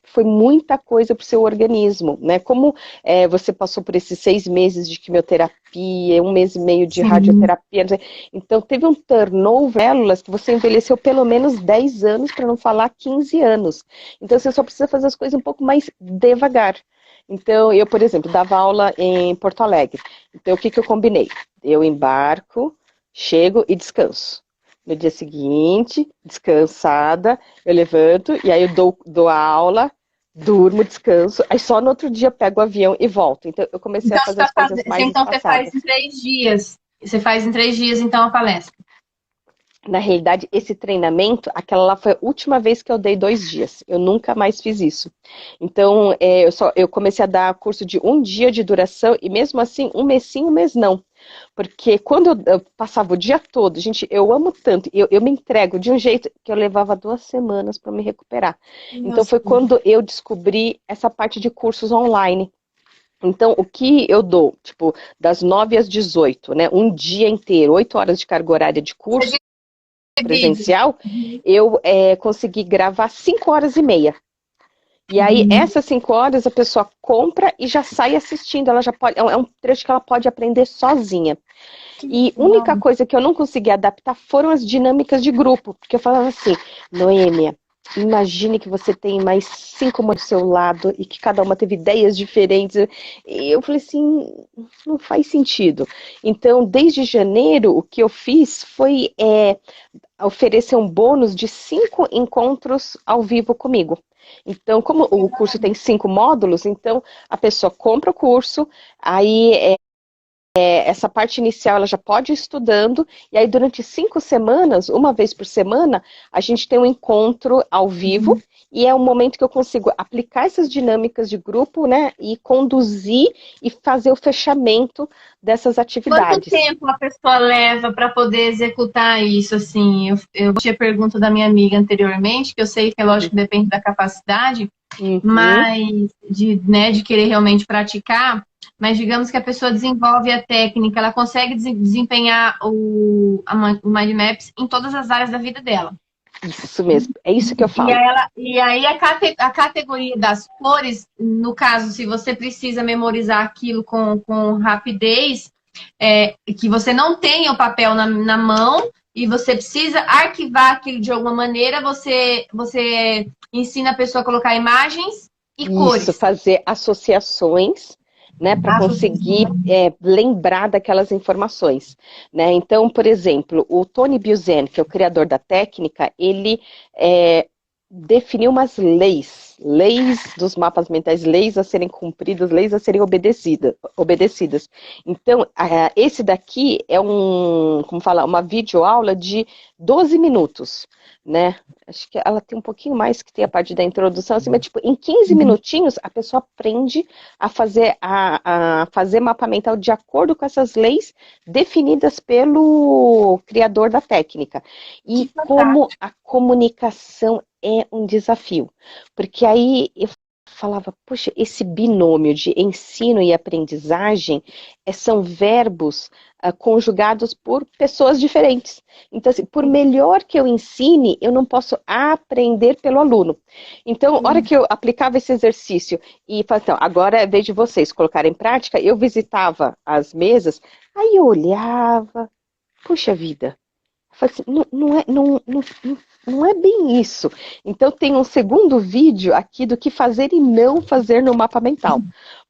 Foi muita coisa para o seu organismo, né? Como você passou por esses 6 meses de quimioterapia, 1 mês e meio de radioterapia, então teve um turnover, células que você envelheceu pelo menos 10 anos, para não falar 15 anos. Então você só precisa fazer as coisas um pouco mais devagar. Então, eu, por exemplo, dava aula em Porto Alegre. Então, o que eu combinei? Eu embarco, chego e descanso. No dia seguinte, descansada, eu levanto e aí eu dou a aula, durmo, descanso, aí só no outro dia eu pego o avião e volto. Então eu comecei a fazer as coisas mais Então espaçadas. Você faz em 3 dias. Você faz em 3 dias, então, a palestra. Na realidade, esse treinamento, aquela lá foi a última vez que eu dei 2 dias. Eu nunca mais fiz isso. Então, eu comecei a dar curso de 1 dia de duração e mesmo assim, 1 mês sim, 1 mês não. Porque quando eu passava o dia todo, gente, eu amo tanto, eu me entrego de um jeito que eu levava 2 semanas para me recuperar. Então foi quando eu descobri essa parte de cursos online. Então, o que eu dou, tipo, das 9 às 18, né, um dia inteiro, 8 horas de carga horária de curso presencial, eu consegui gravar 5 horas e meia. E aí, essas 5 horas, a pessoa compra e já sai assistindo. Ela já pode, é um trecho que ela pode aprender sozinha. E a única coisa que eu não consegui adaptar foram as dinâmicas de grupo. Porque eu falava assim, Noêmia, imagine que você tem mais 5 mulheres do seu lado e que cada uma teve ideias diferentes. E eu falei assim, não faz sentido. Então, desde janeiro, o que eu fiz foi oferecer um bônus de 5 encontros ao vivo comigo. Então, como o curso tem 5 módulos, então a pessoa compra o curso, aí essa parte inicial ela já pode ir estudando, e aí durante 5 semanas, uma vez por semana, a gente tem um encontro ao vivo, e é um momento que eu consigo aplicar essas dinâmicas de grupo, né, e conduzir e fazer o fechamento dessas atividades. Quanto tempo a pessoa leva para poder executar isso? Assim, eu tinha pergunta da minha amiga anteriormente, que eu sei que, lógico, depende da capacidade, Uhum. mas de querer realmente praticar, mas digamos que a pessoa desenvolve a técnica, ela consegue desempenhar o Mind Maps em todas as áreas da vida dela. Isso mesmo, é isso que eu falo. E aí a categoria das cores, no caso, se você precisa memorizar aquilo com rapidez, que você não tenha o papel na mão e você precisa arquivar aquilo de alguma maneira, você ensina a pessoa a colocar imagens e Isso, cores. fazer associações, né, para conseguir lembrar daquelas informações, né? Então, por exemplo, o Tony Buzan, que é o criador da técnica, ele é, definiu umas leis dos mapas mentais, leis a serem cumpridas, leis a serem obedecidas. Então, esse daqui é como falar, uma videoaula de 12 minutos, né? Acho que ela tem um pouquinho mais que tem a parte da introdução, assim, mas tipo, em 15 minutinhos a pessoa aprende a fazer mapa mental de acordo com essas leis definidas pelo criador da técnica. E como a comunicação é um desafio. Porque aí eu falava, puxa, esse binômio de ensino e aprendizagem são verbos conjugados por pessoas diferentes. Então, assim, por melhor que eu ensine, eu não posso aprender pelo aluno. Então, a hora que eu aplicava esse exercício e falava, então, agora é vez de vocês colocarem em prática, eu visitava as mesas, aí eu olhava, puxa vida, eu falei assim, não é bem isso. Então tem um segundo vídeo aqui do que fazer e não fazer no mapa mental.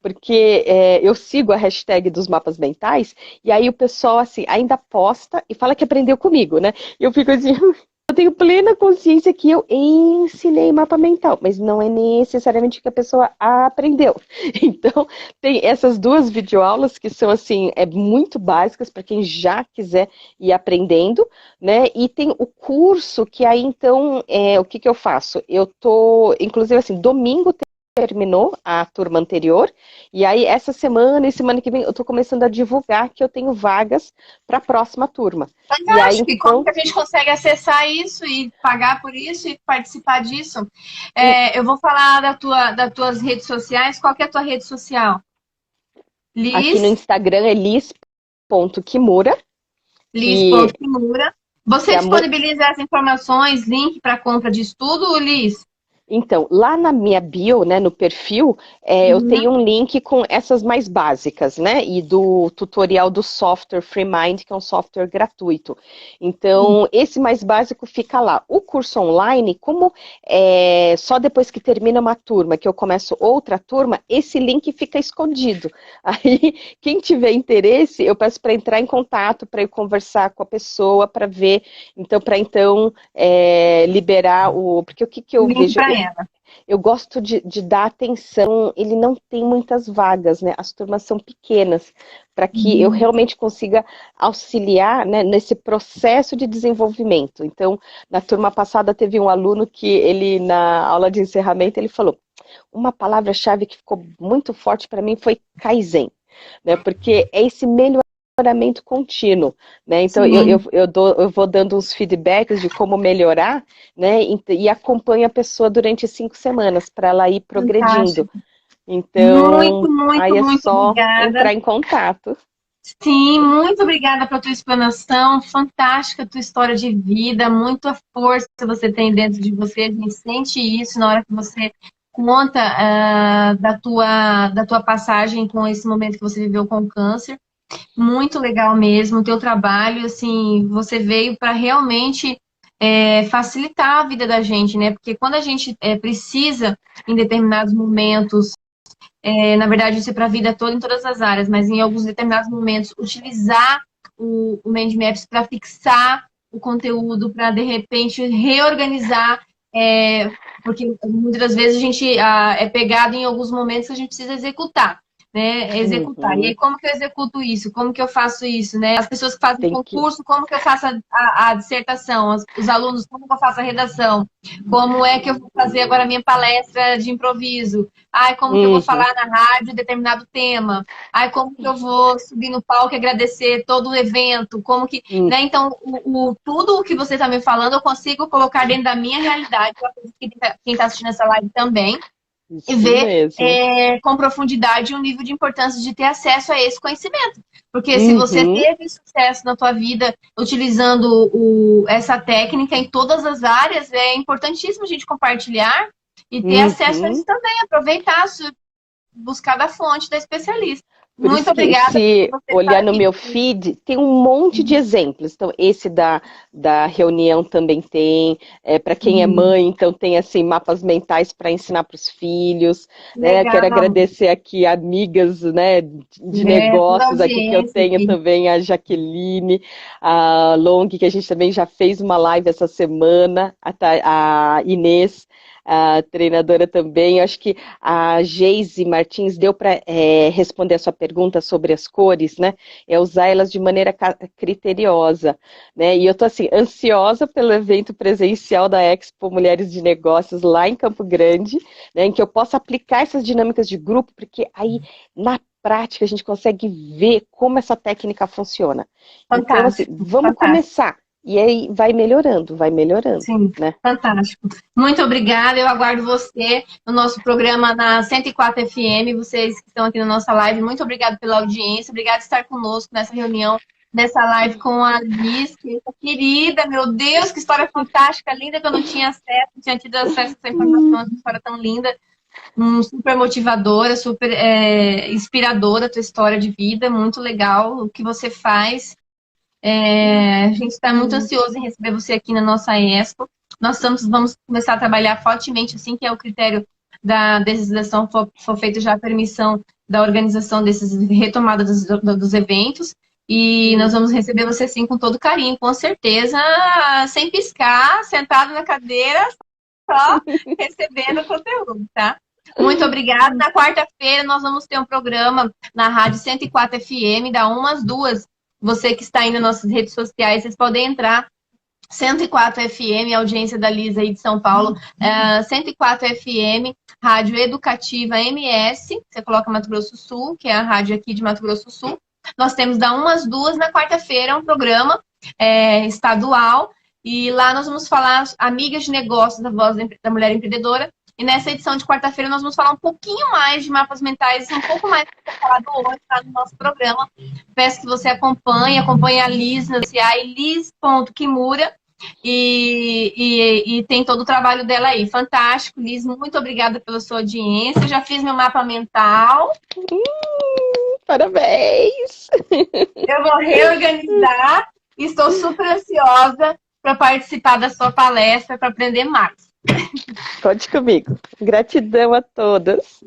Porque eu sigo a hashtag dos mapas mentais, e aí o pessoal assim, ainda posta e fala que aprendeu comigo, né? E eu fico assim, eu tenho plena consciência que eu ensinei mapa mental, mas não é necessariamente que a pessoa aprendeu. Então, tem essas duas videoaulas que são assim, muito básicas para quem já quiser ir aprendendo, né? E tem o curso que aí então, o que eu faço? Eu tô, inclusive assim, domingo terminou a turma anterior, e aí essa semana e semana que vem eu tô começando a divulgar que eu tenho vagas para a próxima turma. E aí Fantástico! E como então, que a gente consegue acessar isso e pagar por isso e participar disso? Eu vou falar das tuas redes sociais. Qual que é a tua rede social? aqui no Liz, Instagram é lis.kimura, que Liz.kimura. Você é a disponibiliza as informações, link para compra de estudo, Liz? Então, lá na minha bio, né, no perfil, eu Uhum. tenho um link com essas mais básicas, né, e do tutorial do software FreeMind, que é um software gratuito. Então, esse mais básico fica lá. O curso online, como só depois que termina uma turma, que eu começo outra turma, esse link fica escondido. Aí, quem tiver interesse, eu peço para entrar em contato, para eu conversar com a pessoa, para ver, então, liberar porque o que eu Link vejo? para ela. Eu gosto de dar atenção, ele não tem muitas vagas, né? As turmas são pequenas, para que eu realmente consiga auxiliar, né, nesse processo de desenvolvimento. Então, na turma passada teve um aluno que ele, na aula de encerramento, ele falou, uma palavra-chave que ficou muito forte para mim foi Kaizen, né? Porque é esse melhoramento contínuo, né? Então Sim, eu vou dando uns feedbacks de como melhorar, né? E acompanho a pessoa durante 5 semanas para ela ir progredindo. fantástico. Então, Muito, muito, aí é muito só obrigada. entrar em contato. Sim, muito obrigada pela tua explanação, fantástica a tua história de vida, muita força você tem dentro de você, a gente sente isso na hora que você conta da tua passagem com esse momento que você viveu com o câncer. Muito legal mesmo, o teu trabalho, assim, você veio para realmente facilitar a vida da gente, né? Porque quando a gente precisa, em determinados momentos, na verdade, isso é para a vida toda, em todas as áreas, mas em alguns determinados momentos, utilizar o Mind Maps para fixar o conteúdo, para de repente reorganizar, porque muitas das vezes a gente é pegado em alguns momentos que a gente precisa executar. Né, executar. E aí, Uhum. como que eu executo isso? Como que eu faço isso? Né? As pessoas que fazem Tem que. concurso, como que eu faço a dissertação? Os alunos, como que eu faço a redação? Como é que eu vou fazer agora a minha palestra de improviso? Ai, como que eu vou Uhum. falar na rádio determinado tema? Ai, como que eu vou subir no palco e agradecer todo o evento? Como que, Uhum. né? Então, tudo o que você está me falando, eu consigo colocar dentro da minha realidade. Eu acredito que quem está assistindo essa live também. e Isso ver mesmo. com profundidade o nível de importância de ter acesso a esse conhecimento. Porque se você Uhum, teve sucesso na tua vida utilizando essa técnica em todas as áreas, é importantíssimo a gente compartilhar e ter acesso a isso uhum. também, aproveitar, buscar da fonte da especialista. Por Muito isso que, obrigada se por você estar olhar no aqui. meu feed, tem um monte de exemplos. Então, esse da reunião também tem. Para quem é mãe, então tem assim mapas mentais para ensinar para os filhos. Né? Quero Legal. agradecer aqui amigas, né, de Toda a negócios aqui que eu audiência tenho aqui. também, a Jaqueline, a Long, que a gente também já fez uma live essa semana, a Inês, a treinadora também. Eu acho que a Geise Martins deu para responder a sua pergunta sobre as cores, né? É usar elas de maneira criteriosa, né? E eu tô assim ansiosa pelo evento presencial da Expo Mulheres de Negócios lá em Campo Grande, né? Em que eu possa aplicar essas dinâmicas de grupo, porque aí na prática a gente consegue ver como essa técnica funciona. Então, assim, Fantástico, vamos fantástico. começar. E aí vai melhorando, Sim, né? fantástico. Muito obrigada. Eu aguardo você no nosso programa na 104 FM. Vocês que estão aqui na nossa live, muito obrigada pela audiência. Obrigada por estar conosco nessa reunião, nessa live com a Liz, querida. Meu Deus, que história fantástica, linda, que eu não tinha acesso, não tinha tido acesso a essa informação, essa história tão linda. Super motivadora, super inspiradora a tua história de vida. Muito legal o que você faz. A gente está muito ansioso em receber você aqui na nossa Expo. Vamos começar a trabalhar fortemente, assim que é o critério da legislação for feita já a permissão da organização desses retomada dos eventos. E nós vamos receber você sim com todo carinho, com certeza, sem piscar, sentado na cadeira, só recebendo o conteúdo, tá? Muito obrigada. Na quarta-feira nós vamos ter um programa na Rádio 104 FM, da 1 às 2. Você que está aí nas nossas redes sociais, vocês podem entrar. 104 FM, audiência da Lisa aí de São Paulo. 104 FM, Rádio Educativa MS. Você coloca Mato Grosso do Sul, que é a rádio aqui de Mato Grosso do Sul. Nós temos da 1 às 2 na quarta-feira um programa estadual. E lá nós vamos falar amigas de negócios da Voz da Mulher Empreendedora. E nessa edição de quarta-feira nós vamos falar um pouquinho mais de mapas mentais, um pouco mais do que foi falado hoje, tá, no nosso programa. Peço que você acompanhe a Liz no CI, liz.kimura, e tem todo o trabalho dela aí. Fantástico, Liz, muito obrigada pela sua audiência. Já fiz meu mapa mental. Parabéns! Eu vou reorganizar e estou super ansiosa para participar da sua palestra, para aprender mais. Conte comigo. Gratidão a todas.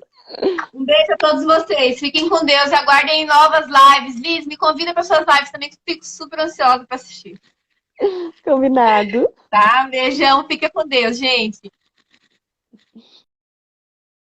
Um beijo a todos vocês. Fiquem com Deus e aguardem novas lives. Liz, me convida para suas lives também, que eu fico super ansiosa para assistir. Combinado. Tá? Beijão, fica com Deus, gente.